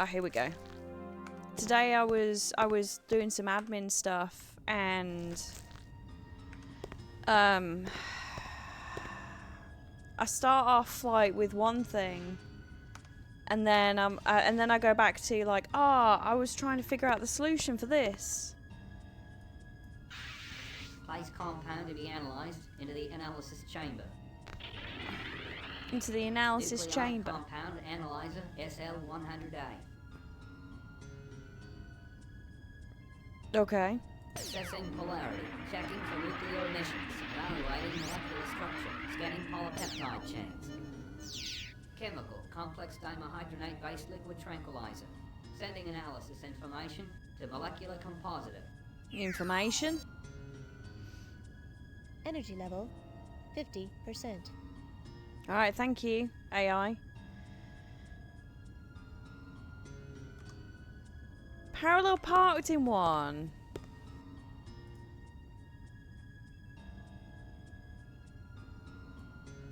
here we go. Today I was doing some admin stuff and I I start off like with one thing, and then I go back to like, I was trying to figure out the solution for this. Place compound to be analysed into the analysis chamber. Into the analysis Nuclei chamber. Compound analyzer SL100A. Okay. Assessing polarity, checking for nuclear emissions, evaluating molecular structure, scanning polypeptide chains. Chemical, complex dihydrogenate-based liquid tranquilizer. Sending analysis information to molecular compositor. Information. Energy level 50%. Alright, thank you, AI. Parallel parting one.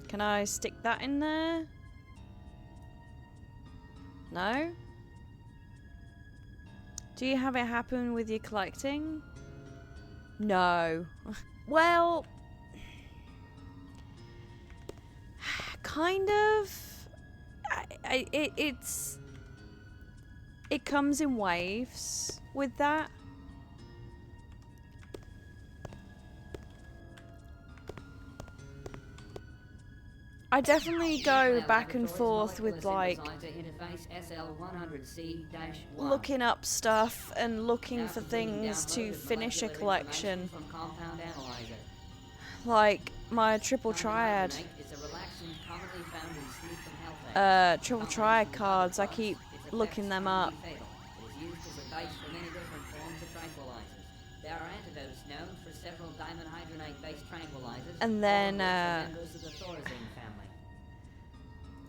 Can I stick that in there? No? Do you have it happen with your collecting? No. Well, kind of. It comes in waves with that. I definitely go back and forth with like looking up stuff and looking for things to finish a collection. Like my triple triad. Triple triad cards, I keep looking them up. And then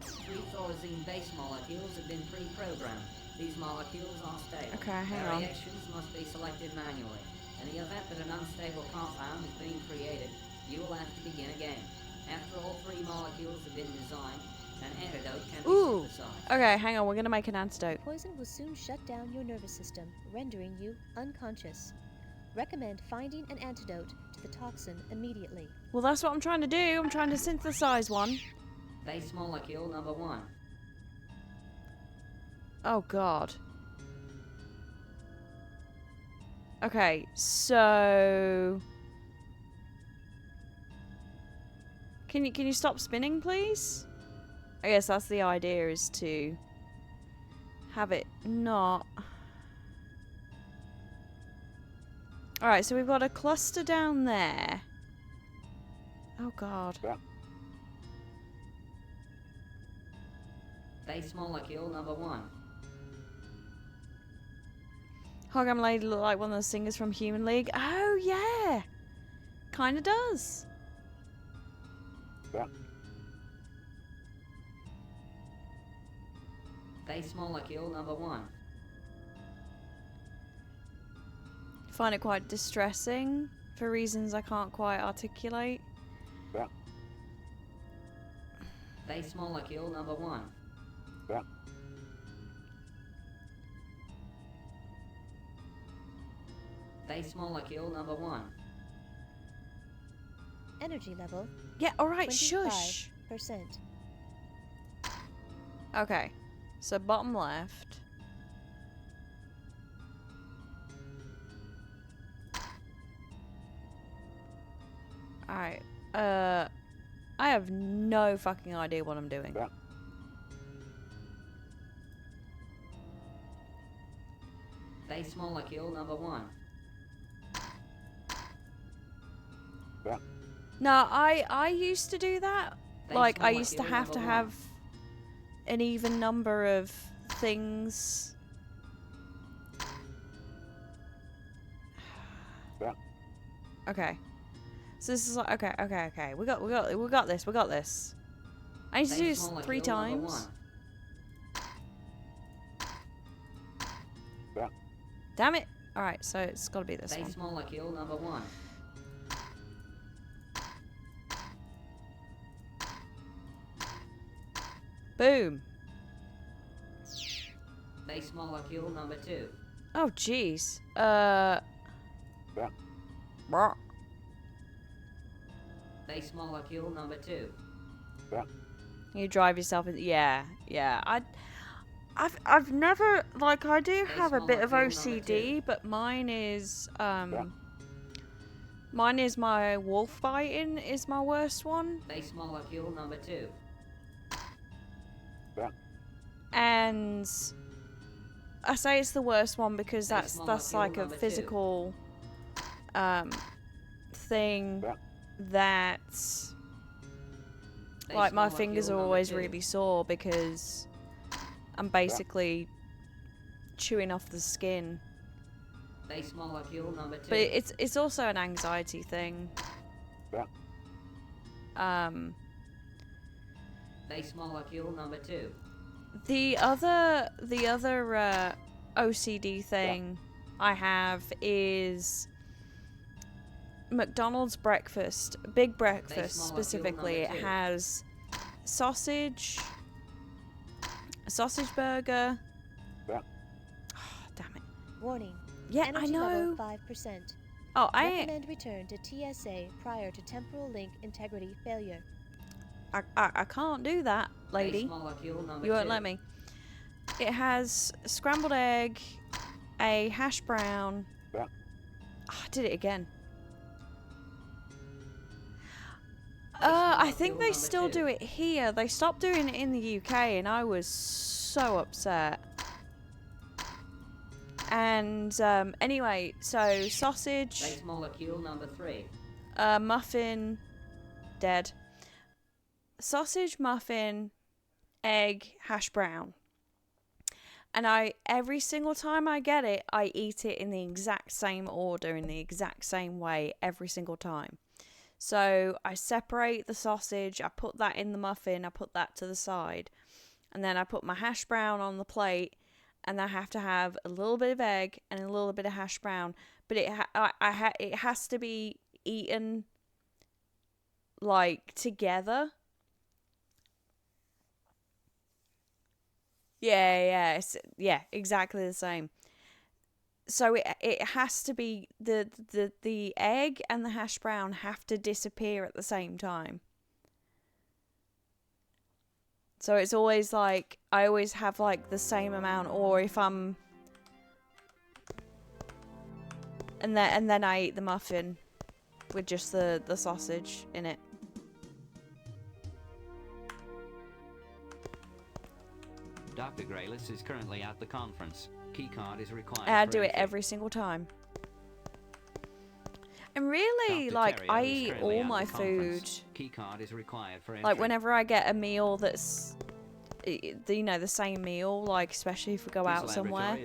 Three thorazine base molecules have been pre-programmed. These molecules are stable. Okay, hang on. Variations must be selected manually. In the event that an unstable compound is being created, you will have to begin again. After all three molecules have been designed, an antidote can be synthesized. Okay, hang on, we're gonna make an antidote. Poison will soon shut down your nervous system, rendering you unconscious. Recommend finding an antidote to the toxin immediately. Well, that's what I'm trying to do. I'm trying to synthesize one. Base molecule number 1. Oh god. Okay, so can you stop spinning, please? I guess that's the idea, is to have it not. Alright, so we've got a cluster down there. Oh god. Base molecule number 1. Hologram Lady look like one of the singers from Human League. Oh yeah, kind of does. Base molecule number 1. Find it quite distressing for reasons I can't quite articulate. Base molecule number 1. Base molecule number 1. Energy level. Yeah, alright, 25%. shush. Okay, so bottom left. Alright, I have no fucking idea what I'm doing. Base molecule number 1. No, I used to do that. Base Like, I used to molecule number have an even number of things. Okay. So this is like, okay. We got this. I need to do Base this 3 molecule number times. Damn it. Alright, so it's got to be this Base one. molecule number 1. Boom. Base molecule number 2. Oh, jeez. Base molecule number 2. You drive yourself in. Yeah, yeah. I've never, like, I do have a bit of OCD, but mine is my wolf biting is my worst one. Base molecule number 2. And I say it's the worst one because that's like a physical thing that, like, my fingers are always really sore because I'm basically chewing off the skin. Base molecule number 2. But it's also an anxiety thing. Base molecule number 2. The other OCD thing I have is McDonald's breakfast, big breakfast specifically. It has sausage, a sausage burger. Oh, damn it. Warning. Yeah, Energy I know. Level 5%. Oh, Recommend return to TSA prior to temporal link integrity failure. I can't do that, lady. You won't let me. It has a scrambled egg, a hash brown. Oh, I did it again. I think they still do it here. They stopped doing it in the UK, and I was so upset. And anyway, so sausage. Base molecule number 3. Muffin, dead. Sausage, muffin, egg, hash brown. And every single time I get it, I eat it in the exact same order, in the exact same way, every single time. So I separate the sausage, I put that in the muffin, I put that to the side. And then I put my hash brown on the plate, and I have to have a little bit of egg and a little bit of hash brown. But it has to be eaten, like, together. Yeah, exactly the same. So it has to be the egg and the hash brown have to disappear at the same time. So it's always like I always have like the same amount, or if I'm and then I eat the muffin with just the sausage in it. Dr. Graylis is currently at the conference. Keycard is required. And I do it every single time. And really, Dr. like, Terrio I is eat currently all at my the food. conference. Keycard is required for entry. Like, whenever I get a meal that's, you know, the same meal, like, especially if we go out somewhere,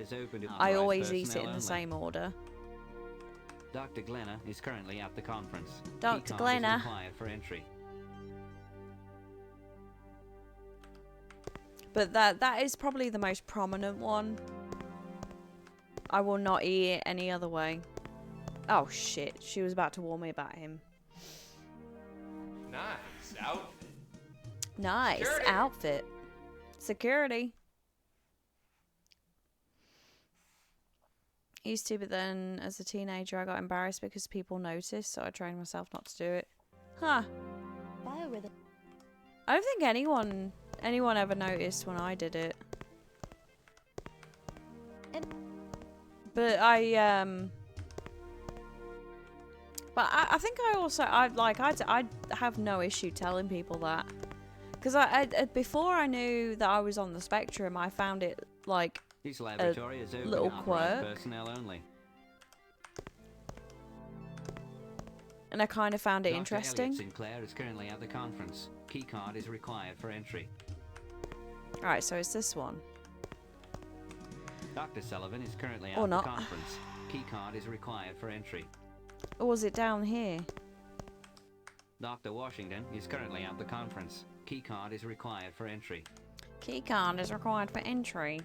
I always eat it in the same order. Dr. Glenna is currently at the conference. Dr. Keycard Glenna. is required for entry. But that is probably the most prominent one. I will not eat it any other way. Oh shit, she was about to warn me about him. Nice outfit. Nice Security. outfit. Security. Used to, but then as a teenager I got embarrassed because people noticed, so I trained myself not to do it. Huh. Biorhythm. I don't think anyone ever noticed when I did it. But I think I have no issue telling people that, because I before I knew that I was on the spectrum, I found it like This laboratory is open little to authorized quirk, personnel only. and I kind of found it Dr. interesting. Elliot Sinclair is currently at the conference. Keycard is required for entry. Alright, so it's this one. Dr. Sullivan is currently Or at not. the conference. Keycard is required for entry. Or was it down here? Dr. Washington is currently at the conference. Keycard is required for entry. Keycard is required for entry.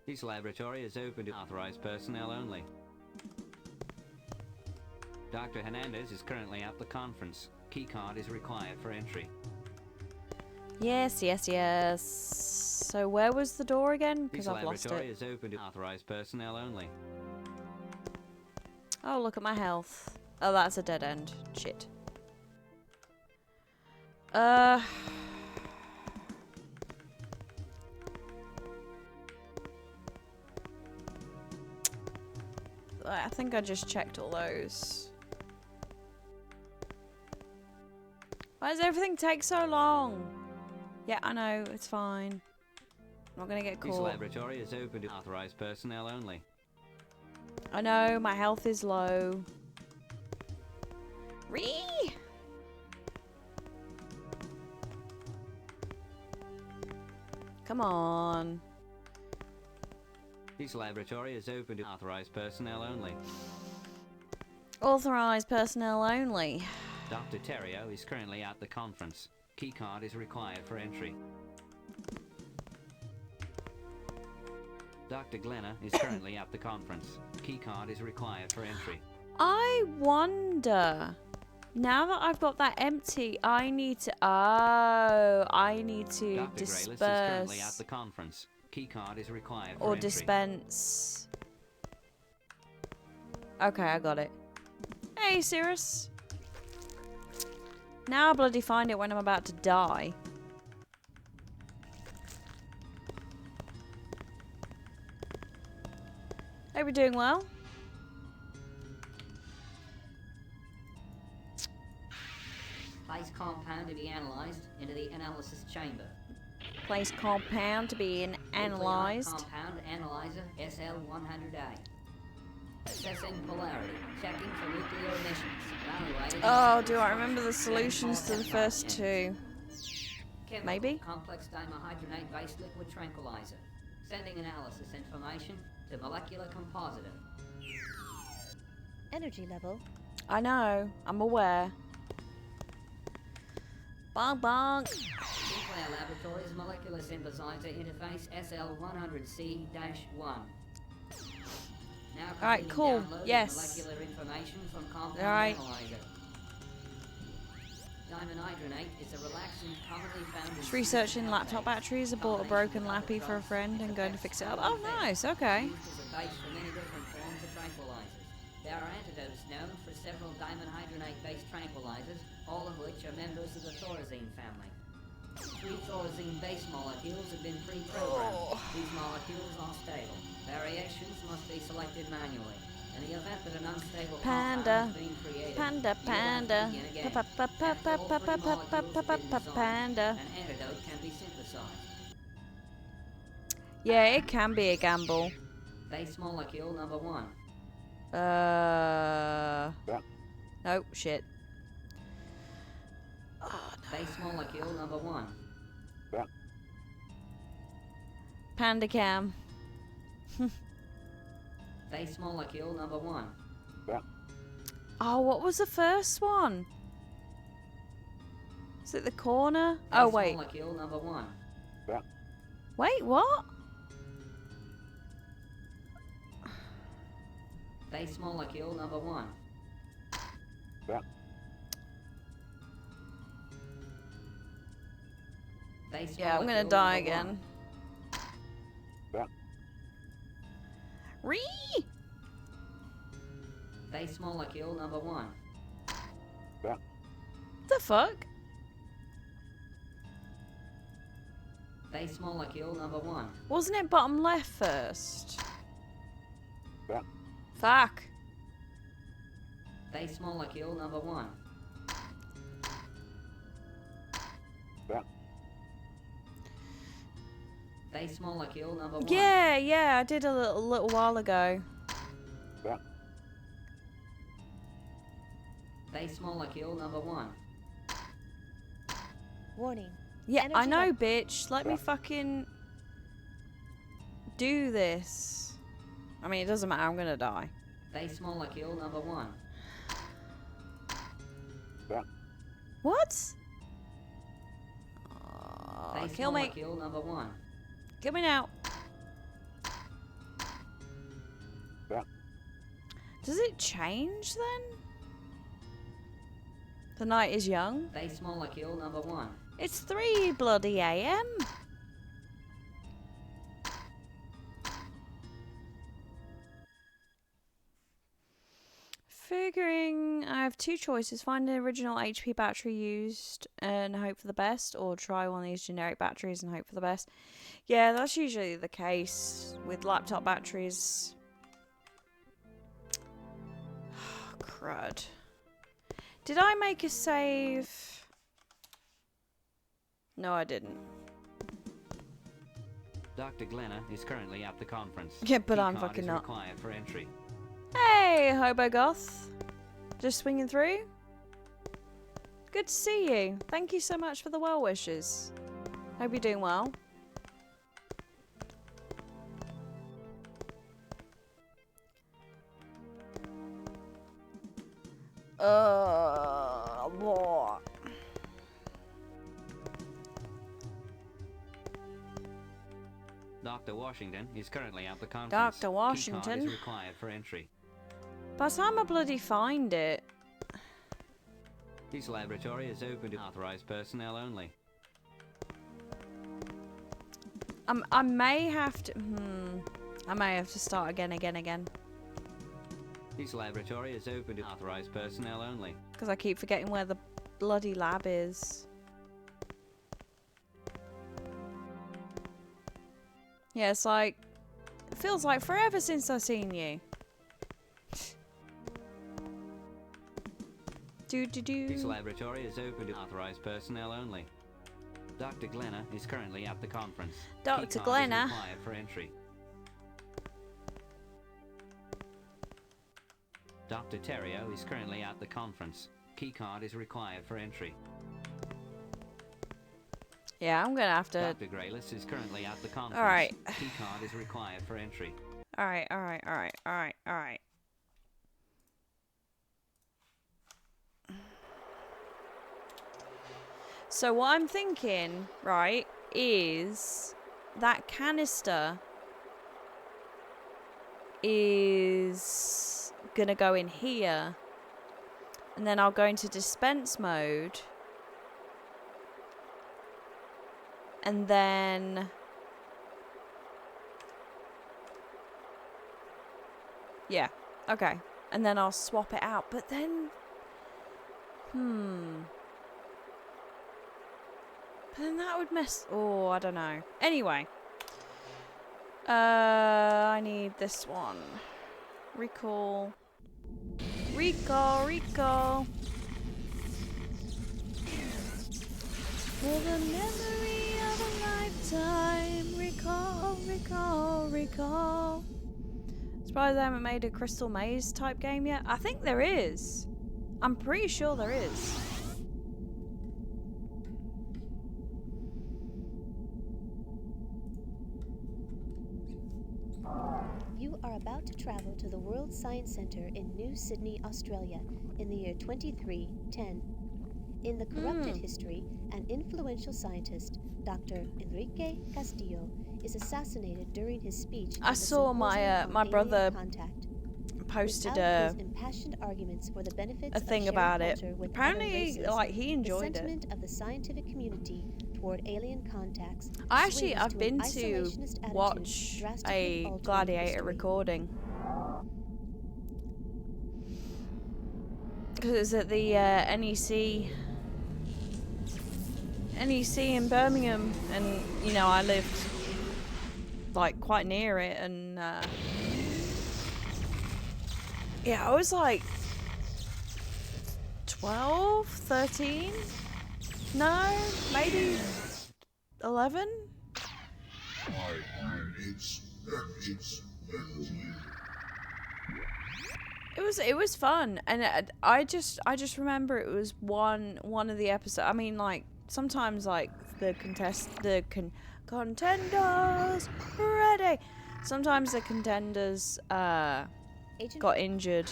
This laboratory is open to authorized personnel only. Dr. Hernandez is currently at the conference. Keycard is required for entry. Yes. So where was the door again? Because This I've lost laboratory it. is open to authorized personnel only. Oh, look at my health. Oh, that's a dead end. Shit. I think I just checked all those. Why does everything take so long? Yeah, I know, it's fine. I'm not gonna get This caught. laboratory is open to authorized personnel only. I know, my health is low. Come on. This laboratory is open to authorized personnel only. Authorized personnel only. Dr. Terrio is currently at the conference. Keycard is required for entry. Dr. Glenna is currently at the conference. Keycard is required for entry. I wonder. Now that I've got that empty, I need to. Oh, I need to Dr. disperse. Grayless is currently at the conference. Keycard is required for Or entry. dispense. Okay, I got it. Hey, Cirrus. Now I bloody find it when I'm about to die. Hope you're doing well. Place compound to be analysed into the analysis chamber. Place compound to be analysed. Compound analyzer SL100A. Assessing polarity. Checking for nuclear emissions. Evaluating. Oh, do I remember the solutions to the first two? Chemical, Maybe? Complex dimethylhydronate-based liquid tranquilizer. Sending analysis information to molecular compositor. Energy level. I know. I'm aware. Bonk bonk. Sinclair Laboratories molecular synthesizer interface SL100C-1. Now Alright, cool. downloading Yes. molecular information from compound Alright. analyzer. Dimenhydronate is a relaxant commonly found in Just researching laptop batteries. I bought a broken lappy for a friend and going to fix it up. Oh, nice. Okay. used as a base for many different forms of tranquilizers. There are antidotes known for several dimenhydronate-based tranquilizers, all of which are members of the thorazine family. 3 thorazine base molecules have been pre-programmed. These molecules are stable. Variations must be selected manually. In the event that an unstable compound Panda. has been created, Panda, you will have to panda. begin again. Pa-pa-pa-pa-pa-pa-pa-pa-pa-pa-panda. An antidote can be synthesized. Yeah, it can be a gamble. Base molecule number 1. Oh, shit. Base molecule number 1. Panda cam. Base molecule number 1. Oh, what was the first one? Is it the corner? Oh, Base wait. molecule number 1. Wait, what? Base molecule number 1. Base Yeah, I'm gonna molecule die number again. Ree! Base molecule number 1. The fuck? Base molecule number 1. Wasn't it bottom left first? Fuck. Base molecule number 1. Base molecule number 1. Yeah, I did a little while ago. Base molecule number 1. Warning. Yeah, Energy I know, level. bitch. Let me fucking do this. I mean, it doesn't matter. I'm gonna die. Base molecule number 1. What? Base Kill me. molecule number 1. Kill me now. Does it change then? The night is young. Base molecule number 1. It's 3 bloody AM. Figuring I have 2 choices: find the original HP battery used and hope for the best, or try one of these generic batteries and hope for the best. Yeah, that's usually the case with laptop batteries. crud. Did I make a save? No, I didn't. Dr. Glenna is currently at the conference. Yeah, but I'm Keycard fucking is not. required for entry. Hey, Hobo Goth. Just swinging through. Good to see you. Thank you so much for the well wishes. Hope you're doing well. What? Dr. Washington is currently at the conference. Dr. Washington? Keycard is required for entry. By the time I bloody find it. This laboratory is open to authorized personnel only. I may have to. I may have to start again. This laboratory is open to authorized personnel only. Because I keep forgetting where the bloody lab is. Yeah, it's like... It feels like forever since I've seen you. This laboratory is open to authorized personnel only. Dr. Glenna is currently at the conference. Dr. Keycard Glenna? is required for entry. Dr. Terrio is currently at the conference. Keycard is required for entry. Yeah, I'm gonna have to... Dr. Graylis is currently at the conference. Alright. Keycard is required for entry. Alright. So what I'm thinking, right, is that canister is gonna go in here. And then I'll go into dispense mode. And then... Yeah, okay. And then I'll swap it out. But then... But then that would mess... Oh, I don't know. Anyway. I need this one. Recall. For the memory of a lifetime. Recall. Surprised I haven't made a Crystal Maze type game yet. I think there is. I'm pretty sure there is. You are about to travel to the World Science Centre in New Sydney, Australia, in the year 2310. In the corrupted history, an influential scientist, Dr. Enrique Castillo, is assassinated during his speech. I saw my brother posted a thing about it. Apparently, like, he enjoyed it. The sentiment of the scientific community toward alien contacts. I've been to watch a Gladiator recording. Because it's at the NEC in Birmingham, and you know, I lived like quite near it, and yeah, I was like 12, 13, no, maybe 11. It was fun, and I just remember it was one of the episodes. I mean, like, sometimes like contenders ready. Sometimes the contenders got injured.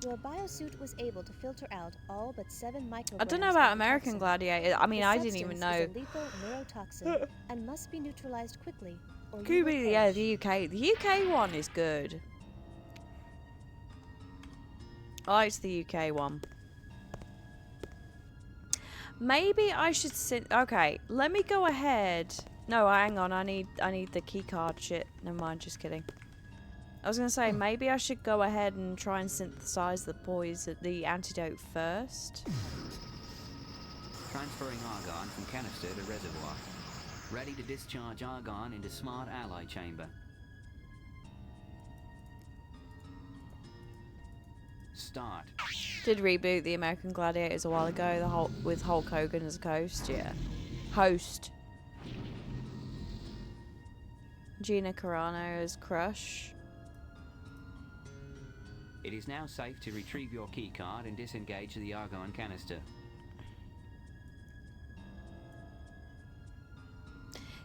Your biosuit was able to filter out all but 7 micrograms. I don't know about American Gladiator. I mean, I didn't even know. Is a lethal neurotoxin and must be neutralized quickly. Or Could be, yeah, the UK. The UK one is good. I liked the UK one. Maybe I should okay, let me go ahead. No, hang on. I need the keycard shit. Never mind. Just kidding. I was gonna say maybe I should go ahead and try and synthesize the antidote first. Transferring argon from canister to reservoir. Ready to discharge argon into smart ally chamber. Start. Did reboot the American Gladiators a while ago, with Hulk Hogan as a host, yeah. Host. Gina Carano as Crush. It is now safe to retrieve your keycard and disengage the argon canister.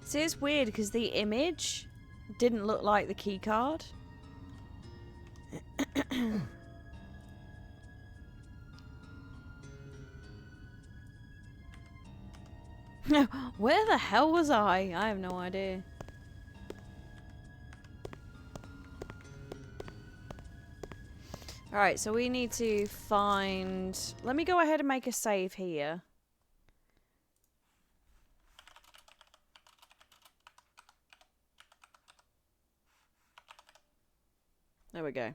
See, it's weird because the image didn't look like the keycard. Where the hell was I? I have no idea. Alright, so we need to find... Let me go ahead and make a save here. There we go.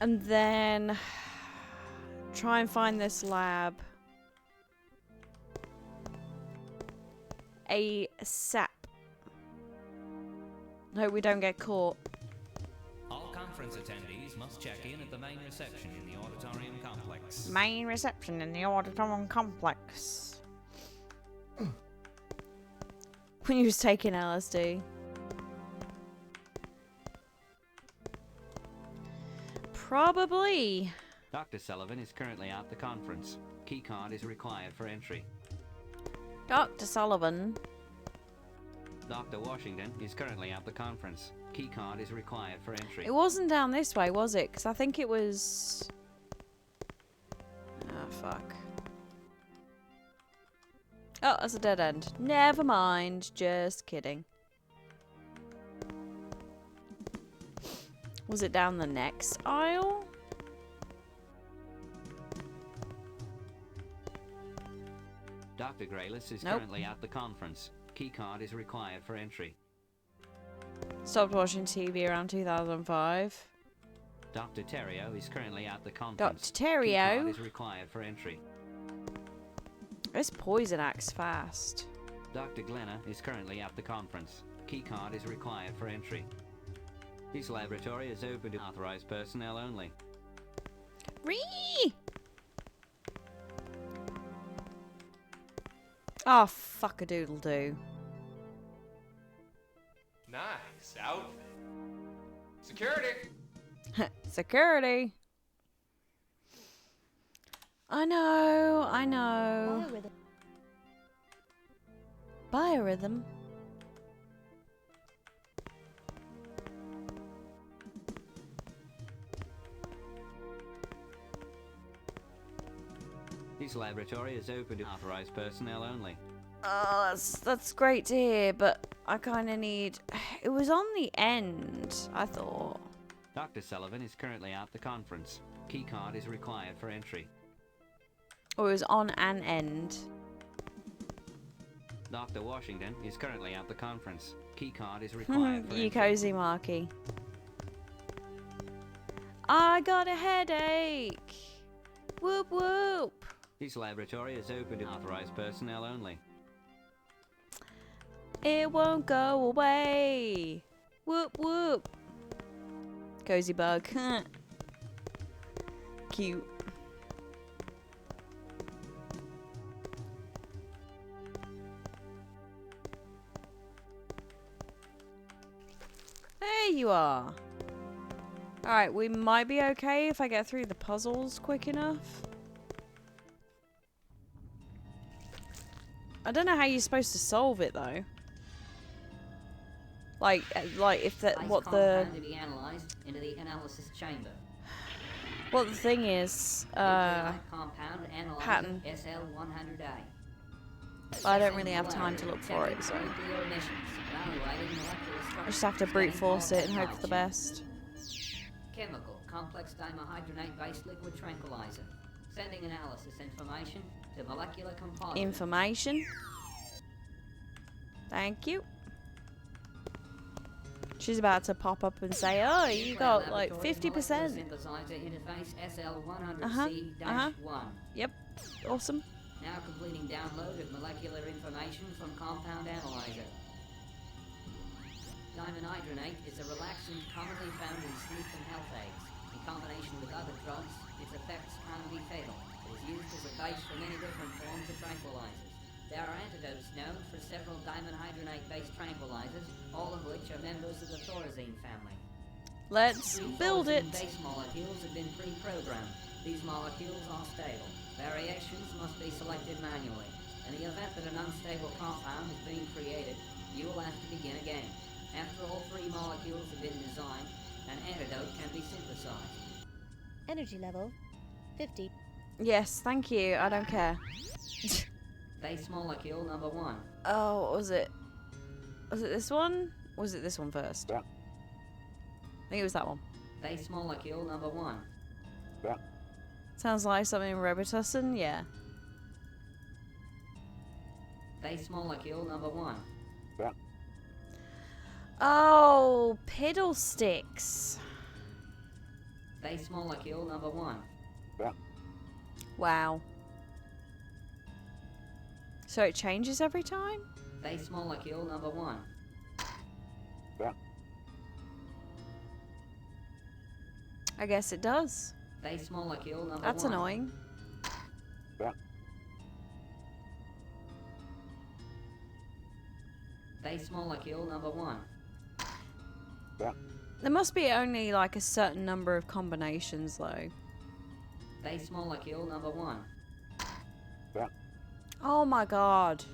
And then... try and find this lab. ASAP. Hope we don't get caught. All conference attendees must check in at the main reception in the auditorium complex. Main reception in the auditorium complex. When you was taking LSD. Probably. Dr. Sullivan is currently at the conference. Keycard is required for entry. Dr. Sullivan. Dr. Washington is currently at the conference. Keycard is required for entry. It wasn't down this way, was it? Because I think it was... Oh, fuck. Oh, that's a dead end. Never mind. Just kidding. Was it down the next aisle? Dr. Graylis is currently at the conference. Keycard is required for entry. Stopped watching TV around 2005. Dr. Terrio is currently at the conference. Dr. Terrio? Keycard is required for entry. This poison acts fast. Dr. Glenna is currently at the conference. Keycard is required for entry. His laboratory is open to authorized personnel only. Ree! Oh, fuck-a-doodle-doo. Nice outfit. Security! Security! I know, I know. Biorhythm. His laboratory is open to authorized personnel only. Oh, that's great to hear, but I kind of need... It was on the end, I thought. Dr. Sullivan is currently at the conference. Keycard is required for entry. Or it was on an end. Dr. Washington is currently at the conference. Keycard is required for You entry. cozy Marky. I got a headache. Whoop whoop. His laboratory is open to authorized personnel only. It won't go away. Whoop whoop. Cozy bug. Cute. There you are. Alright, we might be okay if I get through the puzzles quick enough. I don't know how you're supposed to solve it though. Like if that what the to be analyzed into the analysis chamber. what the thing is Compound analyzer pattern. SL100A. I don't really have time to look for it, so I just have to brute force it and hope for the best. Chemical complex dimethylhydronate based liquid tranquilizer. Sending analysis information to molecular composite. Information. Thank you. She's about to pop up and say, "Oh, you got like 50%." Synthesizer interface SL100C-1. Yep. Awesome. Now completing download of molecular information from compound analyzer. Dimenhydrinate is a relaxant commonly found in sleep and health aids. In combination with other drugs, its effects can be fatal. It is used as a base for many different forms of tranquilizers. There are antidotes known for several dimenhydrinate-based tranquilizers, all of which are members of the Thorazine family. Let's build it. Base molecules have been pre-programmed. These molecules are stable. Variations must be selected manually. In the event that an unstable compound is being created, you will have to begin again. After all 3 molecules have been designed, an antidote can be synthesized. Energy level 50. Yes, thank you. I don't care. Base molecule number 1. Oh, what was it? Was it this one? Or was it this one first? I think it was that one. Base molecule number 1. Sounds like something in Robitussin, yeah. Base molecule number 1. Oh, piddle sticks. Base molecule number 1. Wow. So it changes every time? Base molecule number 1. I guess it does. Base molecule number 1. That's annoying. Base molecule number 1. There must be only like a certain number of combinations though. Base molecule number 1. Oh my god.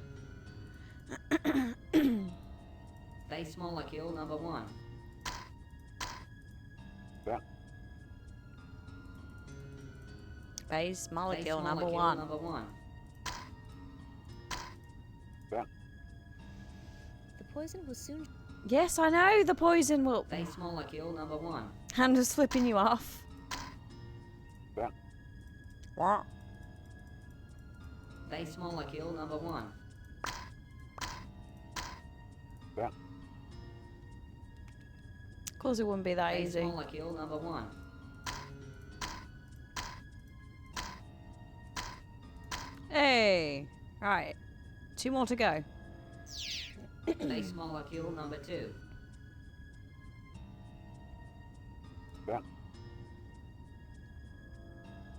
Base molecule number 1. Base molecule Base number molecule 1. number 1. The poison will soon... Yes, I know the poison will... Base molecule number 1. I'm just flipping you off. What? Base molecule number 1. Of course it wouldn't be that Base easy. molecule number 1. Hey! Right. 2 more to go. Base molecule number 2.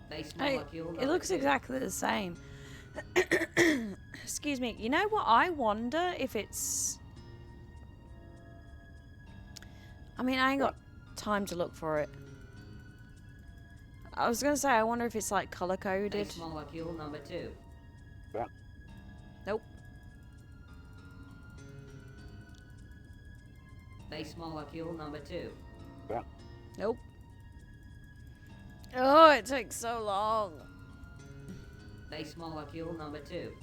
Base Hey, molecule number it looks 2. exactly the same. Excuse me. You know what? I wonder if it's... I mean, I ain't got time to look for it. I was going to say, I wonder if it's like color-coded. Base molecule number 2. Nope. Base molecule number 2. Nope. Oh, it takes so long. Base molecule number 2.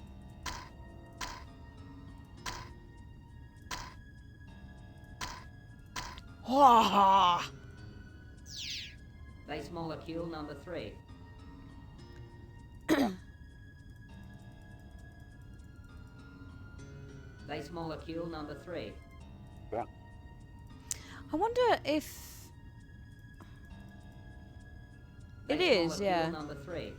Wah! Base molecule number 3. Base molecule number 3. I wonder if... It Base is, molecule yeah. number 3.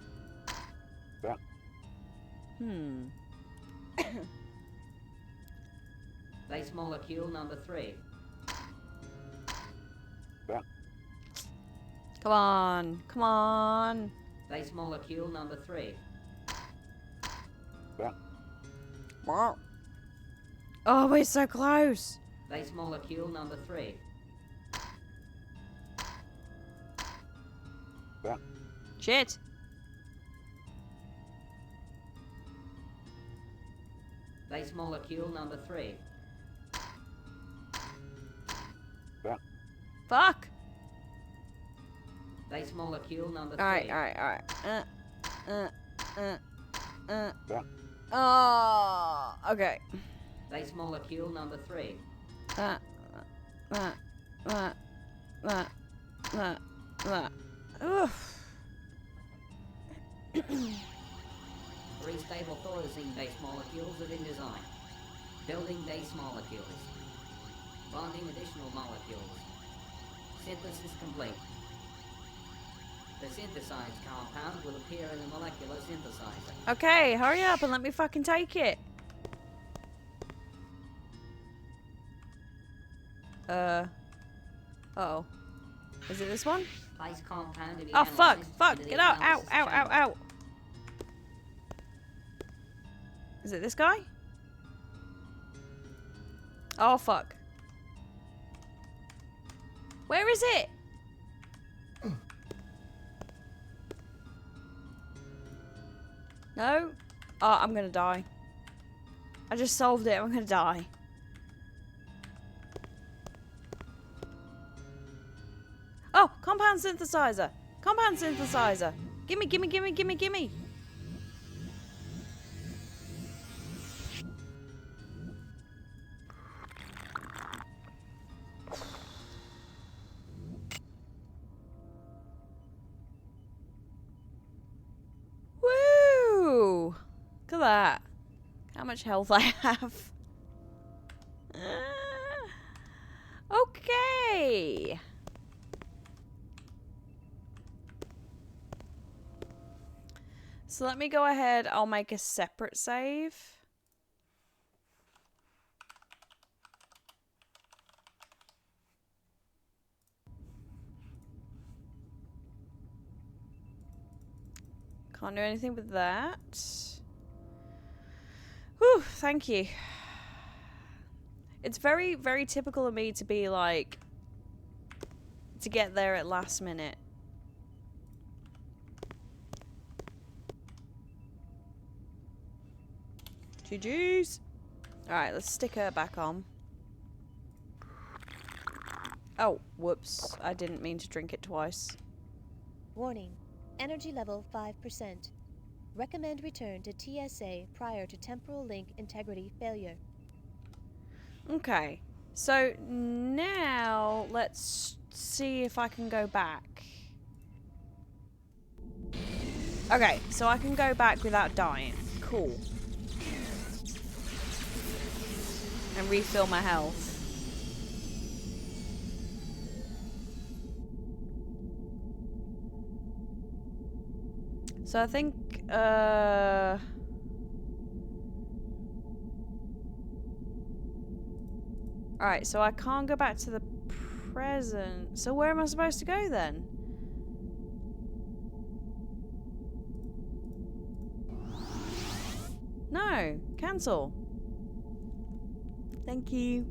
Base molecule number 3. Come on. Come on. Base molecule number 3. Oh, we're so close. Base molecule number 3. Shit. Base molecule number 3. Fuck. Base molecule number 3. Alright. Oh, okay. Base molecule number 3. Oof. 3 stable thorazine-based molecules have been designed. Building base molecules. Bonding additional molecules. Synthesis complete. The synthesized compound will appear in the molecular synthesizer. Okay, hurry up and let me fucking take it. Uh-oh. Is it this one? Place compound to be Oh, fuck! analysed Fuck! into the Get out! Ow! analysis Ow! Ow! chamber. Ow! Is it this guy? Oh, fuck. Where is it? No? Oh, I'm gonna die. I just solved it. I'm gonna die. Oh, compound synthesizer. Compound synthesizer. Gimme, gimme, gimme, gimme, gimme. Woo! Look at that. How much health I have. Okay. So let me go ahead. I'll make a separate save. Can't do anything with that. Whew, thank you. It's very, very typical of me to be like, to get there at last minute. GG's. Alright, let's stick her back on. Oh, whoops. I didn't mean to drink it twice. Warning. Energy level 5%. Recommend return to TSA prior to temporal link integrity failure. Okay. So now let's see if I can go back. Okay, so I can go back without dying. Cool. And refill my health. So I think, alright, so I can't go back to the present. So where am I supposed to go then? No, cancel. Thank you.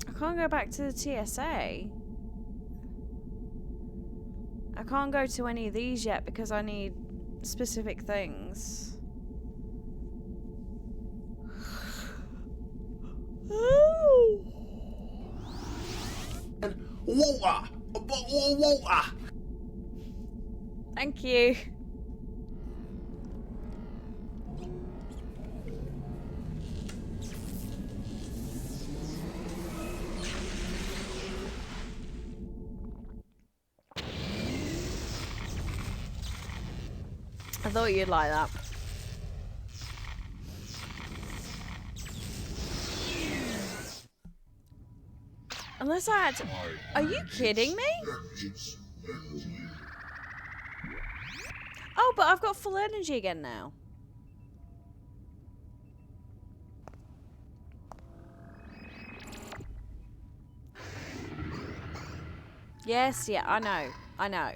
I can't go back to the TSA. I can't go to any of these yet because I need specific things. Water! A bottle of water! Thank you. I thought you'd like that. Unless I had to... Are you kidding me? Oh, but I've got full energy again now. Yes, yeah, I know. I know.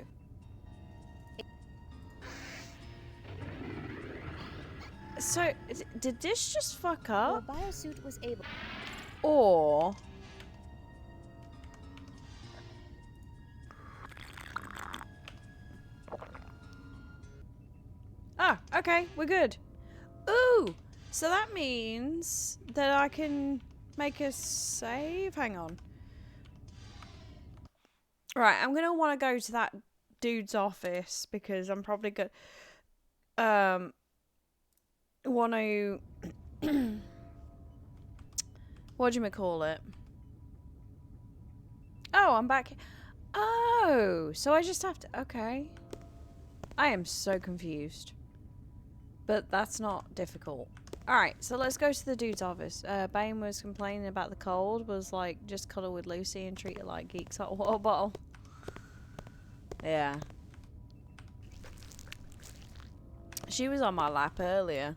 So, did this just fuck up? Your biosuit was able... Or... Ah, okay, we're good. Ooh! So that means that I can make a save? Hang on. Right, I'm gonna want to go to that dude's office because I'm probably good. Want to... whatchamacallit? Oh, I'm back. Oh, so I just have to... Okay. I am so confused. But that's not difficult. Alright, so let's go to the dude's office. Bane was complaining about the cold. Was like, just cuddle with Lucy and treat her like Geek's hot water bottle. Yeah. She was on my lap earlier.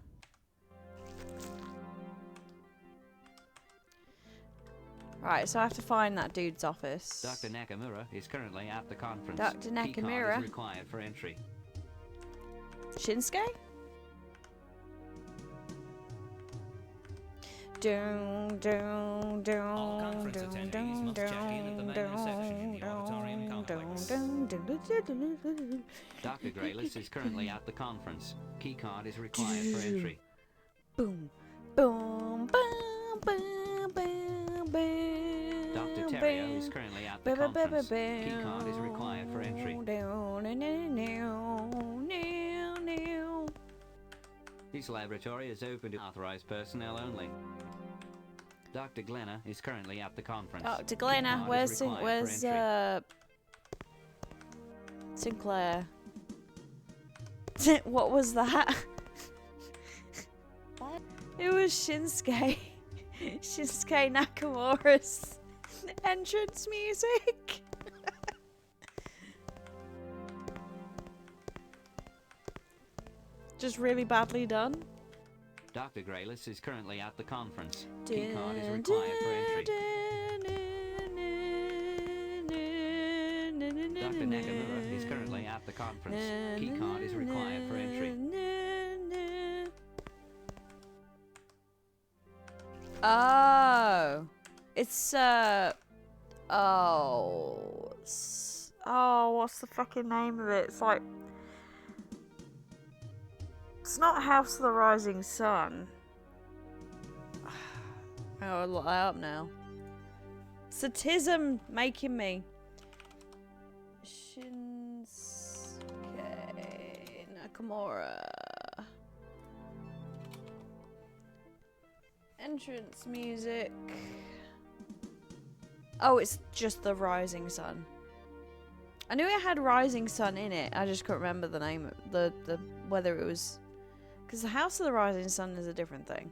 Right, so I have to find that dude's office. Dr. Nakamura is currently at the conference. Dr. Keycard Nakamura? is required for entry. Shinsuke? Doom, doom, doom, All conference attendees must check in at the main reception in the auditorium complex. Dr. Grayless is currently at the conference. Keycard is required for entry. Boom, boom, boom, boom, boom, boom. Dr. Terrio is currently at the conference. Keycard is required for entry. His laboratory is open to authorized personnel only. Dr. Glenna is currently at the conference. Dr. Glenna, where's Sinclair? What was that? It was Shinsuke. Shinsuke Nakamura's entrance music. Just really badly done. Dr. Grayless is currently at the conference. Keycard is required for entry. Dr. Nakamura is currently at the conference. Keycard is required for entry. Oh. It's, what's the fucking name of it? It's like... It's not House of the Rising Sun. I'll look that up now. Satism making me. Shinsuke Nakamura. Entrance music. Oh, it's just the Rising Sun. I knew it had Rising Sun in it. I just couldn't remember the name. The whether it was. Because the House of the Rising Sun is a different thing.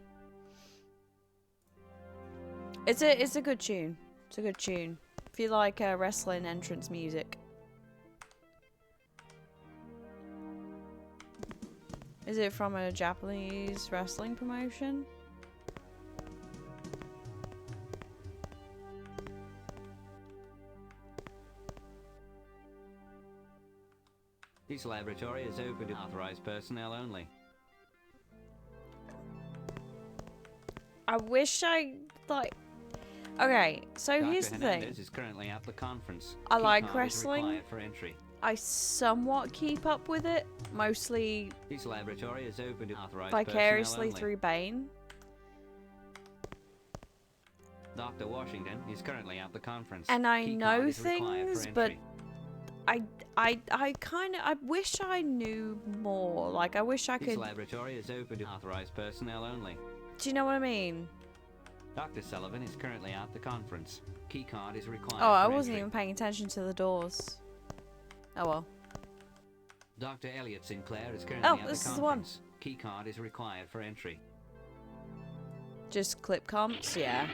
It's a good tune. It's a good tune. If you like wrestling entrance music. Is it from a Japanese wrestling promotion? This laboratory is open to authorized personnel only. I wish I, like... Okay, so Dr. here's the Hernandez thing. is currently at the conference. I like Keycard is wrestling. required for entry. I somewhat keep up with it, mostly This laboratory is open to authorized vicariously personnel only. through Bane. Dr. Washington is currently at the conference. And I Keycard know is required for things, but entry. I kind of, I wish I knew more. Like, I wish I This could... laboratory is open to authorized personnel only. Do you know what I mean? Dr. Sullivan is currently at the conference. Keycard is required Oh, I for wasn't entry. even paying attention to the doors. Oh well. Dr. Elliot Sinclair is currently at the this conference. is the one. Keycard is required for entry. Just clip comps, yeah.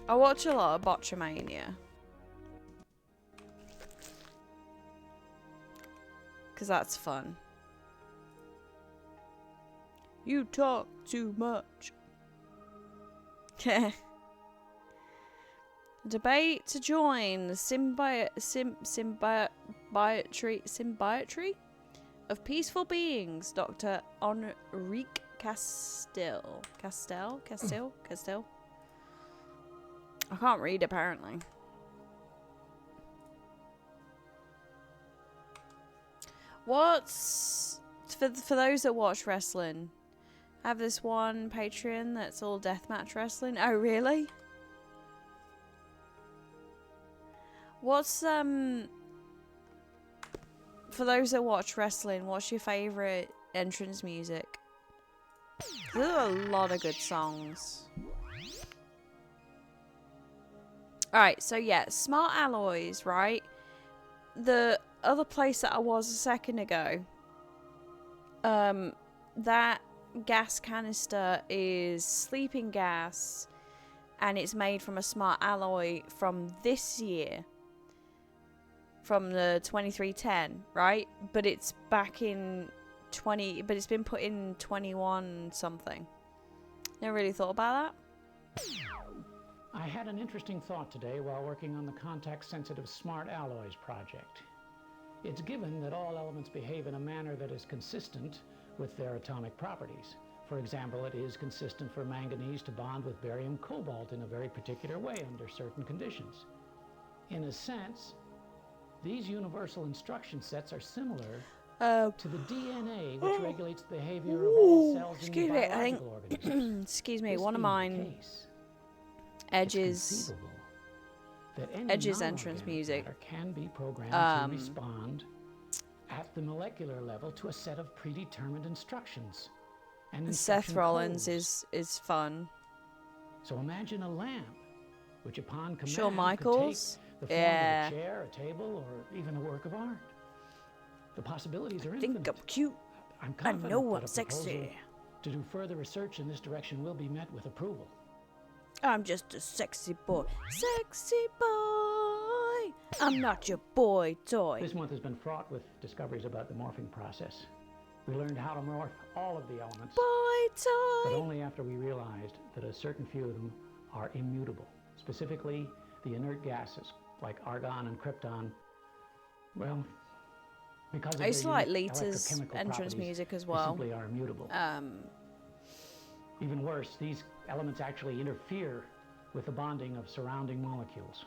I watch a lot of Botchamania. Because that's fun. You talk too much. Debate to join the symbiotree of peaceful beings, Dr. Enrique Castell. Castell? I can't read, apparently. What's... For those that watch wrestling, I have this one Patreon that's all deathmatch wrestling. Oh, really? What's, for those that watch wrestling, what's your favourite entrance music? There are a lot of good songs. Alright, so yeah, Smart Alloys, right? The other place that I was a second ago, that gas canister is sleeping gas, and it's made from a smart alloy from this year. from the 2310, right? But it's back in 20, but it's been put in 21 something. Never really thought about that. I had an interesting thought today while working on the contact-sensitive smart alloys project. It's given that all elements behave in a manner that is consistent with their atomic properties. For example, it is consistent for manganese to bond with barium cobalt in a very particular way under certain conditions. In a sense, these universal instruction sets are similar to the DNA, which regulates the behavior of all cells in the biological organisms. Excuse me, This one of being the mine case, Edge's that any entrance music matter can be programmed to respond at the molecular level to a set of predetermined instructions. And Seth Rollins codes. is fun. So imagine a lamp, which upon command Shawn Michaels, could take the form of a chair, a table, or even a work of art. The possibilities are infinite. Think I'm cute. I'm confident I know that I'm a sexy. proposal to do further research in this direction will be met with approval. I'm just a sexy boy. Sexy boy. I'm not your boy toy. This month has been fraught with discoveries about the morphing process. We learned how to morph all of the elements, boy but toy. only after we realized that a certain few of them are immutable. Specifically, the inert gases, like argon and krypton. Well, because of I used to their like unique Lita's electrochemical entrance properties, music as they well. simply are immutable. Even worse, these elements actually interfere with the bonding of surrounding molecules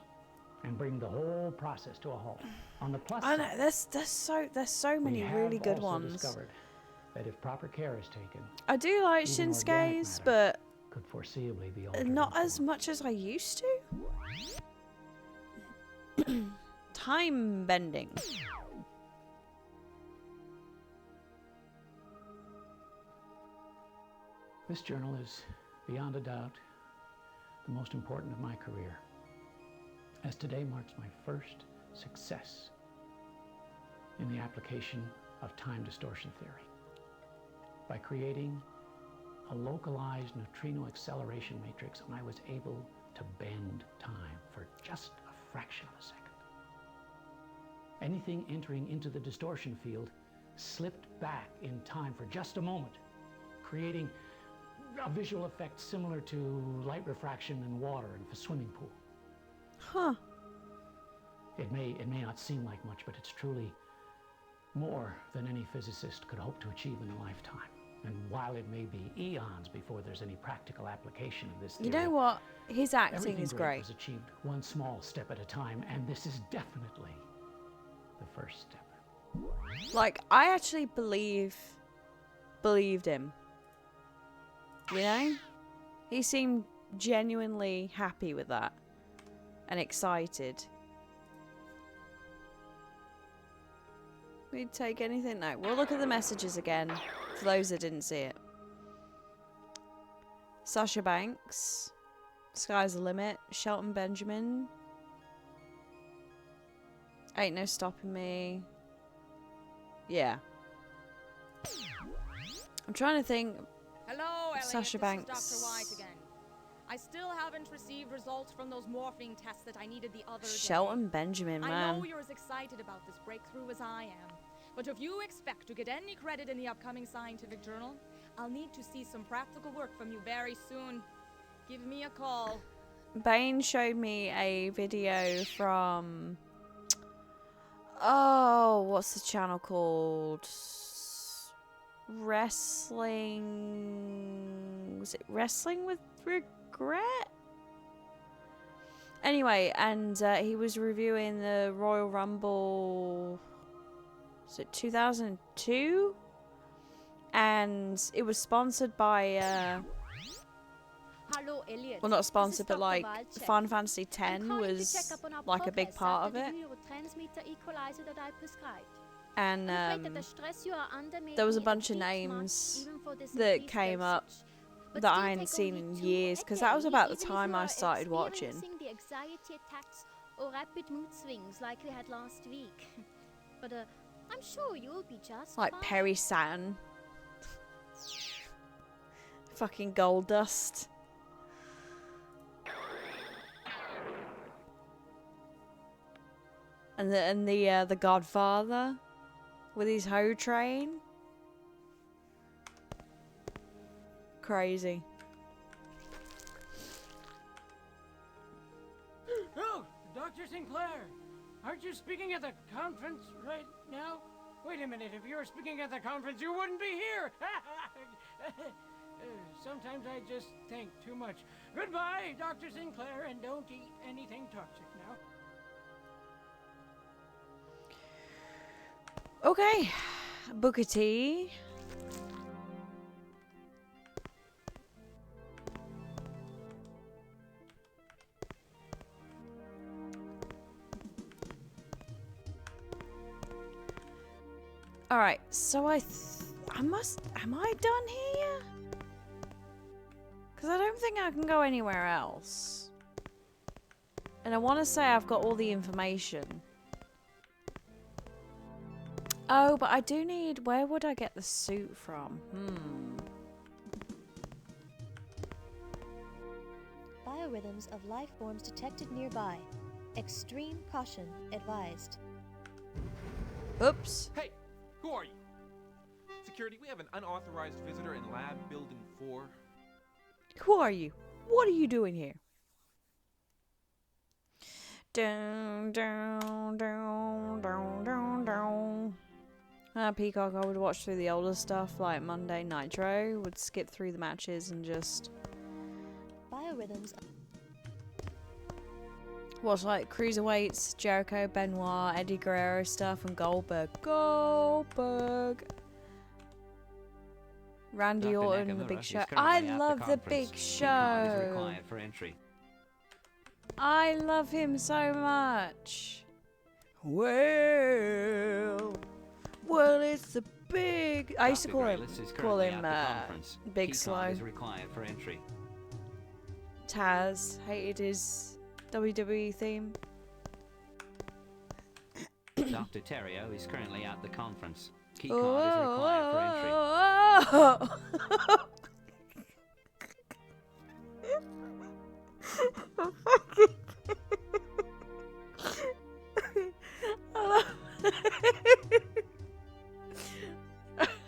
and bring the whole process to a halt. On the plus I know side, there's so many really good we have also ones. discovered that if proper care is taken, I do like even organic Shinsuke's, matter but could foreseeably be altered. not as much as I used to. Time bending. This journal is, beyond a doubt, the most important of my career, as today marks my first success in the application of time distortion theory. By creating a localized neutrino acceleration matrix, I was able to bend time for just a fraction of a second. Anything entering into the distortion field slipped back in time for just a moment, creating a visual effect similar to light refraction in water in a swimming pool. Huh. It may not seem like much, but it's truly more than any physicist could hope to achieve in a lifetime. And while it may be eons before there's any practical application of this theory, You know what? His acting everything is great great. was achieved one small step at a time, and this is definitely the first step. Like, I actually believed him. You know? He seemed genuinely happy with that. And excited. We'd take anything? No. We'll look at the messages again. For those that didn't see it. Sasha Banks. Sky's the limit. Shelton Benjamin. Ain't no stopping me. Yeah. I'm trying to think. Hello, Elliot. Sasha This Banks. is Dr. White again. I still haven't received results from those morphing tests that I needed the other day. Shelton Benjamin, I man. know you're as excited about this breakthrough as I am. But if you expect to get any credit in the upcoming scientific journal, I'll need to see some practical work from you very soon. Give me a call. Bane showed me a video from... Oh, what's the channel called? Wrestling... Was it Wrestling with Regret? Anyway, and he was reviewing the Royal Rumble... Was it 2002? And it was sponsored by... Hello, Elliot. well, not sponsored, but Dr. like Walczak. Final Fantasy I'm X calling to was check up on our like a big progress part of after it. the neurotransmitter equalizer that I prescribed. And I'm afraid that the stress you are under made there was a me bunch of bit much names even for this that increased came up dosage. But that still I hadn't take seen only in 2 years, a because that was day, about the even if time you I are started watching. experiencing the anxiety attacks or rapid mood swings like we had last week. But I'm sure you'll be just Like fine. Perry Saturn. Fucking Gold Dust. And the Godfather with his hoe train. Crazy. Oh, Dr. Sinclair, aren't you speaking at the conference right now? Wait a minute, if you were speaking at the conference, you wouldn't be here. Sometimes I just think too much. Goodbye, Dr. Sinclair, and don't eat anything toxic now. Okay, Booker T. Alright, so am I done here? Because I don't think I can go anywhere else. And I want to say I've got all the information. Oh, but I do need... Where would I get the suit from? Biorhythms of life forms detected nearby. Extreme caution advised. Oops. Hey, who are you? Security, we have an unauthorized visitor in lab building 4. Who are you? What are you doing here? Down, down, down, down, down, down. Peacock, I would watch through the older stuff like Monday Nitro, would skip through the matches and just Biorhythms. watch like Cruiserweights, Jericho, Benoit, Eddie Guerrero stuff, and Goldberg. Goldberg! Randy Dr. Orton, The Nakamura Big is Show. currently I at love The conference. Big Key card is Show. required for entry. I love him so much. Well, it's the big. I used to Dr. call him Graylis is currently at the conference. Big Key Slow. card is required for entry. Taz hated his WWE theme. Dr. Terrio is currently at the conference. Key card is required for entry.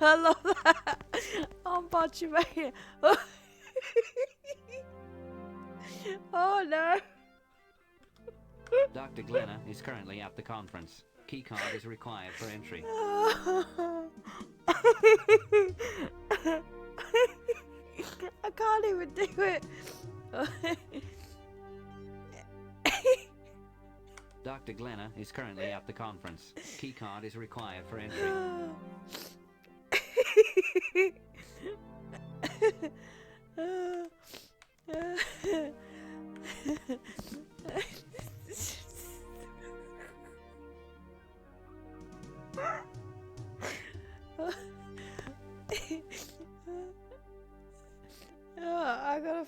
I love that. I'm Botchamania. Oh no. Dr. Glenna is currently at the conference. Key card is required for entry. I can't even do it. Dr. Glenna is currently at the conference. Key card is required for entry.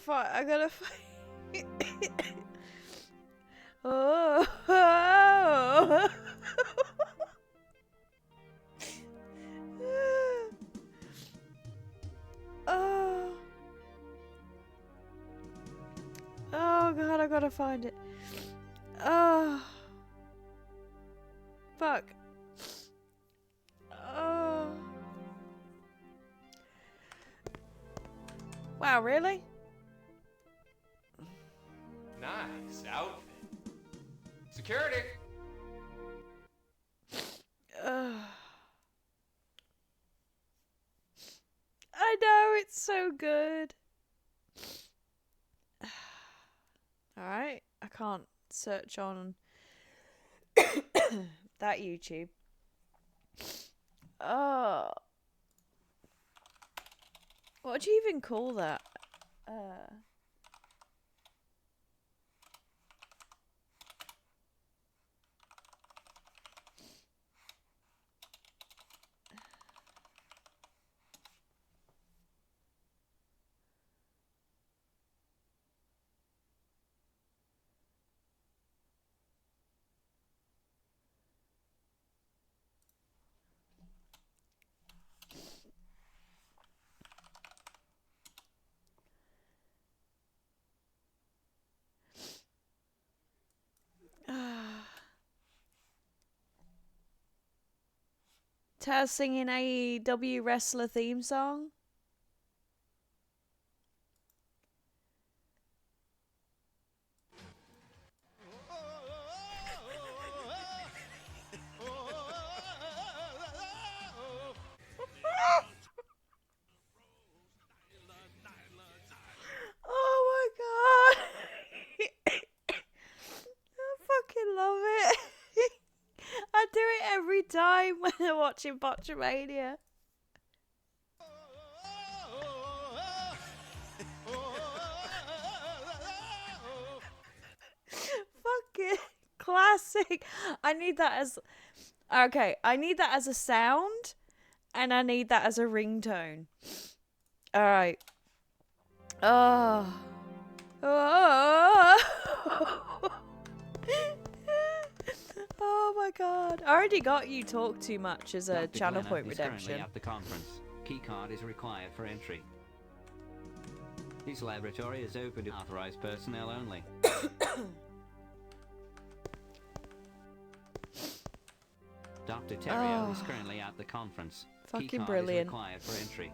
I gotta fight. Oh. Oh. Oh god, I gotta find it. Oh. Fuck. Oh. Wow, really? Nice outfit. Security! I know, it's so good. Alright, I can't search on that YouTube. Oh. What do you even call that? Taz singing AEW wrestler theme song. Oh my god. I fucking love it. I do it every time when I'm watching Botchamania. Fucking classic. I need that as... Okay, I need that as a sound, and I need that as a ringtone. Alright. Oh. Oh. Oh my god. I already got You Talk Too Much as a channel point redemption. Currently at the conference. Keycard is required for entry. This laboratory is open to authorized personnel only. Dr. Terrio is currently at the conference. Fucking Keycard brilliant. is required for entry.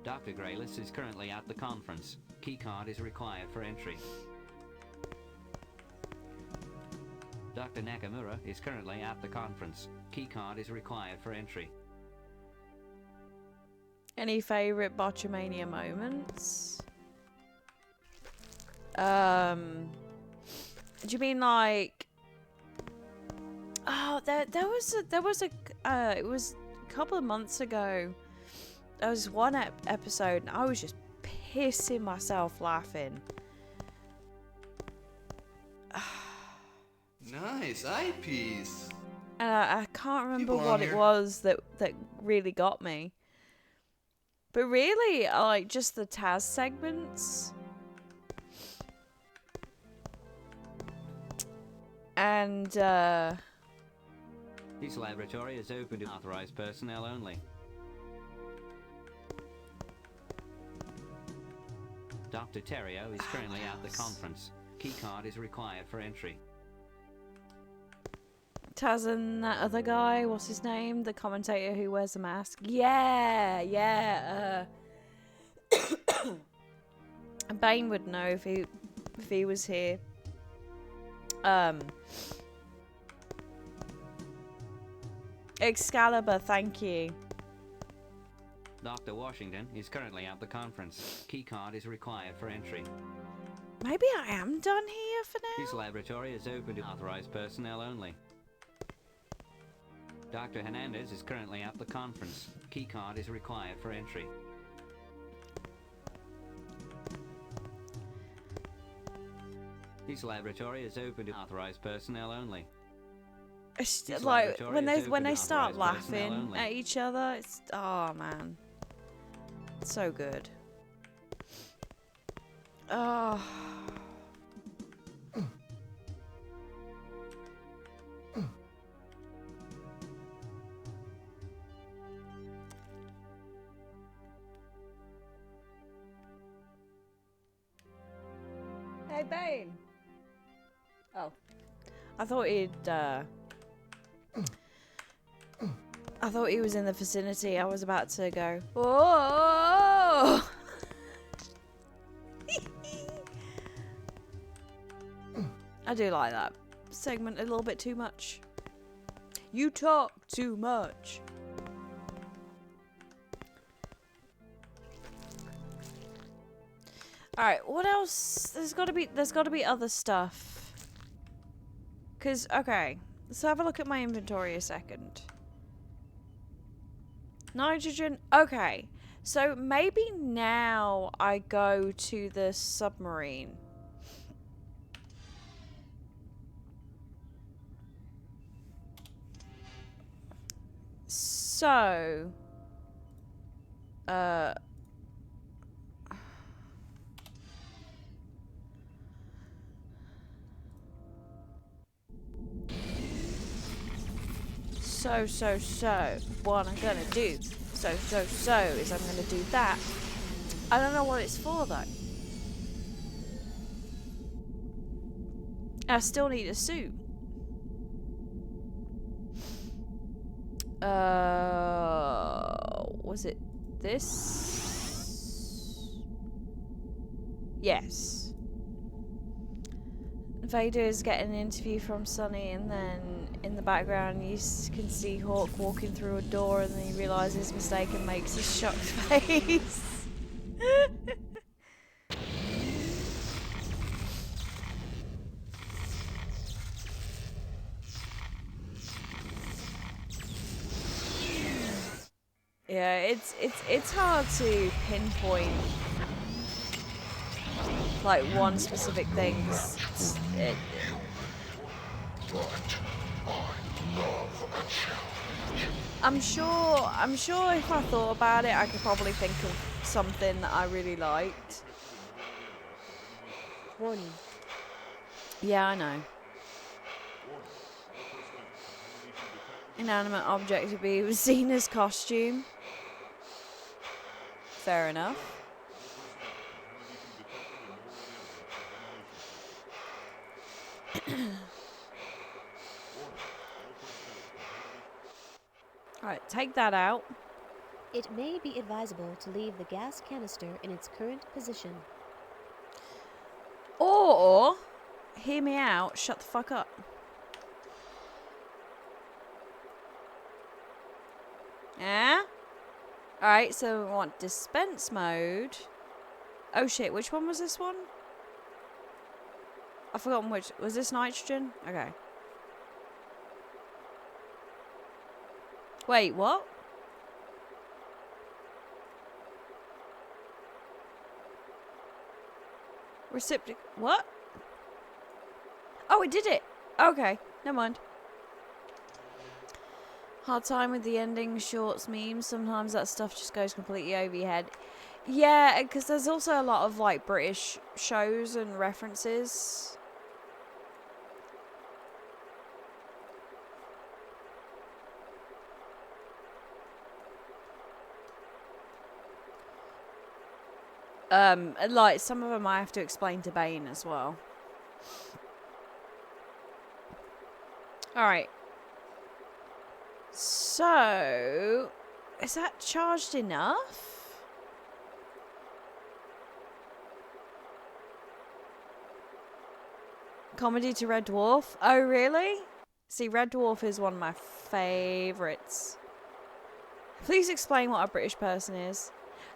Dr. Graylis is currently at the conference. Keycard is required for entry. Dr. Nakamura is currently at the conference. Keycard is required for entry. Any favourite Botchamania moments? Do you mean like... Oh, there was a it was a couple of months ago. There was one episode and I was just pissing myself laughing. Nice eyepiece. And I can't remember belong what here. it was that really got me. But really, I like just the Taz segments. And This laboratory is open to authorized personnel only. Dr. Terrio is currently at the conference. Keycard is required for entry. Taz and that other guy, what's his name? The commentator who wears a mask. Yeah. Bane would know if he was here. Excalibur, thank you. Dr. Washington is currently at the conference. Keycard is required for entry. Maybe I am done here for now. This laboratory is open to authorized personnel only. Dr. Hernandez is currently at the conference. Keycard is required for entry. This laboratory is open to authorized personnel only. It's This like laboratory when is they open to start authorized personnel laughing only. at each other. It's oh man, it's so good. Oh. Hey, Bane. Oh. I thought he was in the vicinity. I was about to go, oh! I do like that segment a little bit too much. You talk too much. Alright, what else? There's gotta be other stuff. Cause okay, let's have a look at my inventory a second. Nitrogen, okay. So maybe now I go to the submarine. So So, what I'm gonna do, so is I'm gonna do that. I don't know what it's for though. I still need a suit. Was it this? Yes. Vader's getting an interview from Sonny, and then in the background you can see Hawk walking through a door, and then he realizes his mistake and makes a shocked face. Yeah, it's hard to pinpoint like one specific thing. I'm sure if I thought about it, I could probably think of something that I really liked. Warning. Yeah, I know. Inanimate object to be Xena's costume. Fair enough. Alright, take that out. It may be advisable to leave the gas canister in its current position. Or, hear me out, shut the fuck up. Yeah? Alright, so we want dispense mode. Oh shit, which one was this one? I've forgotten which. Was this nitrogen? Okay. Wait, what? Receptacle. What? Oh, it did it. Okay, never mind. Hard time with the ending shorts memes. Sometimes that stuff just goes completely over your head. Yeah, because there's also a lot of like British shows and references. And like some of them I have to explain to Bane as well. Alright. So, is that charged enough? Comedy to Red Dwarf? Oh, really? See, Red Dwarf is one of my favourites. Please explain what a British person is.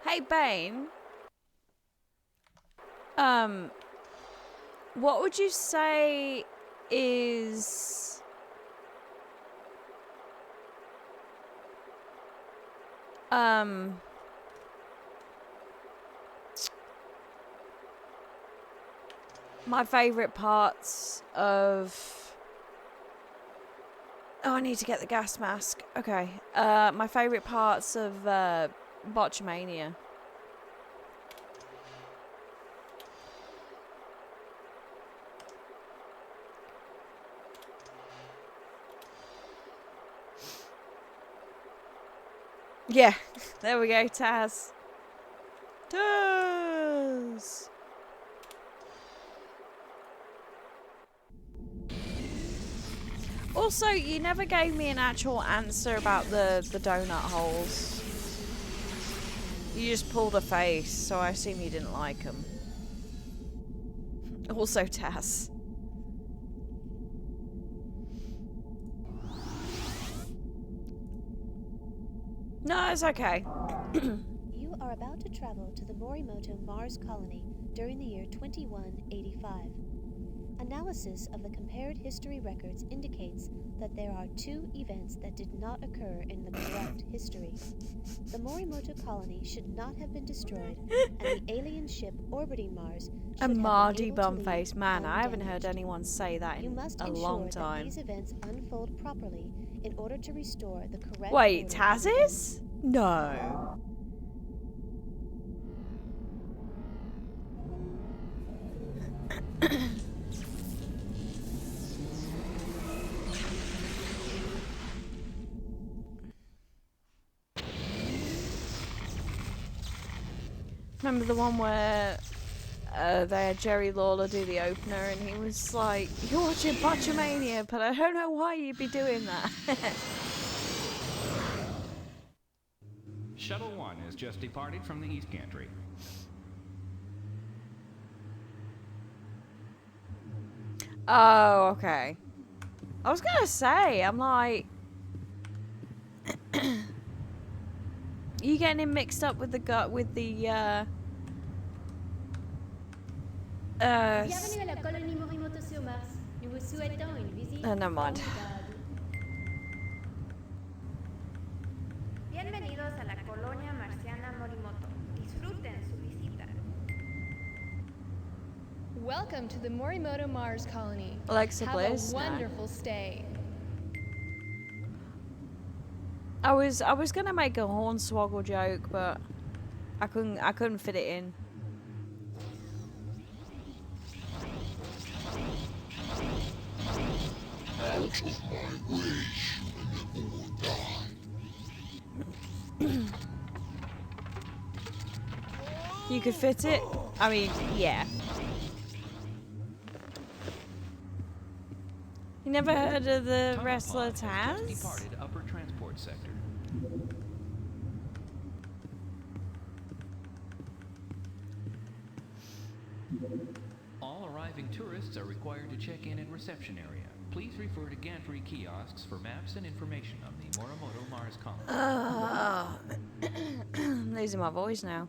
Hey, Bane. What would you say is... my favourite parts of... Oh, I need to get the gas mask. Okay. My favourite parts of Botchamania. Yeah, there we go, Taz. Taz! Also, you never gave me an actual answer about the donut holes. You just pulled a face, so I assume you didn't like them. Also, Taz. No, it's okay. You are about to travel to the Morimoto Mars colony during the year 2185. Analysis of the compared history records indicates that there are 2 events that did not occur in the correct history. The Morimoto colony should not have been destroyed, and the alien ship orbiting Mars should A have Mardy been able to bumface. leave Man, I haven't undamaged. heard anyone say that You in must a ensure long that time. these events unfold properly in order to restore the correct Wait, order Taz of events. is? No. Remember the one where they had Jerry Lawler do the opener and he was like, "You're watching Botchamania, but I don't know why you'd be doing that." Shuttle 1 has just departed from the East Gantry. Oh, okay. I was gonna say, I'm like... you getting him mixed up with the Bienvenue à la colonie Morimoto sur Mars. Nous vous souhaitons une visite never mind. formidable. Bienvenidos a la colonia marciana Morimoto. Disfruten su visita. Welcome to the Morimoto Mars colony. Alexa Have Bliss? a No. wonderful stay. I was gonna make a hornswoggle joke, but I couldn't fit it in. Out of my way, human, or die. You could fit it? I mean, yeah. You never heard of the wrestler Just Taz? departed upper transport sector. All arriving tourists are required to check in reception area. Please refer to gantry kiosks for maps and information on the Morimoto Mars colony. I'm losing my voice now.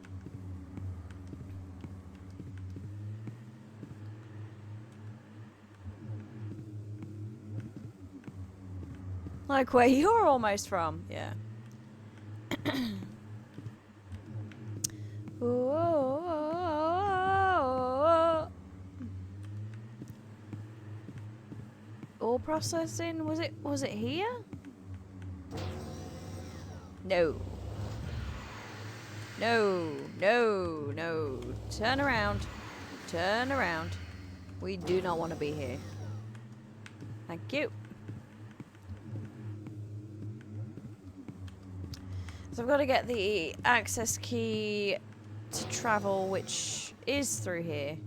Like where you're almost from, yeah. All processing, was it here? No. No, no, no. Turn around. Turn around. We do not want to be here. Thank you. So I've got to get the access key to travel, which is through here.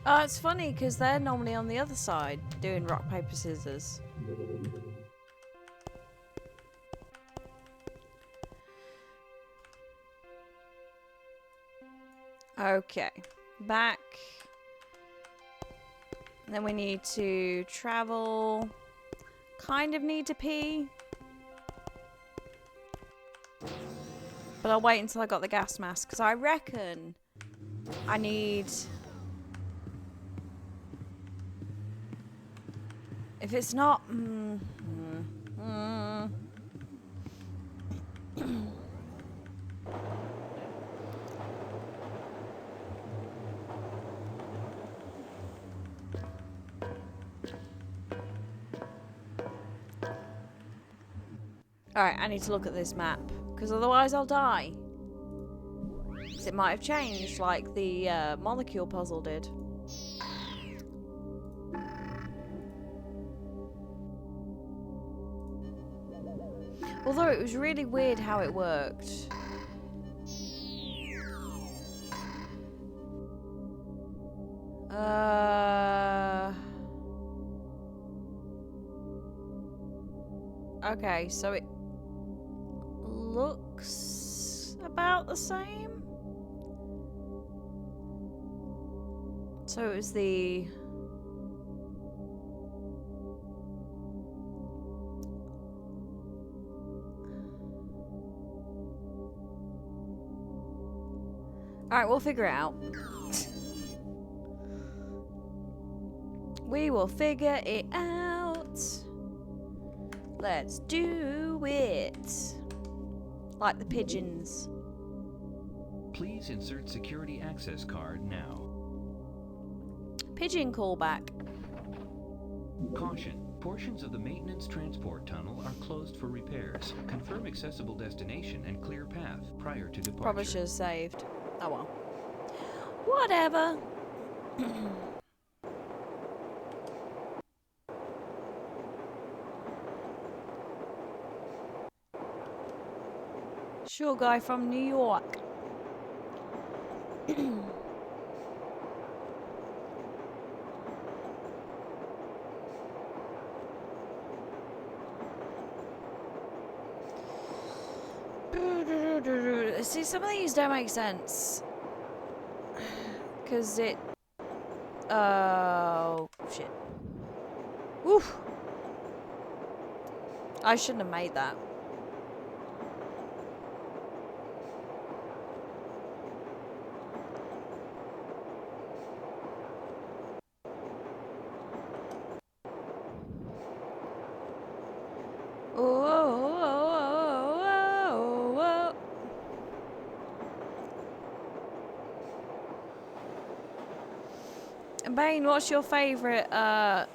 Oh, it's funny because they're normally on the other side doing rock, paper, scissors. Okay, back. Then we need to travel. Kind of need to pee. But I'll wait until I got the gas mask, because I reckon I need... If it's not... Alright, I need to look at this map, because otherwise I'll die. 'Cause it might have changed, like the molecule puzzle did. Although it was really weird how it worked. Okay, so it looks about the same. So it was the... Alright, we'll figure it out. We will figure it out. Let's do it. Like the pigeons. Please insert security access card now. Pigeon callback. Caution. Portions of the maintenance transport tunnel are closed for repairs. Confirm accessible destination and clear path prior to departure. Probably should have saved. Oh well. Whatever. Sure guy from New York. See, some of these don't make sense. Because it... Oh, shit. Oof. I shouldn't have made that. Bane, what's your favourite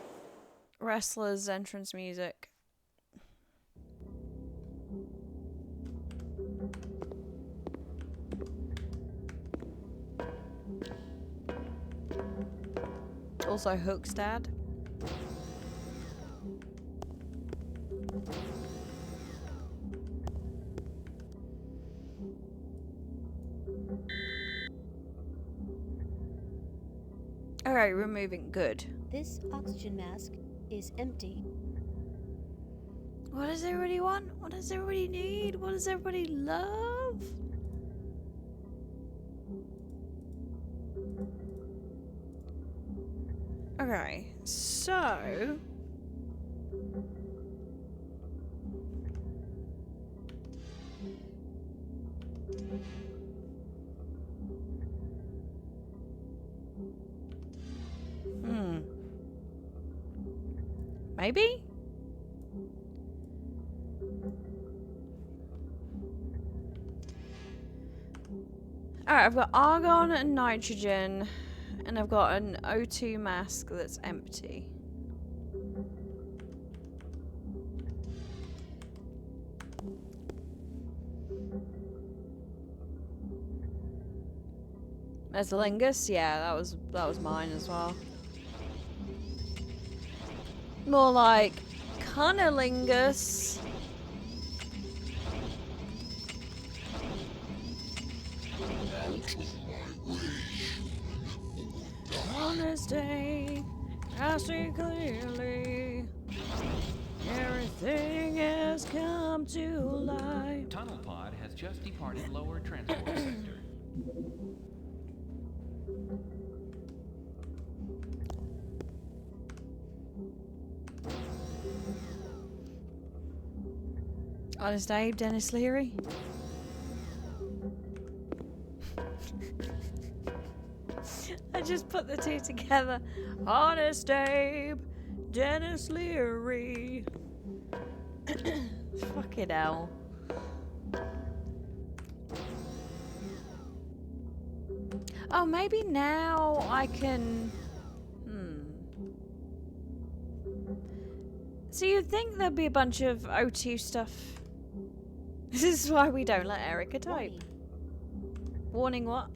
wrestler's entrance music? Also Hook's dad. Alright, removing. Good. This oxygen mask is empty. What does everybody want? What does everybody need? What does everybody love? Okay, so... Maybe? Alright, I've got argon and nitrogen, and I've got an O2 mask that's empty. Metalingus? Yeah, that was mine as well. More like Cunnilingus. On this day, I see clearly everything has come to light. Tunnel pod has just departed lower transport sector. Honest Abe, Dennis Leary. I just put the two together. Honest Abe, Dennis Leary. Fucking hell. Oh, maybe now I can... So you'd think there'd be a bunch of O2 stuff. This is why we don't let Erica type. Warning what?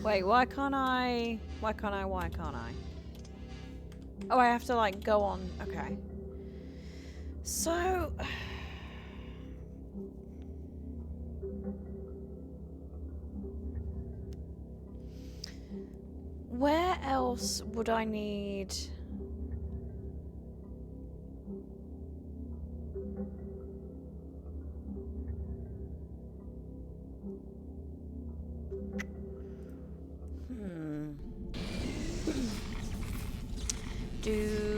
Wait, why can't I? Why can't I? Oh, I have to like go on. Okay. So where else would I need? Do.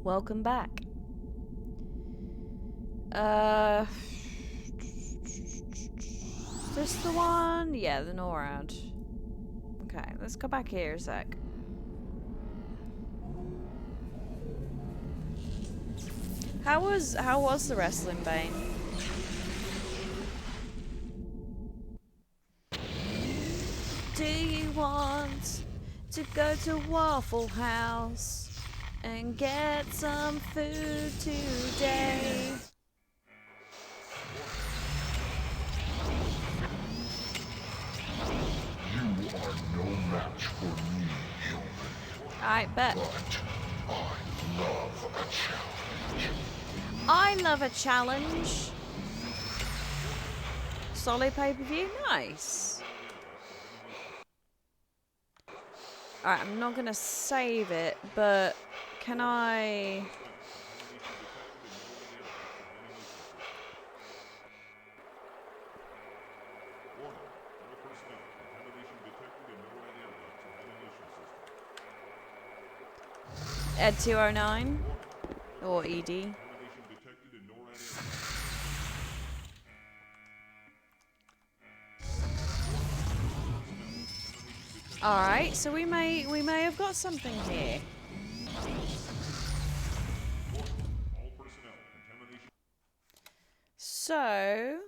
Welcome back. Is this the one? Yeah, the NORAD. Okay, let's go back here a sec. How was the wrestling, Bane? Do you want to go to Waffle House and get some food today. You are no match for me, human. I bet. But I love a challenge. I love a challenge. Solid pay-per-view, nice. Alright, I'm not gonna save it, but can I... Ed 209 or ED. All right, so we may have got something here. So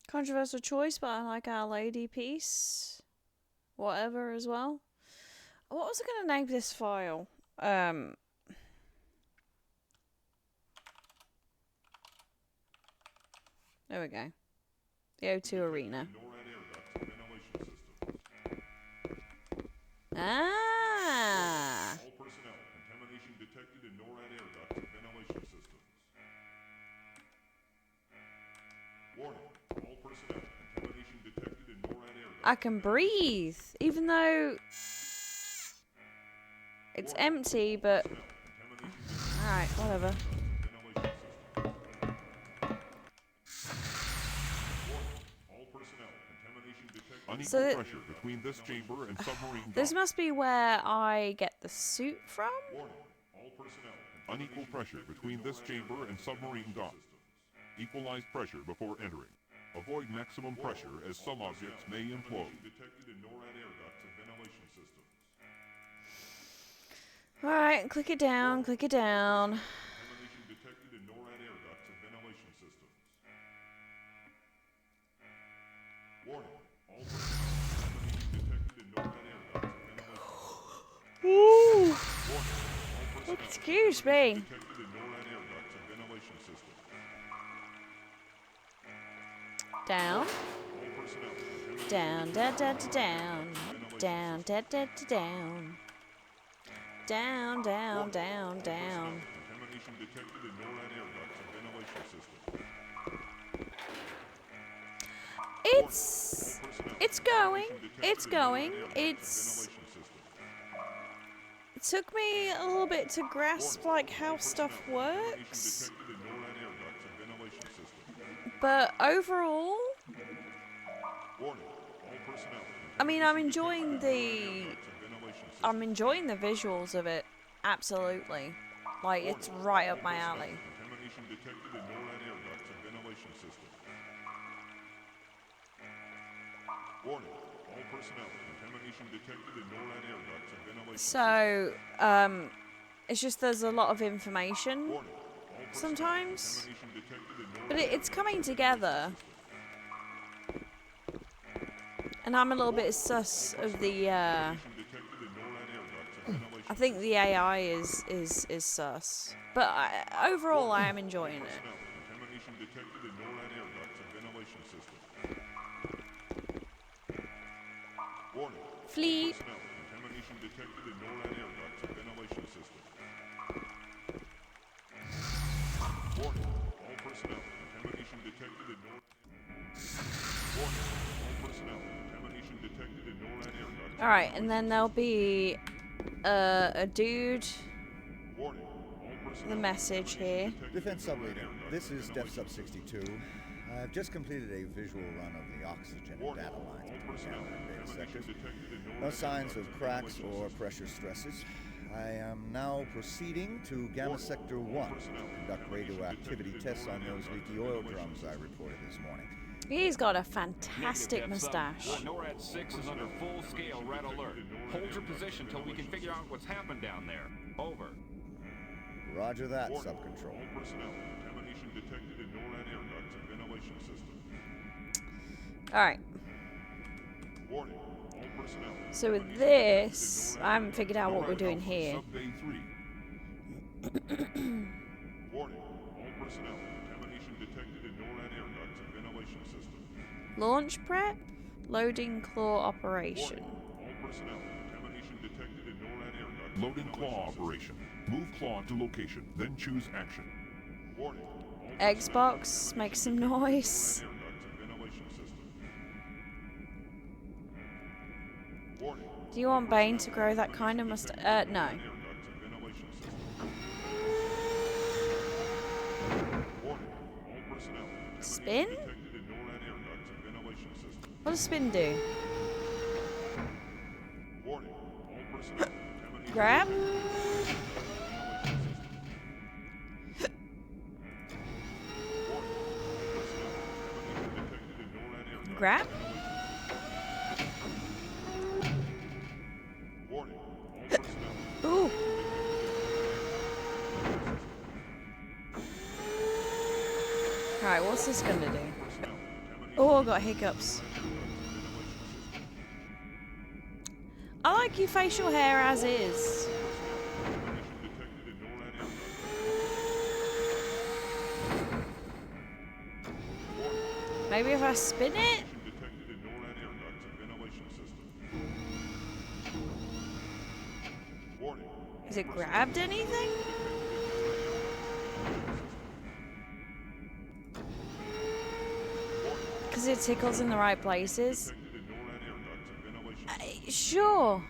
controversial choice, but I like Our Lady piece. Whatever as well. What was I gonna name this file? There we go. The O2 Arena. Ah! All personnel, contamination detected in NORAD air ducts and ventilation systems. Warning, all personnel, contamination detected in NORAD air ducts. I can breathe, even though it's empty, but... Alright, whatever. Unequal pressure between this chamber and submarine This must be where I get the suit from? Warning, all personnel. Unequal pressure between this chamber and submarine dock. Equalize pressure before entering. Avoid maximum pressure as some objects may implode. Detected in NORAD air ducts and ventilation systems. Alright, click it down, click it down. Contamination detected in NORAD air ducts and ventilation systems. Warning, all personnel. Contamination detected in NORAD air ducts and ventilation systems. Ooh! Warning, all personnel. Excuse me. Detected in NORAD air ducts and ventilation systems. Down. Down, da da da down. Down, da da da down. Down, down, down, down. Contamination detected in NORAD air ducts and ventilation systems. It's going. It's going. It took me a little bit to grasp like how stuff works. But overall, I mean, I'm enjoying the visuals of it. Absolutely. Like, it's right up my alley. Contamination detected in NORAD air ducts and ventilation systems. Warning, all personnel. Contamination detected in NORAD air ducts and ventilation So, it's just there's a lot of information sometimes. But it's coming together. And I'm a little bit sus of the, I think the AI is sus. But overall, I am enjoying it. Contamination detected in NORAD air ducts and ventilation systems. Warning. Fleet. Contamination detected in NORAD air ducts and ventilation systems. Warning. All personnel. Contamination detected in NORAD. Warning. All personnel. Contamination detected in NORAD air ducts. All right, and then there'll be a dude. Warning. The message here. Defense Subleader, this is Def Sub 62. I've just completed a visual run of the oxygen and data lines between camera and data sectors. No signs of cracks or pressure stresses. I am now proceeding to Gamma Sector 1 to conduct radioactivity tests on those leaky oil drums I reported this morning. He's got a fantastic mustache. NORAD 6 is under full-scale red alert. Hold your position till we can figure out what's happened down there. Over. Roger that, Sub-Control. All personnel. Contamination detected in NORAD air ducts and ventilation system. Alright. Warning. All personnel. So with this, I haven't figured out what we're doing here. Sub-Bay 3. Warning. All personnel. Contamination detected in NORAD air ducts and ventilation system. Launch prep? Loading claw operation. All personnel. Contamination detected in NORAD air ducts. Loading claw operation. Move claw to location, then choose action. Warning. Xbox, make some noise. Do you want Bane to grow that kind of mustache? No. Spin? What does spin do? Grab? Grab? Ooh. Alright, what's this gonna do? Oh, I got hiccups. I like your facial hair as is. Maybe if I spin it? Has it grabbed anything? Because it tickles in the right places? Sure.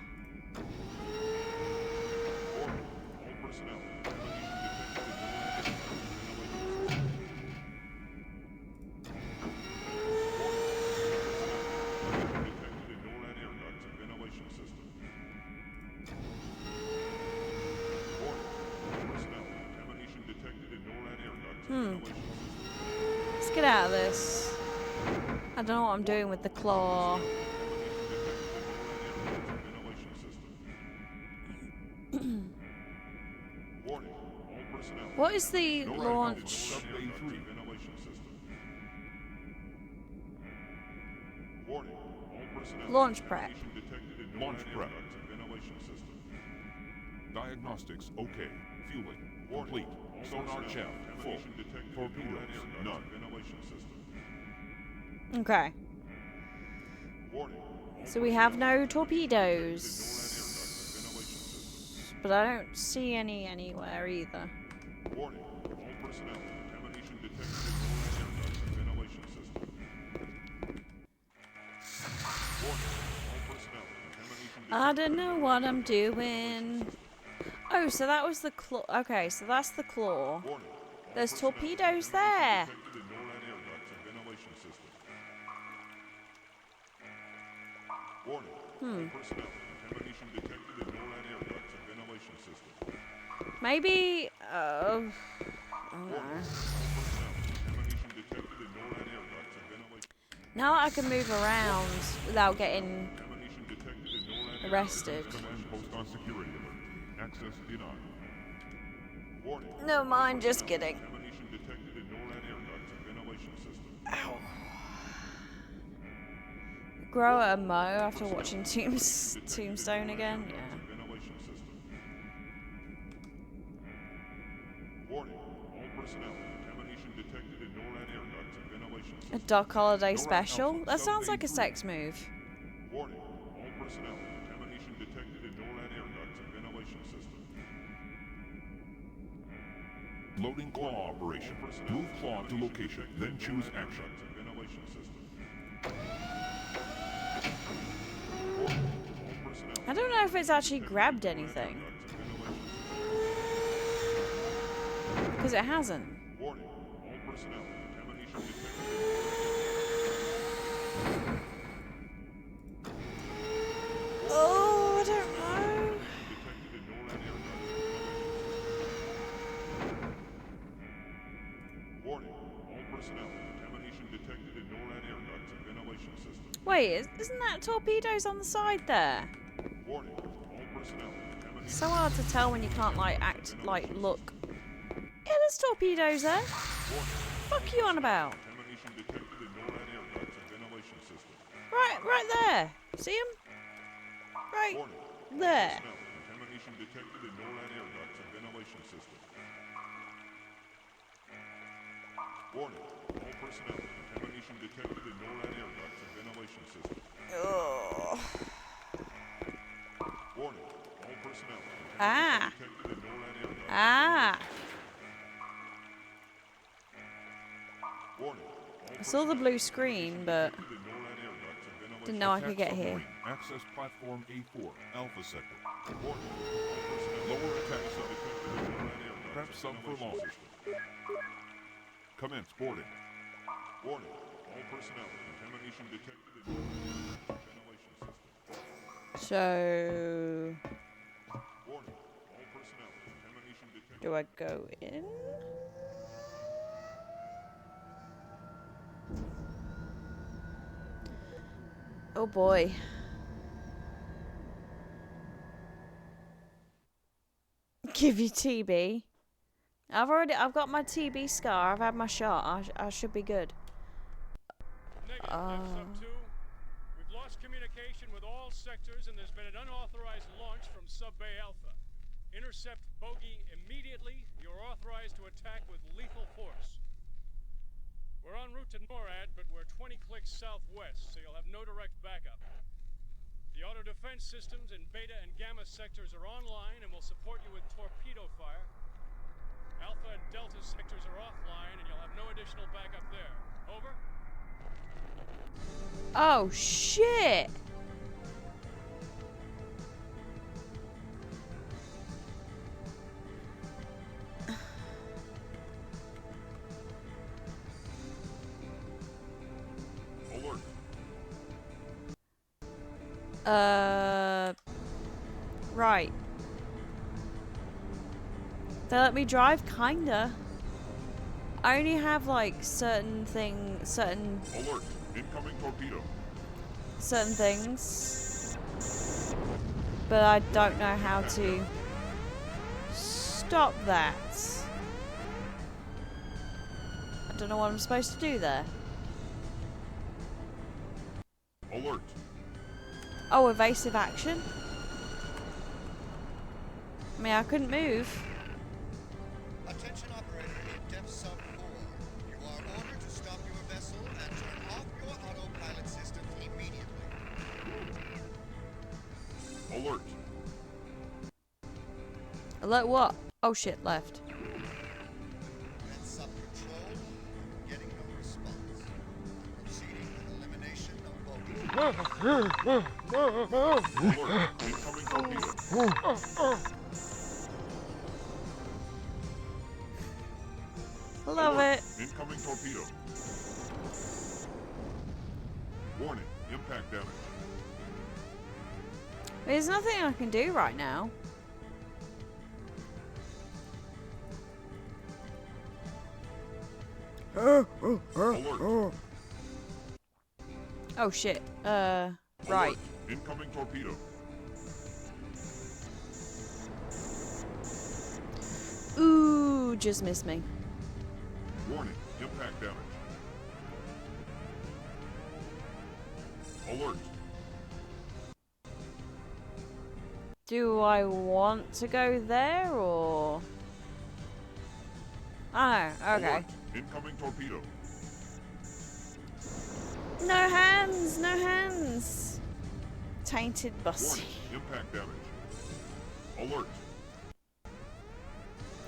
Let's get out of this. I don't know what I'm doing with the claw. What is the launch? Launch prep. Launch prep. Diagnostics okay. Fueling complete. Sonar chaff full. Torpedoes none. Okay. So we have no torpedoes. But I don't see any anywhere either. I don't know what I'm doing. Oh, so that was the claw. Okay, so that's the claw. There's torpedoes there. Maybe. I don't know. Now that I can move around without getting arrested. Access denied. No mind, just kidding. Ow. Grow a mo after watching Tombstone again? Yeah. A Doc Holiday special? That sounds like a sex move. Warning. All personnel. Contamination detected in NORAD air ducts and ventilation system. Loading claw operation. Move claw to location, then choose action. Ventilation system. I don't know if it's actually grabbed anything. Because it hasn't. Warning. All personnel. Contamination detected. Oh, I don't know. Warning. All personnel. Contamination detected in NORAD air ducts and ventilation system. Wait, isn't that torpedoes on the side there? Warning. All personnel. It's so hard to tell when you can't look. Yeah, there's torpedoes there. Fuck you on about? Right there. See him? Right there. Contamination detected in NORAD air ducts and ventilation system. Warning. All personnel. Contamination detected in NORAD air ducts and ventilation system. Oh. Warning. All personnel. Ah. Detected in NORAD air ducts. Ah. Warning. I saw the blue screen, but didn't know I could get here. Access platform A4, Alpha sector. Warning. Lower attack subject. Prep sub for launch. Commence boarding. Warning. All personnel. Contamination detected in ventilation system. So, Warning. All personnel. Contamination detected. do I go in? Oh boy. Give you TB. I've got my TB scar. I've had my shot. I should be good. Negative, Sub 2. We've lost communication with all sectors and there's been an unauthorized launch from Sub-Bay Alpha. Intercept bogey immediately. You're authorized to attack with lethal force. We're en route to NORAD, but we're 20 clicks southwest, so you'll have no direct backup. The auto defense systems in Beta and Gamma sectors are online and will support you with torpedo fire. Alpha and Delta sectors are offline and you'll have no additional backup there. Over? Oh shit! Right. They let me drive, kinda. I only have like certain Alert! Incoming torpedo. certain things, but I don't know how to stop that. I don't know what I'm supposed to do there. Alert! Oh, evasive action? I mean, I couldn't move. Attention operator in depth sub 4. You are ordered to stop your vessel and turn off your autopilot systems immediately. Alert! Alert what? Oh shit, left. That's sub control. Getting no response. Proceeding with elimination of bogey. Alert! Incoming torpedo. Love it. Incoming torpedo. Warning, impact damage. There's nothing I can do right now. Alert. Oh shit. Right. Alert. Incoming torpedo. Ooh, just missed me. Warning, impact damage. Alert. Do I want to go there or? Oh, okay. Alert. Incoming torpedo. No hands, no hands. Tainted bussy. Warning, impact damage. Alert.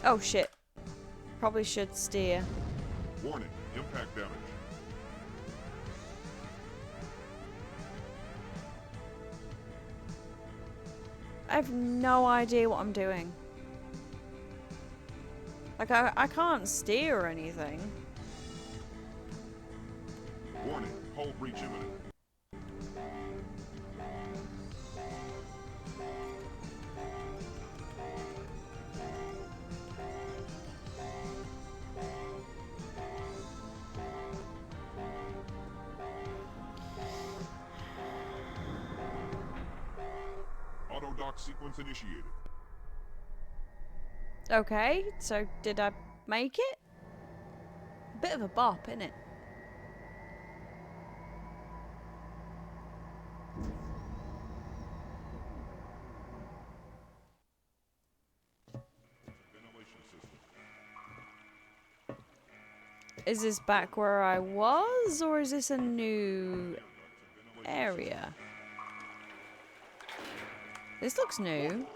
Oh shit. Probably should steer. Warning, impact damage. I have no idea what I'm doing. Like, I can't steer or anything. Warning, hull breach imminent. Auto dock sequence initiated. Okay, so did I make it? Bit of a bop, innit? Is this back where I was, or is this a new area? This looks new.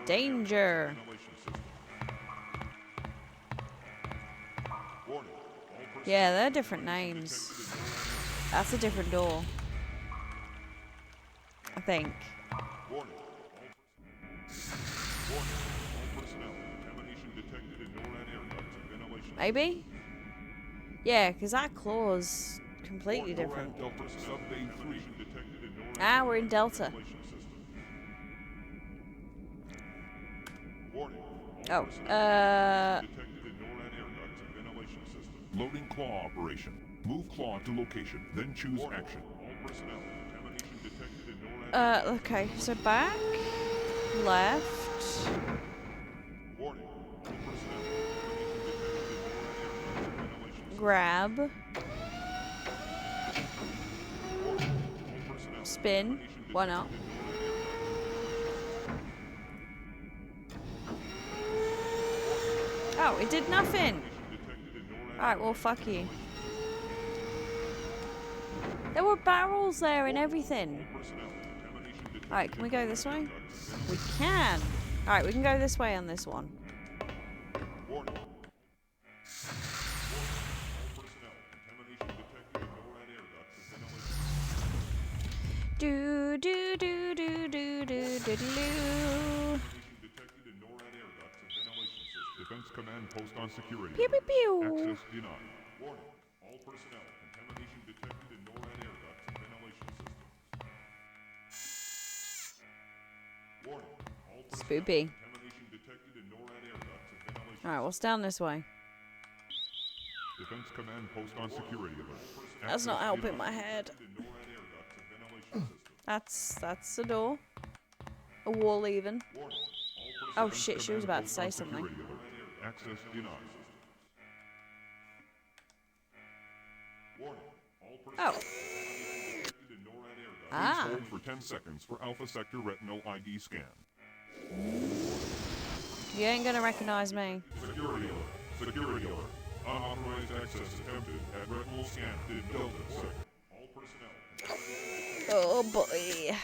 Danger. Yeah, they're different names. That's a different door. I think. Maybe? Yeah, because that claw's completely different. Ah, we're in Delta. Oh, Loading claw operation. Move claw to location, then choose action. Okay, so back, left. Grab. Spin. Why not? Oh, it did nothing. Alright, well, fuck you. There were barrels there and everything. Alright, can we go this way? We can. Alright, we can go this way on this one. Do do do do do do do do. Defense command post on security. Pew pew pew. Access denied. Warning. All personnel. Contamination detected in NORAD air ducts and ventilation systems. Warning. All personnel. Spoopy. Contamination detected in NORAD air ducts and ventilation. Alright, what's down this way? Defense command post on security alert. That's not helping my head. That's the door. A wall even. Oh shit, she was about to say something. Access denied. Oh. Ah. Hold for 10 seconds for Alpha Sector Retinal ID scan. You ain't gonna recognize me. Security alert. Security alert. Unauthorized access attempted at retinal scan in Delta Sector. All personnel. Oh boy.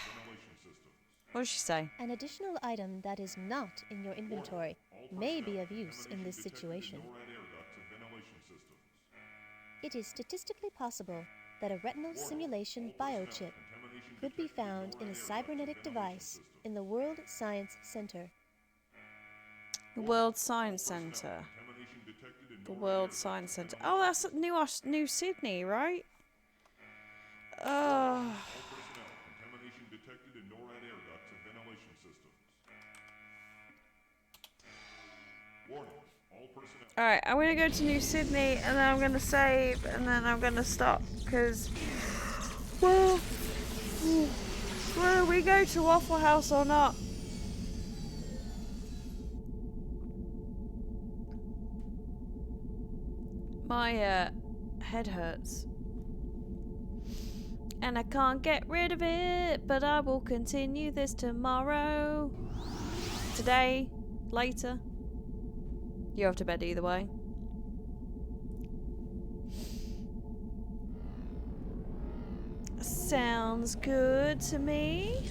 What did she say? An additional item that is not in your inventory may be of use in this situation. It is statistically possible that a retinal simulation biochip could be found in a cybernetic device in the World Science Center. The World Science Center. The World Science Center. Oh, that's New Sydney, right? Oh. Alright, I'm gonna go to New Sydney and then I'm gonna save and then I'm gonna stop because well we go to Waffle House or not. My head hurts. And I can't get rid of it, but I will continue this tomorrow. Today, later. You're off to bed either way. Sounds good to me.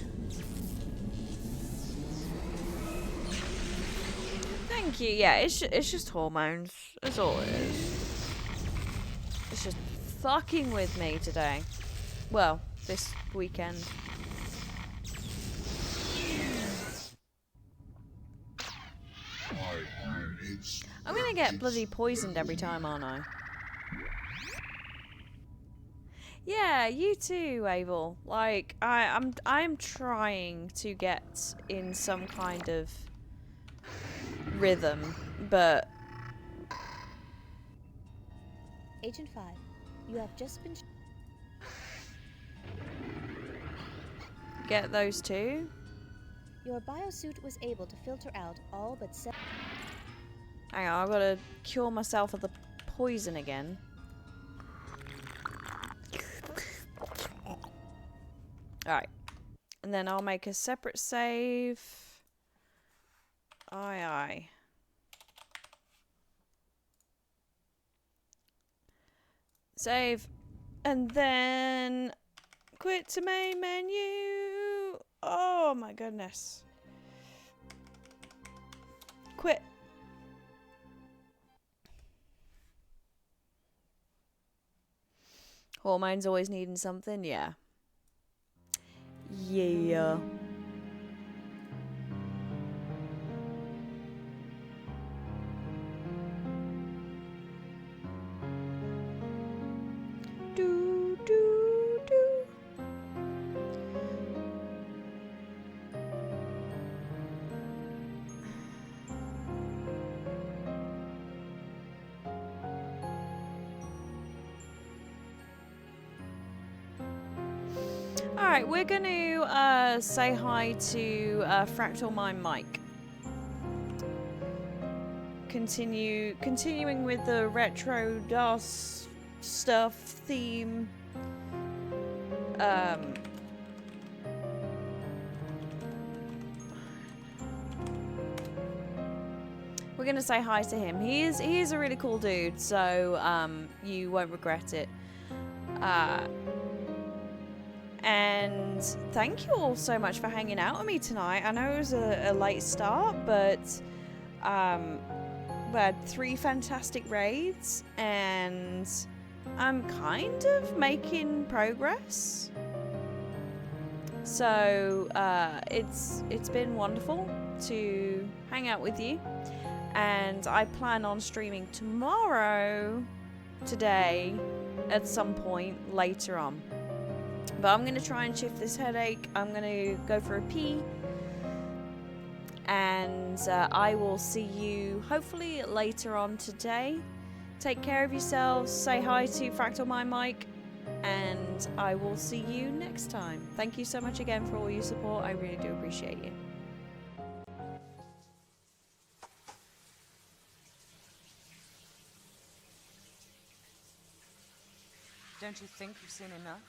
Thank you. Yeah, it's just hormones. That's all it is. It's just fucking with me today. Well, this weekend. I'm gonna get bloody poisoned every time, aren't I? Yeah, you too, Abel. Like, I'm trying to get in some kind of rhythm, but Agent 5, you have just been... Get those two. Your biosuit was able to filter out all but Hang on, I've got to cure myself of the poison again. Alright. And then I'll make a separate save. Aye, aye. Save. And then quit to main menu. Oh my goodness. Quit. Hormones always needing something, yeah. Yeah. Do, do, do. Alright, we're going to say hi to Fractal Mind Mike. Continuing with the retro DOS stuff theme. We're going to say hi to him. He is a really cool dude, so you won't regret it. And thank you all so much for hanging out with me tonight. I know it was a late start, but we had 3 fantastic raids, and I'm kind of making progress. So it's been wonderful to hang out with you, and I plan on streaming today, at some point later on. But I'm going to try and shift this headache. I'm going to go for a pee. And I will see you hopefully later on today. Take care of yourselves. Say hi to Fractal Mind Mike. And I will see you next time. Thank you so much again for all your support. I really do appreciate you. Don't you think you've seen enough?